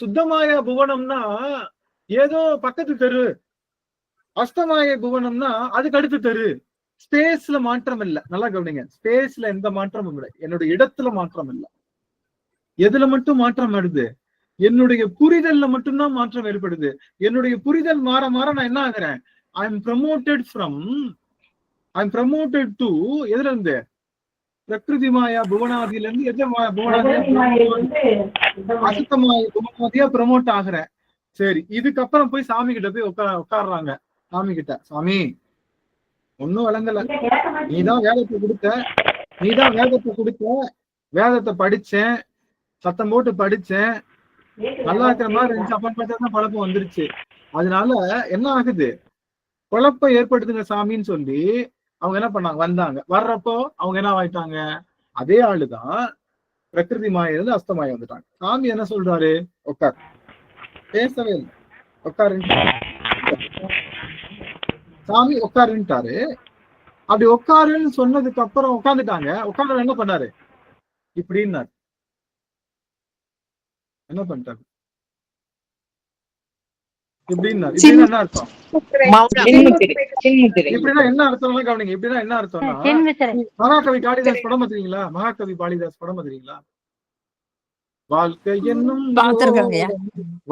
சுத்தமாய புவனம்னா ஏதோ பக்கத்து தெரு, அஸ்தமாய புவனம்னா அதுக்கு அடுத்து தெரு. ஸ்பேஸ்ல மாற்றம் இல்லை. நல்லா கவனிங்க, ஸ்பேஸ்ல எந்த மாற்றமும் இல்லை. என்னுடைய இடத்துல மாற்றம் இல்லை. எதுல மட்டும் மாற்றம் வருது? என்னுடைய புரிதல்ல மட்டும்தான் மாற்றம் ஏற்படுது. என்னுடைய புரிதல் மாற மாற நான் என்ன ஆகுறேன்? ஐ எம் ப்ரமோட்டட் டு எதுல இருந்து? பிரகிருதி மாயா புவனாதியில இருந்து அசுத்தமாய புவனாதியா ப்ரமோட் ஆகுறேன். சரி, இதுக்கப்புறம் போய் சாமி கிட்ட போய் உட்காடுறாங்க. சாமி கிட்ட, சாமி ஒன்னும் விளங்கல, நீதான் வேதத்தை கொடுத்த, வேதத்தை படிச்சேன், சத்தம் போட்டு படிச்சேன், நல்லா இருக்கிற மாதிரி இருந்துச்சு. அப்ப பார்த்தா குழப்பம் வந்துருச்சு. அதனால என்ன ஆகுது? குழப்பம் ஏற்படுத்துங்க சாமின்னு சொல்லி அவங்க என்ன பண்ணாங்க? வந்தாங்க. வர்றப்போ அவங்க என்ன ஆயிட்டாங்க? அதே ஆளுதான் பிரகிருதி மாயிலிருந்து அஸ்தமாயம் வந்துட்டாங்க. சாமி என்ன சொல்றாரு? உட்கார். பேசவே இல்லை. உட்காரு சாமி, உட்காருன்ட்டாரு. அப்படி உட்காருன்னு சொன்னதுக்கு அப்புறம் உட்காந்துட்டாங்க. உட்கார்ந்து என்ன பண்ணாரு? இப்படின்னாரு. என்ன பண்ணிட்டாரு? இப்படின்னா என்ன அர்த்தம்? இப்படின்னா என்ன அர்த்தம் கவனிங்க. இப்படின்னா என்ன அர்த்தம்னா, மகாகவி காளிதாஸ் படம் பாத்தீங்களா? மகாகவி காளிதாஸ் படம் பாத்தீங்களா? வாழ்க்கை என்னும்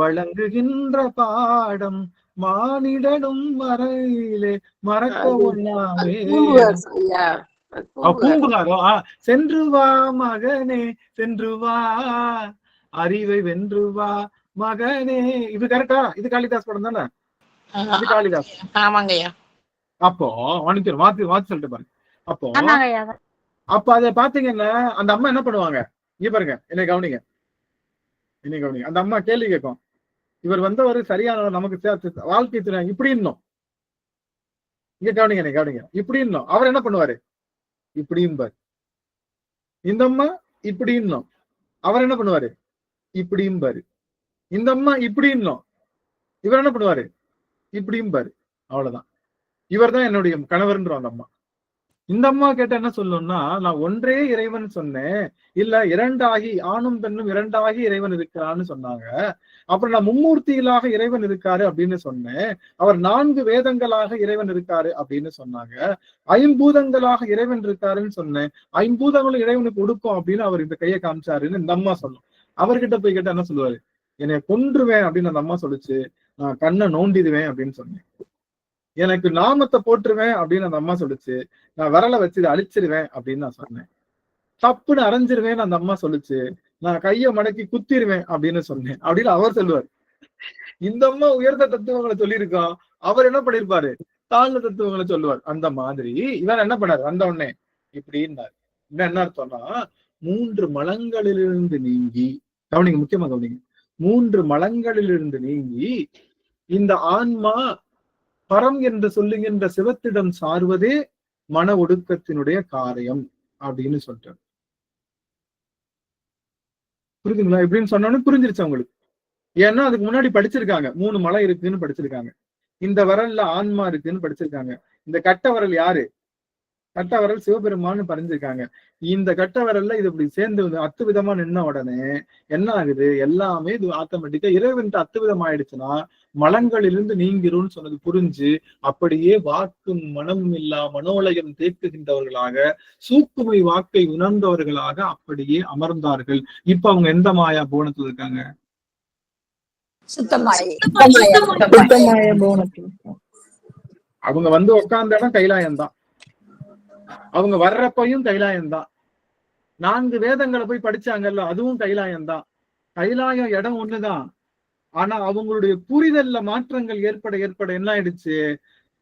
வழங்குகின்ற பாடம் மானிடனும் மறையிலே மறக்க ஒண்ணாமே. பூம்புகாரோ, சென்று வா மகனே சென்று வா, அறிவை வென்று வா மகனே. இது கரெக்டா? இது காளிதாஸ் படம் தானே? இது காளிதாஸ். ஆமாங்கய்யா. அப்போ மாத்தி சொல்லிட்டு பாருங்க. அப்ப அத பாத்தீங்கன்னா அந்த அம்மா என்ன பண்ணுவாங்க? இங்க பாருங்க, என்னை கவனிங்க. அந்த அம்மா கேள்வி கேட்கும், இவர் வந்தவர் சரியானவர், நமக்கு வாழ்க்கை தெரியும் இப்படி இன்னும். இங்க கவனிங்க. இப்படி இன்னும் அவர் என்ன பண்ணுவாரு? இப்படியும் பாரு. இந்த அம்மா இப்படி இன்னும் அவர் என்ன பண்ணுவாரு? இப்படியும் பாரு. இந்த அம்மா இப்படி இன்னும் இவர் என்ன பண்ணுவாரு? இப்படியும் பாரு. அவ்வளவுதான். இவர் தான் என்னுடைய கணவர்ன்ற அந்த அம்மா. இந்த அம்மா கேட்ட என்ன சொல்லணும்னா, நான் ஒன்றே இறைவன் சொன்னேன், இல்ல இரண்டாகி, ஆணும் பெண்ணும் இரண்டாகி இறைவன் இருக்கிறான்னு சொன்னாங்க. அப்புறம் நான் மும்மூர்த்திகளாக இறைவன் இருக்காரு அப்படின்னு சொன்னேன். அவர் 4 வேதங்களாக இறைவன் இருக்காரு அப்படின்னு சொன்னாங்க. 5பூதங்களாக இறைவன் இருக்காருன்னு சொன்னேன். 5பூதங்களும் இறைவனுக்கு கொடுக்கும் அப்படின்னு அவர் இந்த கையை காமிச்சாருன்னு இந்த அம்மா சொல்லும். அவர்கிட்ட போய் கேட்டா என்ன சொல்லுவாரு? என்னை கொன்றுவேன் அப்படின்னு அந்த அம்மா சொல்லுச்சு. நான் கண்ணை நோண்டிடுவேன் அப்படின்னு சொன்னேன். எனக்கு நாமத்தை போட்டுருவேன் அப்படின்னு அந்த அம்மா சொல்லுச்சு. நான் விரலை வச்சு இதை அழிச்சிருவேன் அப்படின்னு நான் சொன்னேன். தப்புன்னு அரைஞ்சிருவேன் அந்த அம்மா சொல்லுச்சு. நான் கையை மடக்கி குத்திருவேன் அப்படின்னு சொன்னேன் அப்படின்னு அவர் சொல்லுவார். இந்த அம்மா உயர்ந்த தத்துவங்களை சொல்லியிருக்கோம், அவர் என்ன பண்ணிருப்பாரு? தாழ்ந்த தத்துவங்களை சொல்லுவார். அந்த மாதிரி இவர் என்ன பண்ணாரு? வந்த உடனே இப்படின்னாரு. என்ன அர்த்தம்னா, 3 மலங்களிலிருந்து நீங்கி, கவனிங்க, முக்கியமா கவனிங்க, 3 மலங்களிலிருந்து நீங்கி இந்த ஆன்மா பரம் என்று சொல்லுகின்ற சிவத்திடம் சார்வதே மன ஒடுக்கத்தினுடைய காரியம் அப்படின்னு சொல்றாரு. புரியுதுங்களா? எப்படின்னு சொன்னோன்னு புரிஞ்சிருச்சு அவங்களுக்கு. ஏன்னா அதுக்கு முன்னாடி படிச்சிருக்காங்க. 3 மலை இருக்குன்னு படிச்சிருக்காங்க. இந்த விரல்ல ஆன்மா இருக்குன்னு படிச்சிருக்காங்க. இந்த கட்ட விரல் யாரு? கட்ட விரல் சிவபெருமான்னு பறிஞ்சிருக்காங்க. இந்த கட்ட விரல்ல இது இப்படி சேர்ந்து அத்துவிதமா நின்ன உடனே என்ன ஆகுது? எல்லாமே இது ஆட்டோமேட்டிக்கா இறைவன் அத்துவிதம் ஆயிடுச்சுன்னா மலங்களிலிருந்து நீங்கிரும்னு சொன்னது புரிஞ்சு அப்படியே வாக்கும் மனமும் இல்லா மனோலயம் தேக்குகின்றவர்களாக, சூக்குமை வாக்கை உணர்ந்தவர்களாக அப்படியே அமர்ந்தார்கள். இப்ப அவங்க எந்த மாயா புவனத்துல இருக்காங்க? அவங்க வந்து உட்கார்ந்த இடம் கைலாயம்தான். அவங்க வர்றப்பையும் கைலாயம்தான். 4 வேதங்களை போய் படிச்சாங்கல்ல, அதுவும் கைலாயம்தான். கைலாயம் இடம் ஒண்ணுதான். ஆனா அவங்களுடைய புரிதல்ல மாற்றங்கள் ஏற்பட என்ன ஆயிடுச்சு?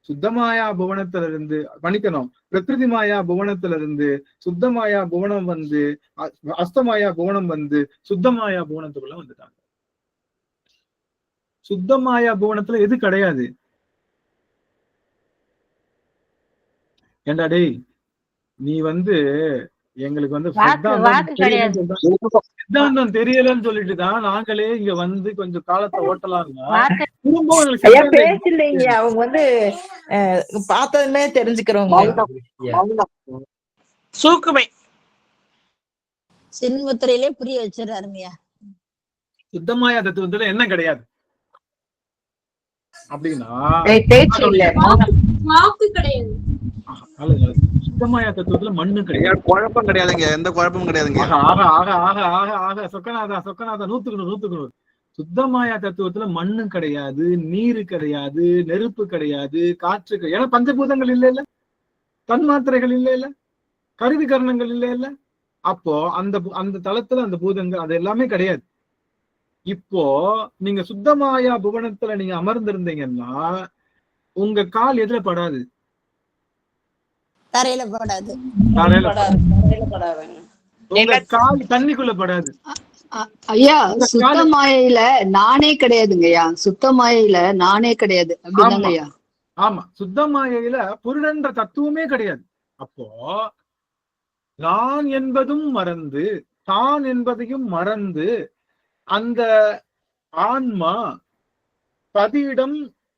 சுத்தமாயா புவனத்துல இருந்து, மன்னிக்கணும், பிரகிருதி மாயா புவனத்துல இருந்து சுத்தமாயா புவனம் வந்து, அஸ்தமாயா புவனம் வந்து சுத்தமாயா புவனத்துக்குள்ள வந்துட்டாங்க. சுத்தமாயா புவனத்துல எது கிடையாது? ஏண்டா டேய், நீ வந்து எங்களுக்கு வந்து சித்தாந்தம் தெரியலன்னு சொல்லிட்டு தான் நாங்களே இங்க வந்து கொஞ்சம் காலத்தை ஓட்டலாம்னா அவங்க வந்து பார்த்ததுமே தெரிஞ்சுக்கிறவங்க. சூக்குமை சின்முத்திரையிலே புரிய வச்சிடறாருங்கய்யா. சுத்தமாயா தத்துவத்துல என்ன கிடையாது அப்படின்னா சுத்தமாயா தத்துவத்துல மண்ணு கிடையாது. குழப்பம் கிடையாதுங்க, எந்த குழப்பமும் கிடையாதுங்க. சொக்கநாதா 100க்கு 100 சுத்தமாயா தத்துவத்துல மண்ணு கிடையாது, நீரு கிடையாது, நெருப்பு கிடையாது, காற்று கிடையாது. ஏன்னா பஞ்சபூதங்கள் இல்ல இல்ல, தன்மாத்திரைகள் இல்ல இல்ல, கருவி கரணங்கள் இல்ல இல்ல. அப்போ அந்த அந்த தளத்துல அந்த பூதங்கள் அது எல்லாமே கிடையாது. இப்போ நீங்க சுத்தமாயா புவனத்துல நீங்க அமர்ந்திருந்தீங்கன்னா உங்க கால் எதுல படாது? தரையில போடாது. தரையில படாதுங்க. உங்க கால் தண்ணிக்குள்ள படாது. ஐயா சுத்த மாயையில நானே கிடையாதுங்கய்யா. சுத்த மாயையில நானே கிடையாது அப்படிதாங்க ஐயா. ஆமா, சுத்த மாயையில பொருளென்ற தத்துவமே கிடையாது. அப்போ நான் என்பதும் மறந்து தான் என்பதையும் மறந்து அந்த ஆன்மா பதியிடம்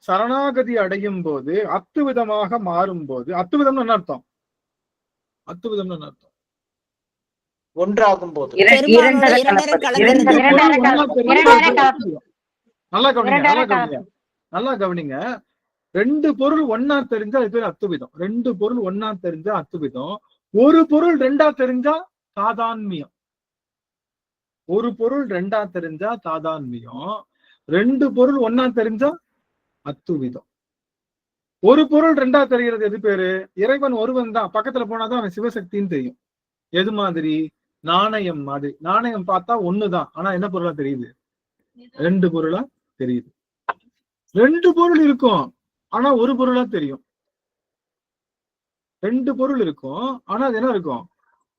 சரணாகதி அடையும் போது அத்துவிதமாக மாறும் போது, அத்துவிதம் என்ன அர்த்தம்? அத்துவிதம் என்ன அர்த்தம்? ஒன்றாகும் போது நல்லா கவனிங்க. ரெண்டு பொருள் ஒன்னா தெரிஞ்சா அது பேர் அத்துவிதம். ரெண்டு பொருள் ஒன்னா தெரிஞ்சா அத்துவிதம். ஒரு பொருள் ரெண்டா தெரிஞ்சா தாதான்மியம். ஒரு பொருள் ரெண்டா தெரிஞ்சா தாதான்மியம். ரெண்டு பொருள் ஒன்னா தெரிஞ்சா அத்துவிதம். ஒரு பொருள் ரெண்டா தெரிகிறது எது பேரு? இறைவன் ஒருவன் தான். பக்கத்துல போனாதான் அவன் சிவசக்தின்னு தெரியும். எது மாதிரி? நாணயம் மாதிரி. நாணயம் பார்த்தா ஒண்ணுதான், ஆனா என்ன பொருளா தெரியுது? ரெண்டு பொருளா தெரியுது. ரெண்டு பொருள் இருக்கும், ஆனா ஒரு பொருளா தெரியும். ரெண்டு பொருள் இருக்கும், ஆனா அது என்ன இருக்கும்?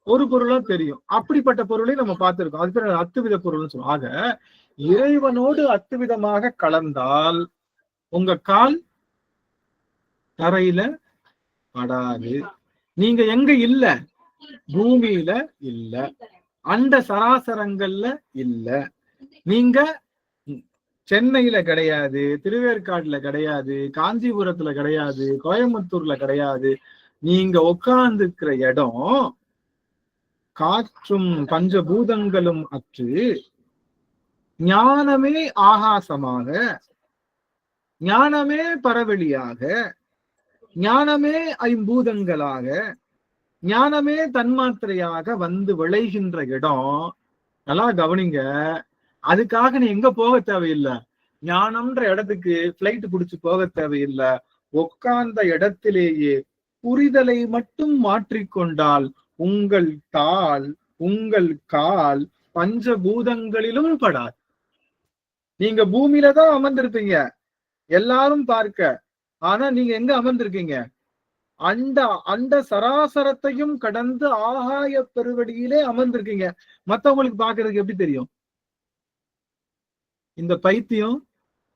ஒரு பொருளா தெரியும். அப்படிப்பட்ட பொருளை நம்ம பார்த்திருக்கோம். அது பேர் அத்துவித பொருள்னு சொல்லுவோம். ஆக இறைவனோடு அத்துவிதமாக கலந்தால் உங்க கால் தரையில படாது. நீங்க எங்க இல்ல? பூமியில இல்ல, அண்ட சராசரங்கள்ல இல்ல. நீங்க சென்னையில கிடையாது, திருவேற்காடுல கிடையாது, காஞ்சிபுரத்துல கிடையாது, கோயம்புத்தூர்ல கிடையாது. நீங்க உட்கார்ந்துக்கிற இடம் காற்றும் பஞ்சபூதங்களும் அற்று ஞானமே ஆகாசமாக, ஞானமே பரவெளியாக, ஞானமே ஐம்பூதங்களாக, ஞானமே தன்மாத்திரையாக வந்து விளைகின்ற இடம். நல்லா கவனிங்க. அதுக்காக நீ எங்க போக தேவையில்லை. ஞானம்ன்ற இடத்துக்கு பிளைட் பிடிச்சு போக தேவையில்லை. உட்கார்ந்த இடத்திலேயே புரிதலை மட்டும் மாற்றிக்கொண்டால் உங்கள் கால் பஞ்சபூதங்களிலும் படாது. நீங்க பூமியில தான் அமர்ந்திருப்பீங்க எல்லாரும் பார்க்க. ஆனா நீங்க எங்க அமர்ந்திருக்கீங்க? அண்ட சராசரத்தையும் கடந்து ஆகாய பெருவெளியிலே அமர்ந்திருக்கீங்க. மத்தவங்களுக்கு பாக்குறதுக்கு எப்படி தெரியும்? இந்த பைத்தியம்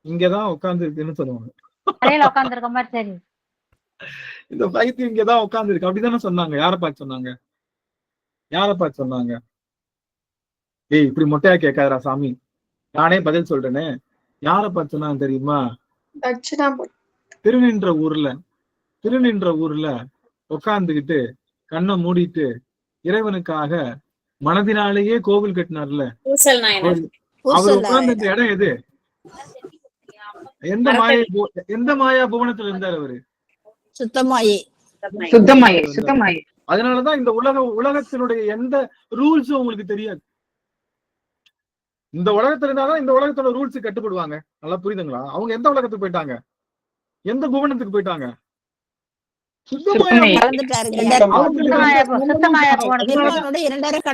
இங்கதான் உட்கார்ந்து இருக்குன்னு சொல்லுவாங்க. இந்த பைத்தியம் இங்கதான் உட்கார்ந்து இருக்கு அப்படிதானே சொன்னாங்க. யார பார்த்து சொன்னாங்க? யார பார்த்து சொன்னாங்க? ஏய், இப்படி மொட்டையா கேட்காதரா சாமி, நானே பதில் சொல்றேனே. யார பார்த்து சொன்னாங்க தெரியுமா? திருநின்ற ஊர்ல உட்கார்ந்துகிட்டு கண்ணை மூடிட்டு இறைவனுக்காக மனதினாலேயே கோவில் கட்டினார்ல, அவர் உட்கார்ந்த இடம் எது? எந்த மாயா புவனத்துல இருந்தார் அவரு? சுத்தமாயே. அதனாலதான் இந்த உலகத்தினுடைய எந்த ரூல்ஸும் உங்களுக்கு தெரியாது. இந்த உலகத்துல இருந்தாதான் இந்த உலகத்தோட ரூல்ஸ் கட்டுப்படுவாங்க. நல்லா புரியுதுங்களா? அவங்க எந்த உலகத்துக்கு போயிட்டாங்க? எந்த புவனத்துக்கு போயிட்டாங்க?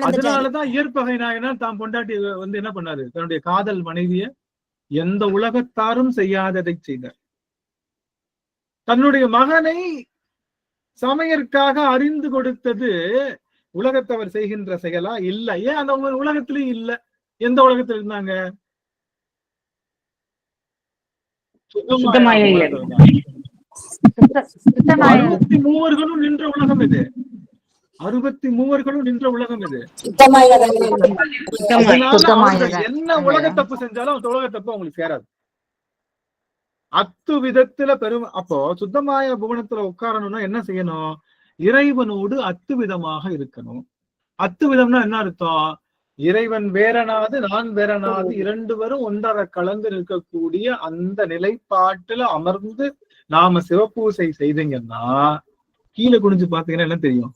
அதனாலதான் இயற்பகை நாயனார் தாம் பொண்டாட்டி வந்து என்ன பண்ணாரு? தன்னுடைய காதல் மனைவிய எந்த உலகத்தாரும் செய்யாததை செய்தார். தன்னுடைய மகனை சமையற்காக அறிந்து கொடுத்தது உலகத்தவர் செய்கின்ற செயலா? இல்ல. ஏன் அந்த உலகத்திலயும் இல்ல? எந்த உலகத்துல இருந்தாங்க? 63 நின்ற உலகம் இது. 63 நின்ற உலகம் இது. என்ன உலக தப்பு செஞ்சாலும் அந்த உலக தப்பு அவங்களுக்கு சேராது. அத்து விதத்துல அப்போ சுத்தமாய புவனத்துல உட்காரணும்னா என்ன செய்யணும்? இறைவனோடு அத்துவிதமாக இருக்கணும். அத்துவிதம்னா என்ன அர்த்தம்? இறைவன் வேறனாது நான் வேறனாது இரண்டுவரும் ஒன்றரை கலந்து இருக்கக்கூடிய அந்த நிலைப்பாட்டுல அமர்ந்து நாம சிவப்பூசை செய்தீங்கன்னா கீழே குனிஞ்சு பாத்தீங்கன்னா என்ன தெரியும்?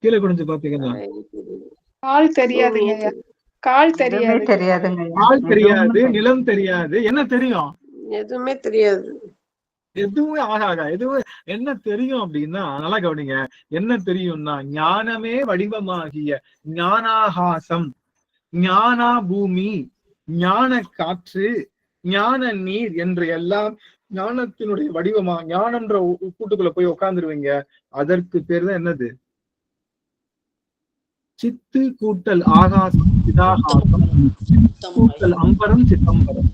கீழே குனிஞ்சு பாத்தீங்கன்னா கால் தெரியாதுங்க. கால் தெரியாதுங்க. ஆள் தெரியாது, நிலம் தெரியாது, என்ன தெரியும்? எதுவுமே தெரியாது. எதுவுமே ஆகாக எதுவும் என்ன தெரியும் அப்படின்னா, நல்லா கவனிங்க, என்ன தெரியும்னா ஞானமே வடிவமாகிய ஞானாகாசம், ஞானா பூமி, ஞான காற்று, ஞான நீர் என்று எல்லாம் ஞானத்தினுடைய வடிவமா. ஞானம்ன்ற கூட்டுக்குள்ள போய் உட்கார்ந்துருவீங்க, அதற்கு பேர் தான் என்னது? சித்து கூட்டல் ஆகாசம் சிதாகாசம், கூட்டல் அம்பரம் சிதம்பரம்.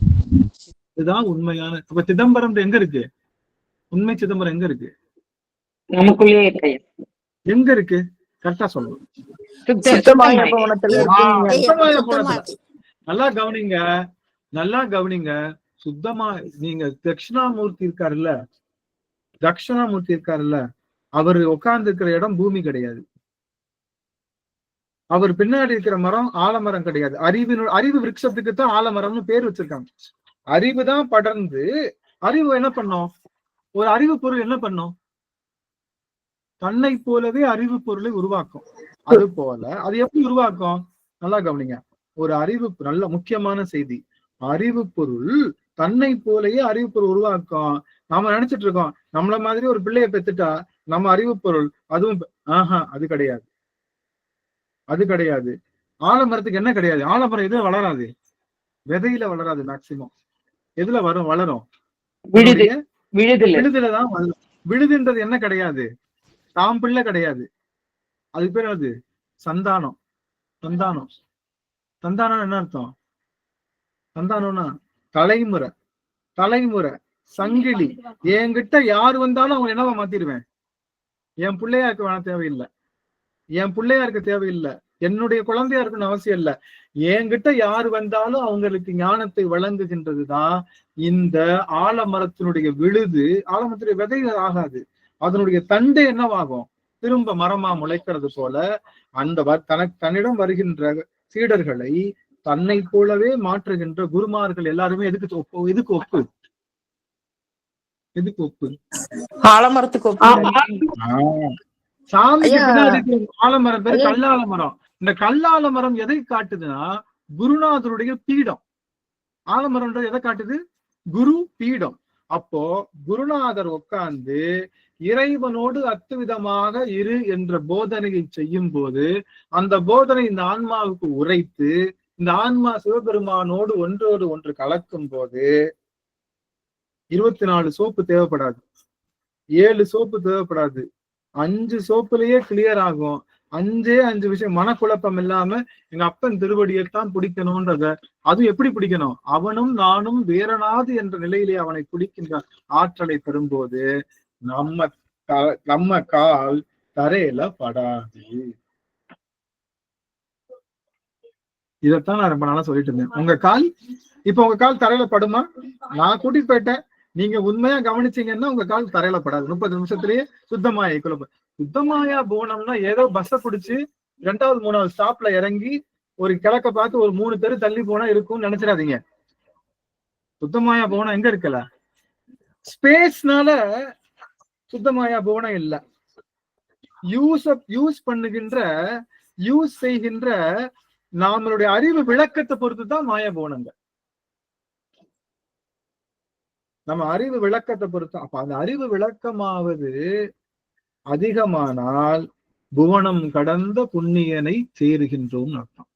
இதுதான் உண்மையான. அப்ப சிதம்பரம் எங்க இருக்கு? உண்மை சிதம்பரம் எங்க இருக்கு? நமக்குள்ளேயே இருக்கு. எங்க இருக்கு? கரெக்டா சொல்லணும். சுத்தமாய போனத்துல இருக்குங்க. சுத்தமாய போனத்துல. நல்லா கவனிங்க, நல்லா கவனிங்க. சுத்தமா நீங்க தட்சிணாமூர்த்தி இருக்காருல்ல, தட்சிணாமூர்த்தி இருக்காருல்ல, அவர் உட்கார்ந்து இருக்கிற இடம் பூமி கிடையாது. அவர் பின்னாடி இருக்கிற மரம் ஆலமரம் கிடையாது. அறிவு விருட்சத்துக்கு தான் ஆலமரம்னு பேர் வச்சிருக்காங்க. அறிவு தான் படர்ந்து, அறிவு என்ன பண்ணும்? ஒரு அறிவு பொருள் என்ன பண்ணும்? தன்னை போலவே அறிவு பொருளை உருவாக்கும். அது போல அது எப்படி உருவாக்கும்? நல்லா கவனிங்க. ஒரு அறிவு, நல்ல முக்கியமான செய்தி, அறிவு பொருள் தன்னை போலயே அறிவு பொருள் உருவாக்கும். நாம நினைச்சிட்டு இருக்கோம் நம்மள மாதிரி ஒரு பிள்ளைய பெத்துட்டா நம்ம அறிவு பொருள், அதுவும் அது கிடையாது, அது கிடையாது. ஆலமரத்துக்கு என்ன கிடையாது? ஆலமரம் எதுவும் வளராது, விதையில வளராது. மேக்சிமம் எதுல வளரும்? விழுதுலதான் வளரும். விழுதுன்றது என்ன கிடையாது? தாம் பிள்ளை கிடையாது. அது பேர் அது சந்தானம். சந்தானம், சந்தானம் என்ன அர்த்தம்? சந்தானம்னா தலைமுறை, தலைமுறை, சங்கிலி. என்கிட்ட யாரு வந்தாலும் அவங்க என்னவா மாத்திடுவேன்? என் பிள்ளையா இருக்க வேணா தேவையில்லை, என் பிள்ளையா இருக்க தேவையில்லை, என்னுடைய குழந்தையா இருக்கணும்னு அவசியம் இல்லை. என்கிட்ட யாரு வந்தாலும் அவங்களுக்கு ஞானத்தை வழங்குகின்றதுதான் இந்த ஆலமரத்தினுடைய விழுது. ஆலமரத்துடைய விதைகள் ஆகாது, அதனுடைய தண்டை என்னவாகும்? திரும்ப மரமா முளைக்கிறது போல அந்த தன்னிடம் வருகின்ற சீடர்களை தன்னை போலவே மாற்றுகின்ற குருமார்கள் எல்லாருமே எதுக்கு ஒப்பு? எதுக்கு ஒப்பு? ஆலமரத்துக்கு ஒப்பு. சாமிக்கு பின்னாடி ஆலமரம் பேரு கல்லாலமரம். இந்த கல்லாலமரம் எதை காட்டுதுன்னா குருநாதருடைய பீடம். ஆலமரம்ன்றது எதை காட்டுது? குரு பீடம். அப்போ குருநாதர் உட்கார்ந்து இறைவனோடு அத்துவிதமாக இரு என்ற போதனையை செய்யும் போது அந்த போதனை இந்த ஆன்மாவுக்கு உரைத்து இந்த ஆன்மா சிவபெருமானோடு ஒன்றோடு ஒன்று கலக்கும் போது 24 சோப்பு தேவைப்படாது, 7 சோப்பு தேவைப்படாது, 5 சோப்புலயே கிளியர் ஆகும். 5 விஷயம். மனக்குழப்பம் இல்லாம எங்க அப்பன் திருவடியைத்தான் பிடிக்கணும்ன்றத, அது எப்படி பிடிக்கணும்? அவனும் நானும் வேறனாது என்ற நிலையிலே அவனை பிடிக்கின்ற ஆற்றலை பெறும்போது நம்ம கால் தரையில படாது. இதத்தான் நான் ரொம்ப நாளா சொல்லிட்டு இருந்தேன். உங்க கால் தரையில படுமா? நான் கூட்டிட்டு போயிட்டேன், நீங்க உண்மையா கவனிச்சீங்கன்னா உங்க கால் தரையில படாது. 30 நிமிஷத்துலயே சுத்தமாய குழப்பம். சுத்தமாயா போனோம்னா ஏதோ பஸ்ஸை பிடிச்சு 2வது 3வது ஸ்டாப்ல இறங்கி ஒரு கிழக்க பார்த்து ஒரு 3 தெரு தள்ளி போனா இருக்கும்னு நினைச்சிடாதீங்க. சுத்தமாயா போனா எங்க இருக்கல, ஸ்பேஸ்னால சுத்தமாயா போன இல்ல. யூஸ் செய்கின்ற நம்மளுடைய அறிவு விளக்கத்தை பொறுத்து தான் மாய போனங்க. நம்ம அறிவு விளக்கத்தை பொறுத்து. அப்ப அந்த அறிவு விளக்கமாவது அதிகமானால் புவனம் கடந்த புண்ணியனை சேருகின்றோம் அர்த்தம்.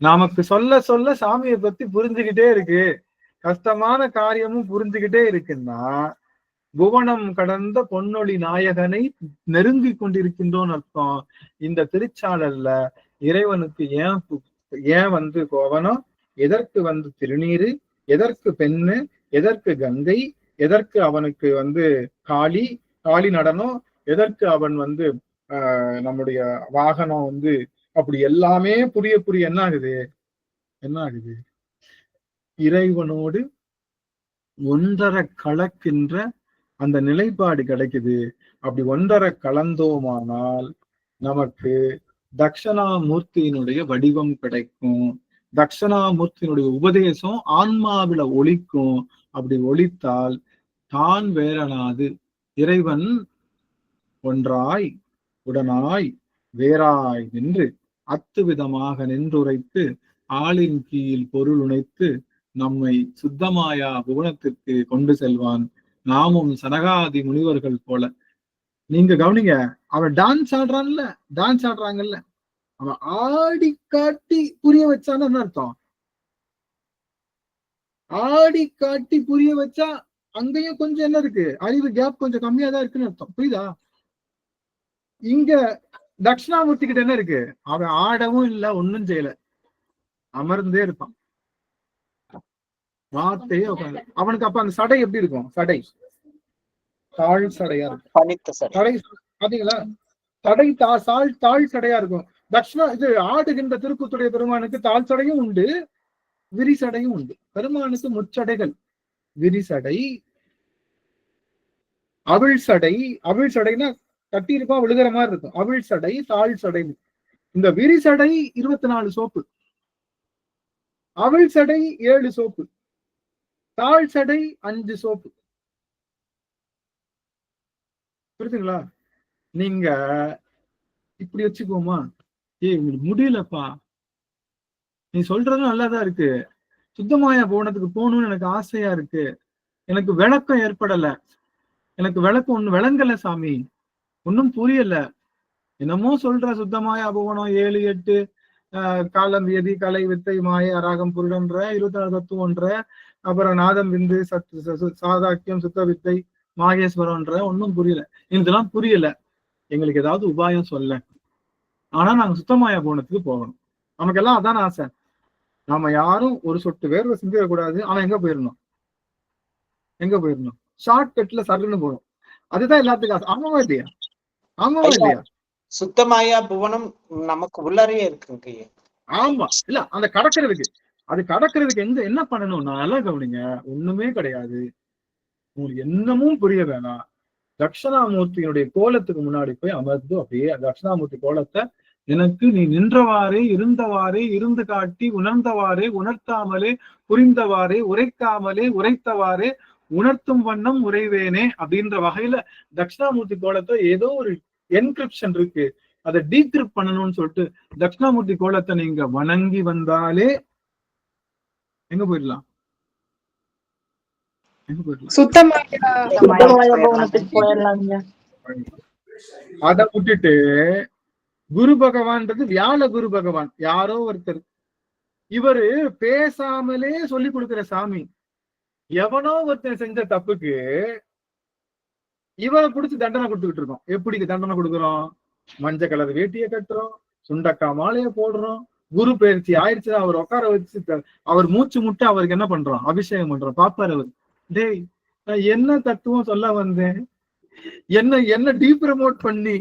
நமக்கு சொல்ல சொல்ல சாமியை பத்தி புரிஞ்சுக்கிட்டே இருக்கு, கஷ்டமான காரியமும் புரிஞ்சுக்கிட்டே இருக்குன்னா புவனம் கடந்த பொன்னொழி நாயகனை நெருங்கி கொண்டிருக்கின்றோம் அர்த்தம். இந்த திருச்சாளர்ல இறைவனுக்கு ஏன் வந்து கோவனம், எதற்கு வந்து திருநீரு, எதற்கு பெண்ணு, எதற்கு கங்கை, எதற்கு அவனுக்கு வந்து காளி நடனம், எதற்கு அவன் வந்து நம்முடைய வாகனம் வந்து, அப்படி எல்லாமே புரிய என்ன ஆகுது? இறைவனோடு ஒன்றரை கலக்கின்ற அந்த நிலைப்பாடு கிடைக்குது. அப்படி ஒன்றரை கலந்தோமானால் நமக்கு தட்சணாமூர்த்தியினுடைய வடிவம் கிடைக்கும். தட்சணாமூர்த்தியினுடைய உபதேசம் ஆன்மாவில ஒலிக்கும். அப்படி ஒலித்தால் தான் வேறனாது இறைவன் ஒன்றாய் உடனாய் வேறாய் நின்று அத்துவிதமாக நின்றுரைத்து ஆளின் கீழ் பொருள் உணைத்து நம்மை சுத்தமாயா புவனத்திற்கு கொண்டு செல்வான். நாமும் சனகாதி முனிவர்கள் போல. நீங்க கவனிங்க, அவன் டான்ஸ் ஆடுறான்ல, டான்ஸ் ஆடுறாங்கல்ல, அவன் ஆடி காட்டி புரிய வச்சான்னு என்ன அர்த்தம்? ஆடி காட்டி புரிய வச்சா அங்கேயும் கொஞ்சம் என்ன இருக்கு, அறிவு கேப் கொஞ்சம் கம்மியா தான் இருக்குன்னு அர்த்தம். புரியுதா? இங்க தட்சிணாமூர்த்தி கிட்ட என்ன இருக்கு? அவன் ஆடவும் இல்ல, ஒன்னும் செய்யல, அமர்ந்தே இருப்பான், வார்த்தையே உட்காந்து. அவனுக்கு அப்ப அந்த சடை எப்படி இருக்கும்? சடை தாழ் சடையா இருக்கும். சடை பாத்தீங்களா? சடை தாழ் சடையா இருக்கும். தட்சிணா இது ஆடுகின்ற திருக்கூத்துடைய பெருமானுக்கு தாழ் சடையும் உண்டு, விரிசடையும் உண்டு. பெருமானுக்கு முச்சடைகள், விரிசடை, அவிழ் சடை. அவிழ் சடைனா கட்டியிருப்பா விழுகிற மாதிரி இருக்கும். அவிழ் சடை, தாழ் சடை. இந்த விரிசடை 24 சோப்பு, அவிழ் சடை 7 சோப்பு, தாழ் சடை 5 சோப்பு. புரியுதுங்களா? நீங்க இப்படி வச்சுக்கோமா, உங்களுக்கு முடியலப்பா, நீ சொல்றது நல்லாதான் இருக்கு, சுத்தமாயா புவனத்துக்கு போகணும்னு எனக்கு ஆசையா இருக்கு, எனக்கு விளக்கம் ஏற்படல, எனக்கு விளக்கம் ஒண்ணு விளங்கல சாமி, ஒன்னும் புரியல, என்னமோ சொல்ற சுத்தமாயா புவனம் 7 8 காலம் வியதி கலை வித்தை மாய அராகம் புருடன்ற 24 தத்துவன்ற, அப்புறம் நாதம் விந்து சாதாக்கியம் சுத்த வித்தை மாகேஸ்வரன்ற, ஒன்னும் புரியல. இதெல்லாம் புரியல, எங்களுக்கு ஏதாவது உபாயம் சொல்ல. ஆனா நாங்க சுத்தமாயா புவனத்துக்கு போகணும். நமக்கு எல்லாம் அதான் ஆசை. நாம யாரும் ஒரு சொட்டு வேர்வை சிந்திடக்கூடாது. ஆனா எங்க போயிடணும்? எங்க போயிடணும்? ஷார்ட் கட்ல சருன்னு போகணும். அதுதான் எல்லாத்துக்கும் ஆசை. ஆமாவா இல்லையா? ஆமாவா இல்லையா? சுத்தமாயா புவனம் நமக்கு உள்ளறையே இருக்குங்க. ஆமா, இல்ல அந்த கடக்கிறதுக்கு, அது கடக்கிறதுக்கு என்ன பண்ணணும்? நல்லா கவனிங்க, ஒண்ணுமே கிடையாது. உங்களுக்கு என்னமும் புரிய வேணாம். தட்சிணாமூர்த்தியினுடைய கோலத்துக்கு முன்னாடி போய் அமர்ந்து அப்படியே தட்சிணாமூர்த்தி கோலத்தை எனக்கு நீ நின்றவாறே இருந்தவாறே இருந்து காட்டி உணர்ந்தவாறே உணர்த்தாமலே புரிந்தவாறே உரைக்காமலே உரைத்தவாறே உணர்த்தும் வண்ணம் உரைவேனே அப்படின்ற வகையில தட்சிணாமூர்த்தி கோலத்தை ஏதோ ஒரு என்கிரிப்ஷன் இருக்கு, அதை டீக்ரிப்ட் பண்ணணும்னு சொல்லிட்டு தட்சிணாமூர்த்தி கோலத்தை நீங்க வணங்கி வந்தாலே எங்க போயிடலாம்? அத விட்டுட்டு குரு பகவான்றது வியாழ குரு பகவான் யாரோ ஒருத்தர், இவரு பேசாமலே சொல்லி கொடுக்கிற சாமி. எவனோ ஒருத்தர் செஞ்ச தப்புக்கு இவரை பிடிச்சி தண்டனை கொடுத்துக்கிட்டு இருக்கோம். எப்படி தண்டனை கொடுக்குறோம்? மஞ்சள் கலர் வேட்டியை கட்டுறோம், சுண்டக்கா மாலையை போடுறோம், குரு பயிற்சி ஆயிடுச்சு அவர் உட்கார வச்சு அவர் மூச்சு முட்டை அவருக்கு என்ன பண்றோம்? அபிஷேகம் பண்றோம். பாப்பாரு அவர், டேய் நான் என்ன தத்துவம் சொல்ல வந்தேன், என்ன டீப்ரமோட் பண்ணி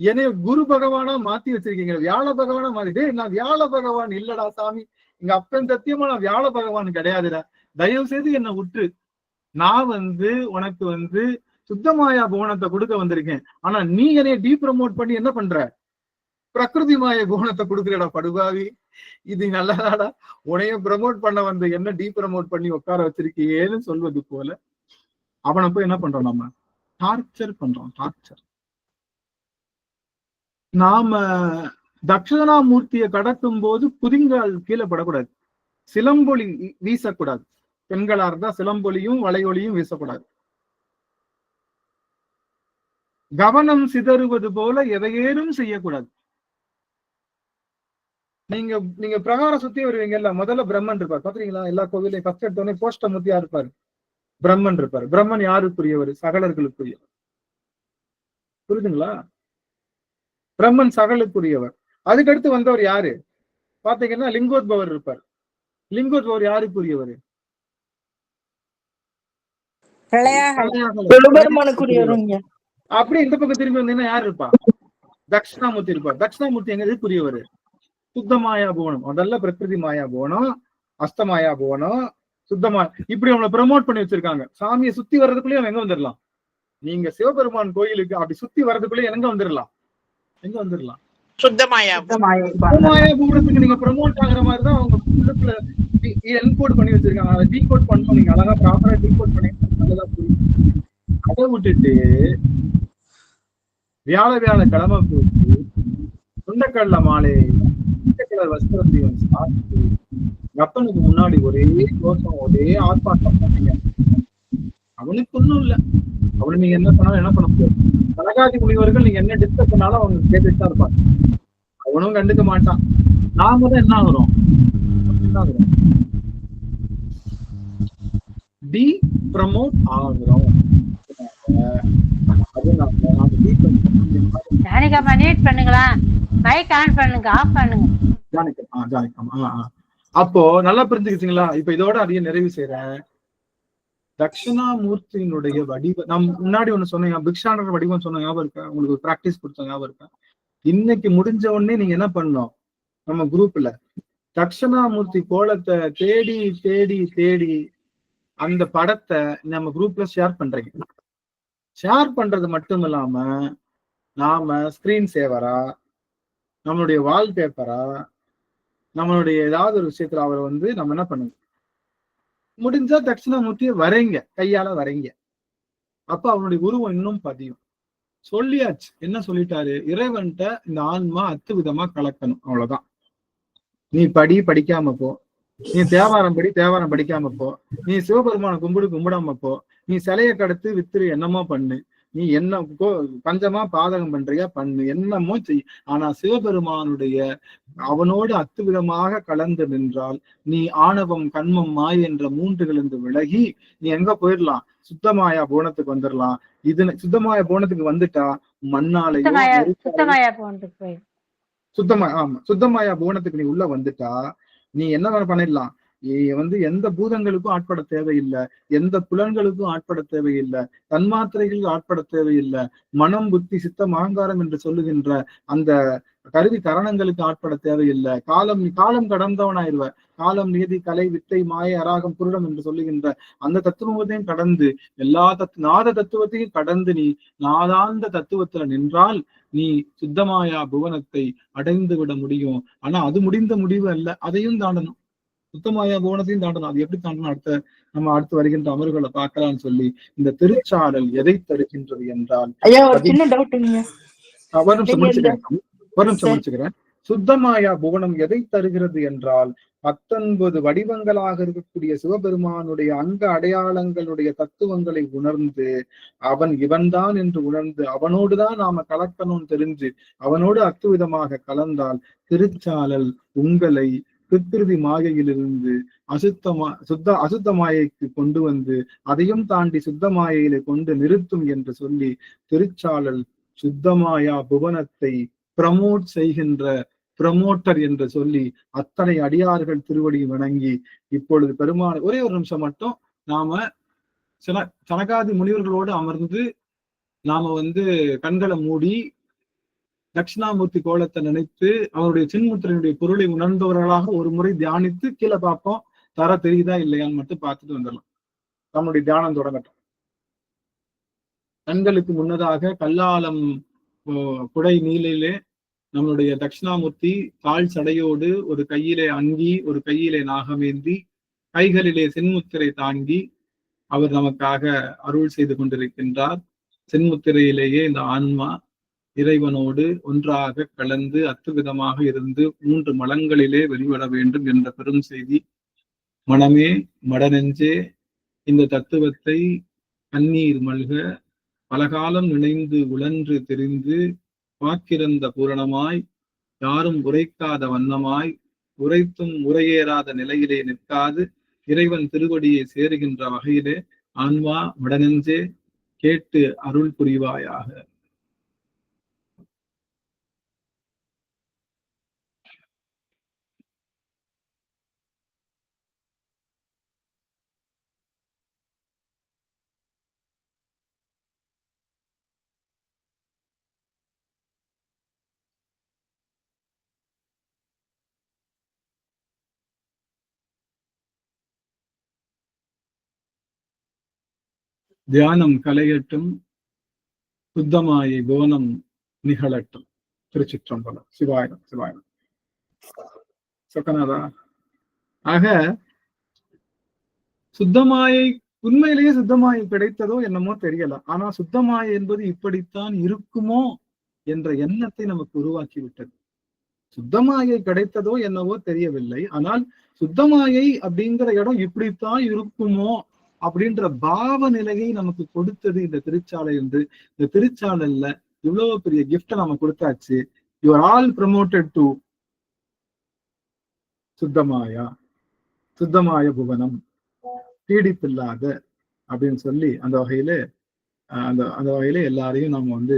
என்னைய குரு பகவானா மாத்தி வச்சிருக்கீங்க, வியாழ பகவானா மாத்தி. டேய் நான் வியாழ பகவான் இல்லடா சாமி, எங்க அப்பன் சத்தியமா நான் வியாழ பகவான் கிடையாதுடா, தயவு செய்து என்னை விட்டு, நான் உனக்கு சுத்தமாயா புவனத்தை கொடுக்க வந்திருக்கேன், ஆனா நீ என்னைய டீப்ரமோட் பண்ணி என்ன பண்ற? பிரகிருதி மாய குணத்தை கொடுக்குறடா படுபாவி, இது நல்லதாடா, உனைய ப்ரமோட் பண்ண வந்து என்ன டீப்ரமோட் பண்ணி உட்கார வச்சிருக்கியேன்னு சொல்வது போல அவனை போய் என்ன பண்றோம்? நம்ம டார்ச்சர் பண்றோம், டார்ச்சர். நாம தட்சிணாமூர்த்தியை கடத்தும் போது புதிங்கால் கீழே படக்கூடாது, சிலம்பொலி வீசக்கூடாது. பெண்களா இருந்தா சிலம்பொலியும் வளையொலியும் வீசக்கூடாது. கவனம் சிதறுவது போல எதையேனும் செய்யக்கூடாது. நீங்க பிரகாரம் சுத்தி வருவீங்கல்ல, முதல்ல பிரம்மன் இருப்பார் பாத்தீங்களா? எல்லா கோவிலையும் ஃபர்ஸ்ட் எடுத்தோடனே போஸ்ட மூர்த்தியா இருப்பாரு, பிரம்மன் இருப்பாரு. பிரம்மன் யாருக்குரியவர்? சகலர்களுக்குரியவர். புரியுதுங்களா? பிரம்மன் சகலுக்குரியவர். அதுக்கடுத்து வந்தவர் யாரு பாத்தீங்கன்னா லிங்கோத்பவர் இருப்பார். லிங்கோத்பவர் யாருக்குரியவர்? அப்படி இந்த பக்கம் திரும்பி வந்தீங்கன்னா யாரு இருப்பா? தட்சிணாமூர்த்தி இருப்பார். தட்சிணாமூர்த்தி எங்க இதுக்குரியவர்? சுத்தமாயா புவனம். முதல்ல பிரகிருதி மாயா புவனம், அஸ்தமாயா புவனம், சுத்தமா, இப்படி அவங்களை ப்ரமோட் பண்ணி வச்சிருக்காங்க. சாமியை சுத்தி வர்றதுக்குள்ளேயே அவன் எங்க வந்துடலாம்? நீங்க சிவபெருமான் கோயிலுக்கு அப்படி சுத்தி வர்றதுக்குள்ளேயே எங்க வந்துடலாம்? சுத்தமாயா புவனத்துக்கு நீங்க ப்ரமோட் ஆகுற மாதிரிதான் அவங்க என்கோட் பண்ணி வச்சிருக்காங்க. அதை டீகோட் பண்ணணும். நீங்க அழகா ப்ராப்பரா டீகோட் பண்ணி நல்லதா புரியும். அதை விட்டுட்டு வியாழ கிழமை போட்டு சுண்டக்கடலை மாலையை கலர் வஸ்திரத்தையும் சாப்பிட்டு அப்பனுக்கு முன்னாடி ஒரே கோஷம் ஒரே ஆர்ப்பாட்டம் பண்ணீங்க. அவனுக்கு ஒண்ணும் இல்ல, அவனு நீங்க என்ன பண்ணாலும் என்ன பண்ண முடியாது. சனகாதி முனிவர்கள் நீங்க என்ன டிஸ்கஸ் பண்ணாலும் அவங்க கேட்டுட்டு தான் இருப்பாங்க, அவனும் கண்டுக்க மாட்டான். நாம தான் என்ன ஆகுறோம், டி ப்ரமோட் ஆகுறோம். அப்போ நல்லா புரிஞ்சுக்கிட்டீங்களா? இப்ப இதோட அதையே நிறைவு செய்யறேன். தட்சிணாமூர்த்தியினுடைய வடிவம் நான் முன்னாடி ஒண்ணு சொன்னீங்க, பிக்ஷாண்டர் வடிவம் சொன்ன ஞாபகம் இருக்கா உங்களுக்கு? பிராக்டிஸ் கொடுத்த ஞாபகம் இருக்கா? இன்னைக்கு முடிஞ்ச உடனே நீங்க என்ன பண்ணணும், நம்ம குரூப்ல தட்சிணாமூர்த்தி கோலத்தை தேடி தேடி தேடி அந்த படத்தை நம்ம குரூப்ல ஷேர் பண்றீங்க. ஷேர் பண்றது மட்டும் இல்லாம நாம ஸ்கிரீன் சேவரா, நம்மளுடைய வால்பேப்பரா, நம்மளுடைய ஏதாவது ஒரு விஷயத்துல அவரை வந்து நம்ம என்ன பண்ணுங்க, முடிஞ்சா தட்சிணாமூர்த்தியை வரைங்க, கையால வரைங்க. அப்ப அவனுடைய உருவம் இன்னும் பதியும். சொல்லியாச்சு, என்ன சொல்லிட்டாரு, இறைவன்கிட்ட இந்த ஆன்மா அத்துவிதமா கலக்கணும், அவ்வளவுதான். நீ படிக்காம போ, நீ தேவாரம் படிக்காம போ, நீ சிவபெருமான கும்பிடாம போ, நீ சிலைய கடத்து வித்துரு என்னமோ பண்ணு, நீ என்ன பஞ்சமா பாதகம் பண்றியா பண்ணு, என்னமோ செய். ஆனா சிவபெருமானுடைய அவனோடு அத்துவிதமாக கலந்து நின்றால் நீ ஆணவம் கண்மம் மாய் என்ற மூன்றுகளிலிருந்து விலகி நீ எங்க போயிடலாம், சுத்தமாயா போனத்துக்கு வந்துடலாம். இது சுத்தமாய போனத்துக்கு வந்துட்டா மண்ணாலையோ சுத்தமாயா போனத்துக்கு நீ உள்ள வந்துட்டா நீ என்ன பண்ணிடலாம், எந்த பூதங்களுக்கும் ஆட்பட தேவையில்லை, எந்த புலன்களுக்கும் ஆட்பட தேவையில்லை, தன்மாத்திரைகளுக்கு ஆட்பட தேவையில்லை, மனம் புத்தி சித்தம் அகங்காரம் என்று சொல்லுகின்ற அந்த கருவி கரணங்களுக்கு ஆட்பட தேவையில்லை. காலம் கடந்தவனாயிருவ, காலம் நீதி கலை வித்தை மாய அராகம் புருடம் என்று சொல்லுகின்ற அந்த தத்துவத்தையும் கடந்து நாத தத்துவத்தையும் கடந்து நீ நாதாந்த தத்துவத்துல நின்றால் நீ சுத்தமாயா புவனத்தை அடைந்து விட முடியும். ஆனா அது முடிந்த முடிவு அல்ல, அதையும் தாண்டணும், சுத்தமாயா புவனத்தையும் தாண்டணும். அது எப்படி தாண்டணும் அடுத்து வருகின்ற அமர்வுகளை பார்க்கலாம்னு சொல்லி இந்த திருச்சாடல் எதை தருகின்றது என்றால், ஒரு நிமிஷம் முடிச்சுக்கிறேன். சுத்தமாயா புவனம் எதை தருகிறது என்றால் 19 வடிவங்களாக இருக்கக்கூடிய சிவபெருமானுடைய அங்க அடையாளங்களுடைய தத்துவங்களை உணர்ந்து அவன் இவன்தான் என்று உணர்ந்து அவனோடுதான் நாம கலக்கணும்னு தெரிஞ்சு அவனோடு அத்துவிதமாக கலந்தால் திருச்சாளல் உங்களை பித்ருதி மாயையிலிருந்து அசுத்த மாயைக்கு கொண்டு வந்து அதையும் தாண்டி சுத்த மாயையில கொண்டு நிறுத்தும் என்று சொல்லி திருச்சாளல் சுத்தமாயா புவனத்தை ப்ரமோட் செய்கின்ற ப்ரமோட்டர் என்று சொல்லி அத்தனை அடியார்கள் திருவடி வணங்கி இப்பொழுது பெருமாள் ஒரே ஒரு நிமிஷம் மட்டும் நாம சனகாதி முனிவர்களோடு அமர்ந்து நாம கண்களை மூடி தட்சிணாமூர்த்தி கோலத்தை நினைத்து அவருடைய சின்முத்திரையுடைய பொருளை உணர்ந்தவர்களாக ஒரு முறை தியானித்து கீழே பார்ப்போம், தர தெரியுதா இல்லையான்னு மட்டும் பார்த்துட்டு வந்துடலாம். நம்முடைய தியானம் தொடங்கட்டும். கண்களுக்கு முன்னதாக கல்லாலம் குடை நீலிலே நம்மளுடைய தட்சிணாமூர்த்தி தாழ் சடையோடு ஒரு கையிலே அங்கி ஒரு கையிலே நாகமேந்தி கைகளிலே சென்முத்திரை தாங்கி அவர் நமக்காக அருள் செய்து கொண்டிருக்கின்றார். சென்முத்திரையிலேயே இந்த ஆன்மா இறைவனோடு ஒன்றாக கலந்து அத்துவிதமாக இருந்து 3 மலங்களிலே வெளிவர வேண்டும் என்ற பெரும் செய்தி. மனமே மடநெஞ்சே இந்த தத்துவத்தை கண்ணீர் மல்க பலகாலம் நினைந்து உழன்று தெரிந்து வாக்கிறந்த பூரணமாய் யாரும் உரைக்காத வண்ணமாய் உரைத்தும் உரையேறாத நிலையிலே நிற்காது இறைவன் திருவடியை சேருகின்ற வகையிலே ஆன்மா மடநெஞ்சே கேட்டு அருள் புரிவாயாக. தியானம் கலையட்டும், சுத்தமாயை போனம் நிகழட்டும். திருச்சிற்றம்பலம். சிவாயிரம் சிவாயிரம். சொக்கநாதா, ஆக சுத்தமாயை உண்மையிலேயே சுத்தமாயை கிடைத்ததோ என்னமோ தெரியல, ஆனா சுத்தமாயை என்பது இப்படித்தான் இருக்குமோ என்ற எண்ணத்தை நமக்கு உருவாக்கி விட்டது. சுத்தமாயை கிடைத்ததோ என்னவோ தெரியவில்லை. ஆனால் சுத்தமாயை அப்படிங்கிற இடம் இப்படித்தான் இருக்குமோ அப்படின்ற பாவ நிலையை நமக்கு கொடுத்தது இந்த திருச்சாலை என்று. இந்த திருச்சாலையில இவ்வளவு பெரிய கிஃப்ட நம்ம கொடுத்தாச்சு. You are all promoted to சுத்தமாயா, சுத்தமாய புவனம், பீடிப்பில்லாத அப்படின்னு சொல்லி அந்த வகையில அந்த வகையில எல்லாரையும் நம்ம வந்து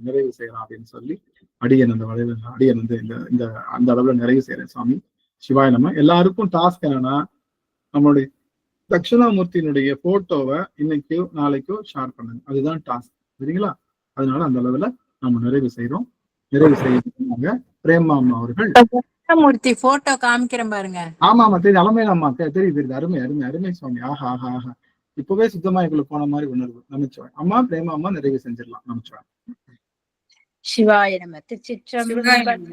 நிறைவு செய்யலாம் அப்படின்னு சொல்லி அடியன் அந்த வகையில அடியன் வந்து இந்த அந்த அளவுல நிறைவு செய்யறேன். சுவாமி சிவாய நம்ம. எல்லாருக்கும் டாஸ்க் என்னன்னா, நம்மளுடைய தட்சிணாமூர்த்தியினுடைய போட்டோவை இன்னைக்கோ நாளைக்கோ ஷேர் பண்ணுங்க. அதுதான் டாஸ்க், சரிங்களா? அதனால அந்த அளவுல நம்ம நிறைவு செய்யறோம். நிறைவு செய்ய பிரேமாமா அவர்கள் மூர்த்தி போட்டோ காமிக்கிறேன் பாருங்க. ஆமா ஆமா தெரியுது, அலமேலாமா தெரியுது. அருமை அருமை அருமை சுவாமி. ஆஹா ஆஹா ஆஹா, இப்பவே சுத்தமாய்க்குள்ள போன மாதிரி உணர்வு. நமச்சிவாய். அம்மா பிரேமாமா நிறைவு செஞ்சிடலாம். நமச்சிவாய். சிவாய நம. திருச்சிற்றம்பலம்.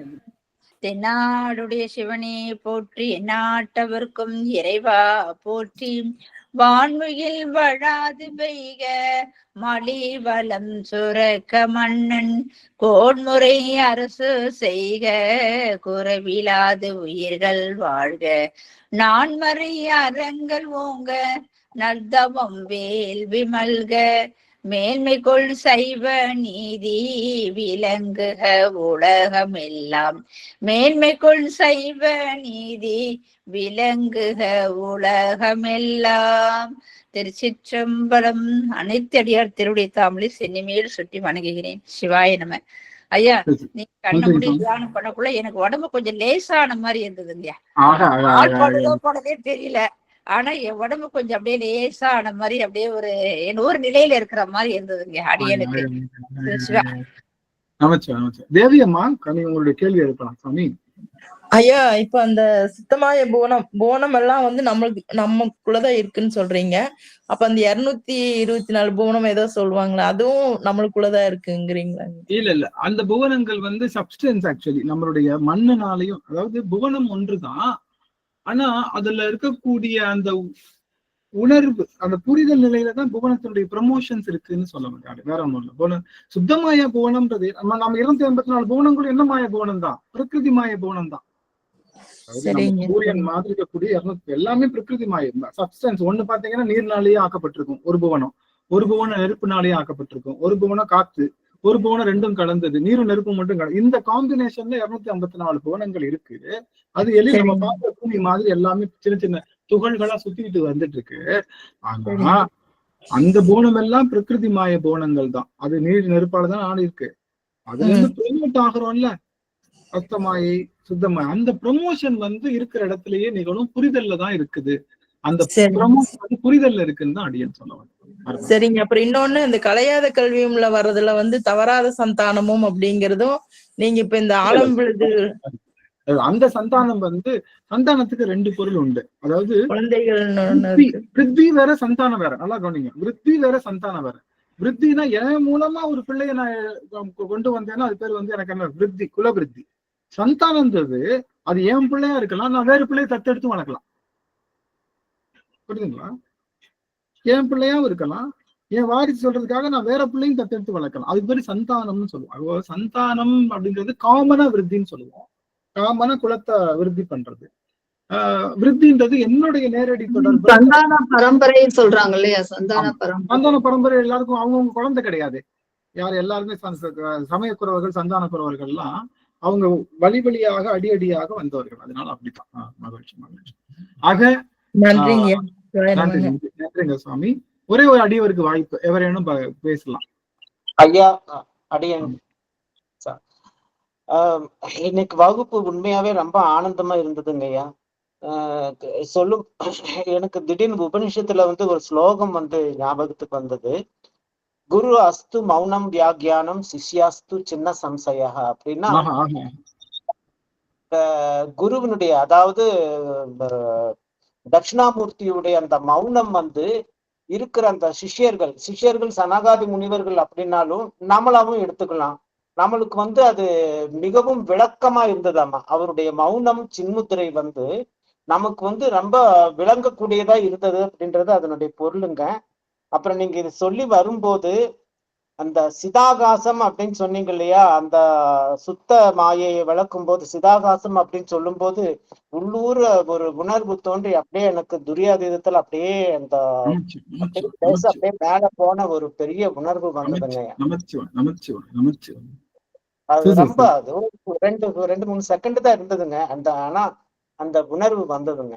தென்னாடுடைய சிவனே போற்றி, எந்நாட்டவர்க்கும் இறைவா போற்றி. வான்மையில் வழாது பெய்க மழை வளம் சுரக்க மன்னன் கோன்முறை அரசு செய்க குறைவிலாது உயிர்கள் வாழ்க. நான்மறை அறங்கள் ஓங்க நல்தவம் வேள்வி மல்க. மேன்மைக்குள் சைவ நீதி விளங்குக உலகமெல்லாம். மேன்மைக்குள் சைவ நீதி விளங்குக உலகமெல்லாம். திருச்சிற்றம்பலம். அனைத்தடியார் திருவுடைய தாமலை சென்னிமேல் சுட்டி வணங்குகிறேன். சிவாய நம. ஐயா, நீங்க கண்ண முடி தியானம் பண்ணக்குள்ள எனக்கு உடம்பு கொஞ்சம் லேசான மாதிரி இருந்ததுங்க. ஆள் போனதே தெரியல. ஆனா என் உடம்பு கொஞ்சம் அப்படியே லேசான மாதிரி, அப்படியே ஒரு நிலையில இருக்கிற மாதிரி இருந்ததுங்க அடியனுக்கு. தேவி அம்மா, உங்களுடைய கேள்வி எழுப்பலாம் சாமி. ஐயா, இப்ப அந்த சுத்தமாய புவனம் எல்லாம் வந்து நமக்குள்ளதான் இருக்குன்னு சொல்றீங்க. அப்ப அந்த 224 புவனம் ஏதோ சொல்லுவாங்களா, அதுவும் நம்மளுக்குள்ளதான் இருக்குங்கிறீங்களா? இல்ல அந்த புவனங்கள் வந்து சப்ஸ்டன்ஸ். ஆக்சுவலி நம்மளுடைய மண்ணுனாலையும், அதாவது புவனம் ஒன்றுதான், ஆனா அதுல இருக்கக்கூடிய அந்த உணர்வு, அந்த புரிதல் நிலையில தான் புவனத்தினுடைய ப்ரமோஷன்ஸ் இருக்குன்னு சொல்ல முடியாது. வேற ஒண்ணும் இல்லை. புவனம் சுத்தமாய புவனம்ன்றது நம்ம 284 புவனங்களும் என்ன மாய புவனம் தான், பிரகிருதி மாய புவனம் தான். சூரியன் மாதிரி இருக்கக்கூடிய எல்லாமே பிரகிருதி மாயம் தான். சப்ஸ்டன்ஸ் ஒண்ணு பாத்தீங்கன்னா நீர்னாலேயே ஆக்கப்பட்டிருக்கும் ஒரு புவனம், ஒரு புவனம் நெருப்புனாலேயே ஆக்கப்பட்டிருக்கும், ஒரு புவனம் காத்து, ஒரு புவனம் ரெண்டும் கலந்தது, நீரும் நெருப்பும் மட்டும் கலந்து. இந்த காம்பினேஷன்ல 254 புவனங்கள் இருக்கு. அது எளிய நம்ம பார்த்த பூமி மாதிரி எல்லாமே சின்ன சின்ன துகள்களா சுத்திட்டு வந்துட்டு இருக்கு. ஆனா அந்த புவனம் எல்லாம் பிரகிருதி மாய புவனங்கள் தான். அது நீர் நெருப்பாலதான் ஆடி இருக்கு. அதுல இருந்து ப்ரமோட் ஆகிறோம்ல, சுத்தமாயை சுத்தமாய். அந்த ப்ரமோஷன் வந்து இருக்கிற இடத்துலயே நிகழும் புரிதல்ல தான் இருக்குது. அந்த ப்ரமோஷன் வந்து புரிதல்ல இருக்குன்னு தான் அடியன் சொல்லுவாங்க. சரிங்க. அப்புறம் இன்னொன்னு, இந்த கலையாத கல்வியும்ல வர்றதுல வந்து தவறாத சந்தானமும் அப்படிங்கிறதும் நீங்க இப்ப இந்த ஆழம் விழுது அந்த சந்தானம் வந்து, சந்தானத்துக்கு 2 பொருள் உண்டு. அதாவது குழந்தைகள் விருத்தி வேற சந்தானம் வேற. நல்லா கவனிங்க, விருத்தி வேற சந்தானம் வேற. விருத்தினா என் மூலமா ஒரு பிள்ளைய நான் கொண்டு வந்தேன்னா அது பேர் வந்து எனக்கு என்ன, விருத்தி, குலவிருத்தி. சந்தானம்ன்றது அது என் பிள்ளையா இருக்கலாம், நான் வேறு பிள்ளைய தத்தெடுத்து வளர்க்கலாம். புரியுதுங்களா? என் பிள்ளையாவும் இருக்கலாம், என் வாரிசு சொல்றதுக்காக நான் வேற பிள்ளையும் தத்தெடுத்து வளர்க்கலாம். அது பேரு சந்தானம்னு சொல்லுவோம். சந்தானம் அப்படிங்கிறது காமனா விருத்தின்னு சொல்லுவோம். காமனா குலத்தை விருத்தி பண்றது. விருத்தின்றது என்னுடைய நேரடி தொடர்பு. சந்தான பரம்பரை சொல்றாங்க இல்லையா? சந்தான பரம்பரை எல்லாருக்கும் அவங்கவுங்க குழந்தை கிடையாது. எல்லாருமே சமயக்குறவர்கள், சந்தான குறவர்கள் எல்லாம் அவங்க வழி வழியாக அடியடியாக வந்தவர்கள். அதனால அப்படித்தான். மகிழ்ச்சி மகிழ்ச்சி. ஆக நன்றிங்க சுவாமி. ஒரே ஒரு அடியவருக்கு வாய்ப்பு, எவரேனும் பேசலாம். ஐயா, அடியன் இன்னைக்கு வகுப்பு உண்மையாவே ரொம்ப ஆனந்தமா இருந்ததுங்க ஐயா. சொல்லும் எனக்கு திடீர்னு உபநிஷத்துல வந்து ஒரு ஸ்லோகம் வந்து ஞாபகத்துக்கு வந்தது. குரு அஸ்து மௌனம் வியாக்கியானம் சிஷ்யாஸ்து சின்ன சம்சயா அப்படின்னா, குருவினுடைய, அதாவது தட்சிணாமூர்த்தியுடைய அந்த மௌனம் வந்து இருக்கிற அந்த சிஷ்யர்கள் சனகாதி முனிவர்கள் அப்படின்னாலும் நம்மளாவும் எடுத்துக்கலாம். நம்மளுக்கு வந்து அது மிகவும் விளக்கமா இருந்ததாமா. அவருடைய மௌனம் சின்முத்திரை வந்து நமக்கு வந்து ரொம்ப விளங்கக்கூடியதா இருந்தது அப்படின்றது அதனுடைய பொருளுங்க. அப்புறம் நீங்க இது சொல்லி வரும்போது அந்த சிதாகாசம் அப்படின்னு சொன்னீங்க இல்லையா, அந்த சுத்த மாயையை விளக்கும் போது சிதாகாசம் அப்படின்னு சொல்லும் போது உள்ளூர் ஒரு உணர்வு தோன்றி அப்படியே எனக்கு துரியாதீதத்துல அப்படியே அந்த அப்படியே மேல போன ஒரு பெரிய உணர்வு வந்ததுங்க. அது ரொம்ப அது 2-3 செகண்ட் தான் இருந்ததுங்க. ஆனா அந்த உணர்வு வந்ததுங்க.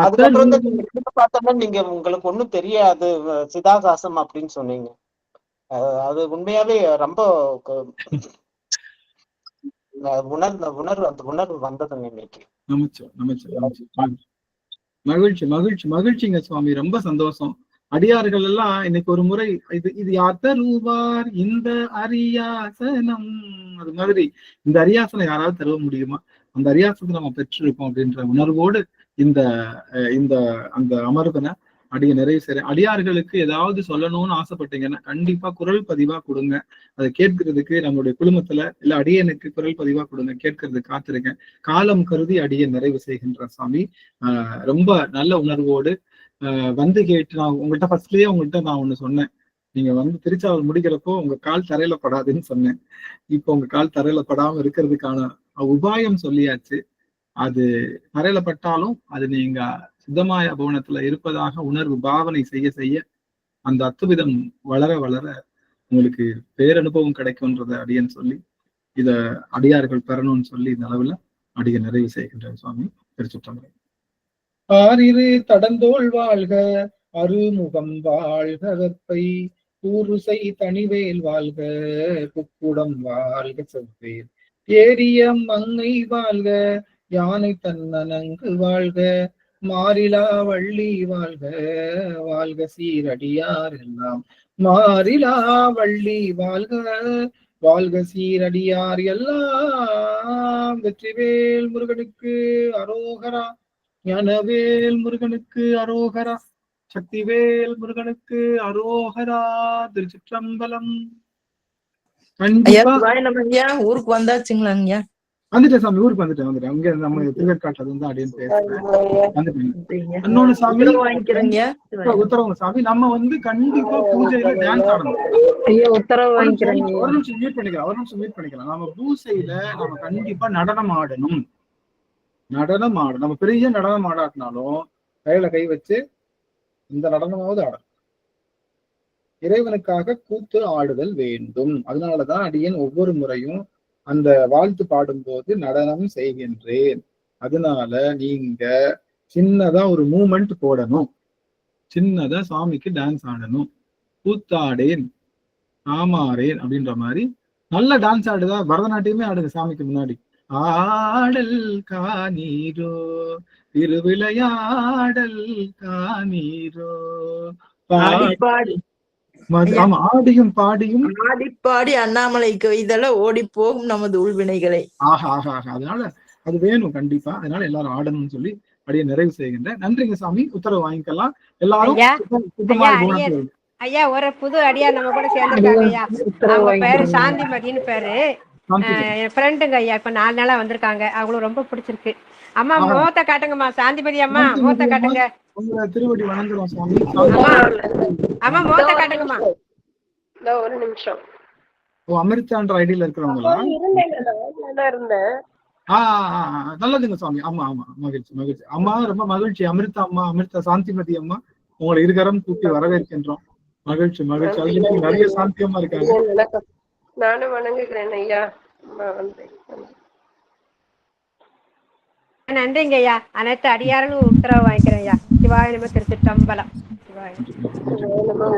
அதுக்கப்புறம் பார்த்தோம்னா நீங்க உங்களுக்கு ஒண்ணும் தெரியாது சிதாகாசம் அப்படின்னு சொன்னீங்க. அது உண்மையாவே ரொம்ப உணர்வு வந்ததுங்க இன்னைக்கு. மகிழ்ச்சிங்க சுவாமி, ரொம்ப சந்தோஷம். அடியார்கள் எல்லாம் இன்னைக்கு ஒரு முறை இது தருவார் இந்த அரியாசனம், அது மாதிரி இந்த அரியாசனம் யாராவது தருவ முடியுமா? அந்த அரியாசனத்தை நம்ம பெற்றிருக்கோம் அப்படின்ற உணர்வோடு இந்த அந்த அமர்தனை அடிய நிறைவு செய்யறேன். அடியார்களுக்கு ஏதாவது சொல்லணும்னு ஆசைப்பட்டீங்கன்னா கண்டிப்பா குரல் பதிவா கொடுங்க. அதை கேட்கறதுக்கு நம்மளுடைய குழுமத்துல இல்ல அடியனுக்கு குரல் பதிவா கொடுங்க, கேட்கறதுக்கு காத்திருக்கேன். காலம் கருதி அடிய நிறைவு செய்கின்ற சாமி. ரொம்ப நல்ல உணர்வோடு வந்து கேட்டு நான் உங்கள்கிட்ட ஃபர்ஸ்ட்லயே நான் ஒண்ணு சொன்னேன். நீங்க வந்து திருச்சாவல் முடிக்கிறப்போ உங்க கால் தரையில படாதுன்னு சொன்னேன். இப்போ உங்க கால் தரையில படாம இருக்கிறதுக்கான உபாயம் சொல்லியாச்சு. அது தரையில பட்டாலும் அது நீங்க சித்தமாய பவனத்துல இருப்பதாக உணர்வு பாவனை செய்ய செய்ய அந்த அத்துவிதம் வளர வளர உங்களுக்கு பேரனுபவம் கிடைக்கும்ன்றத அடியன்னு சொல்லி இத அடியார்கள் பெறணும்னு சொல்லி இந்த அளவுல அடிய நிறைவு செய்கின்ற சுவாமி. திருச்சிற்றம்பலம். ஆறிரு தடந்தோள் வாழ்க, அருமுகம் வாழ்க, வெப்பை கூறுசை தனிவேல் வாழ்க, புக்குடம் வாழ்க, செவ்வேல் ஏரிய மங்கை வாழ்க, யானை தன்னனங்கு வாழ்க, மாறிலா வள்ளி வாழ்க, வாழ்க சீரடியார் எல்லாம் மாறிலா வள்ளி வாழ்க, வாழ்க சீரடியார் எல்லாம். வெற்றிவேல் முருகனுக்கு அரோகரா, ஞானவேல் முருகனுக்கு அரோகரா, சக்திவேல் முருகனுக்கு அரோகரா. திருச்சிற்றம்பலம். ஊருக்கு வந்தாச்சுங்களாங்கய்யா? வந்துட்டேன் சாமி, ஊருக்கு வந்துட்டேன். அங்க நம்ம திருவேற்காட்டுல இருந்து அப்படின்னு பேசுறேன். இன்னொன்னு சாமி உத்தரவு சாமி, நம்ம வந்து கண்டிப்பா பூஜையில டான்ஸ் ஆடணும். ஒரு நிமிஷம் மியூட் பண்ணிக்கலாம். நம்ம பூஜையில நம்ம கண்டிப்பா நடனம் ஆடணும். நம்ம பெரிய நடனம் ஆடாட்டினாலும் கையில கை வச்சு இந்த நடனமாவது ஆடணும். இறைவனுக்காக கூத்து ஆடுதல் வேண்டும். அதனாலதான் அடியேன் ஒவ்வொரு முறையும் அந்த வாழ்த்து பாடும்போது நடனம் செய்கின்றேன். அதனால நீங்க சின்னதா ஒரு மூமெண்ட் போடணும், சின்னதா சாமிக்கு டான்ஸ் ஆடணும். கூத்தாடேன் ஆமாறேன் அப்படின்ற மாதிரி நல்ல டான்ஸ் ஆடுதா, பரதநாட்டியமே ஆடுங்க சாமிக்கு முன்னாடி. ஆடல் காணீரோ திருவிளையாடல் காணீரோ, ஆமா ஆடியும் பாடியும் பாடி அண்ணாமலைக்கு இதெல்லாம் ஓடி போகும் நமது உள்வினைகளை. அதனால அது வேணும் கண்டிப்பா. அதனால எல்லாரும் ஆடணும்னு சொல்லி அப்படியே நிறைவு செய்கின்றேன். நன்றிங்க சாமி, உத்தரவு வாங்கிக்கலாம் எல்லாரும். ஐயா ஒரு புது அடியார் நம்ம கூட சேர்ந்திருக்காங்க ஐயா. அவங்க பேரு சாந்திமதின்னு பேரு, என் ஃப்ரெண்டுங்க ஐயா. இப்ப 4 நாளா வந்திருக்காங்க, அவங்களுக்கு ரொம்ப பிடிச்சிருக்கு. அம்மா முகத்தை காட்டுங்கம்மா, சாந்திமதி அம்மா முகத்தை காட்டுங்க. திருவடி வணங்குறோம் சுவாமி. அம்மா முகத்தை காட்டுங்கம்மா. ஒரு நிமிஷம். அமிர்தான்ற ஐடியில இருக்கிறவங்களா? நல்லதுங்க சுவாமி. ஆமா மகிழ்ச்சி அம்மா, ரொம்ப மகிழ்ச்சி. அமிர்தா அம்மா, அமிர்தா சாந்திமதி அம்மா, உங்களை இருகரம் கூப்பி வரவேற்கின்றோம். மகிழ்ச்சி. அது நிறைய சாந்தியமா இருக்காங்க. நானும் வணங்குகிறேன் ஐயா. நன்றிங்க ஐயா. அனைத்து அடியாரும் உத்தரவு வாங்கிக்கிறேன் ஐயா. சிவாய நம. திருச்சிற்றம்பலம். சிவாய நம.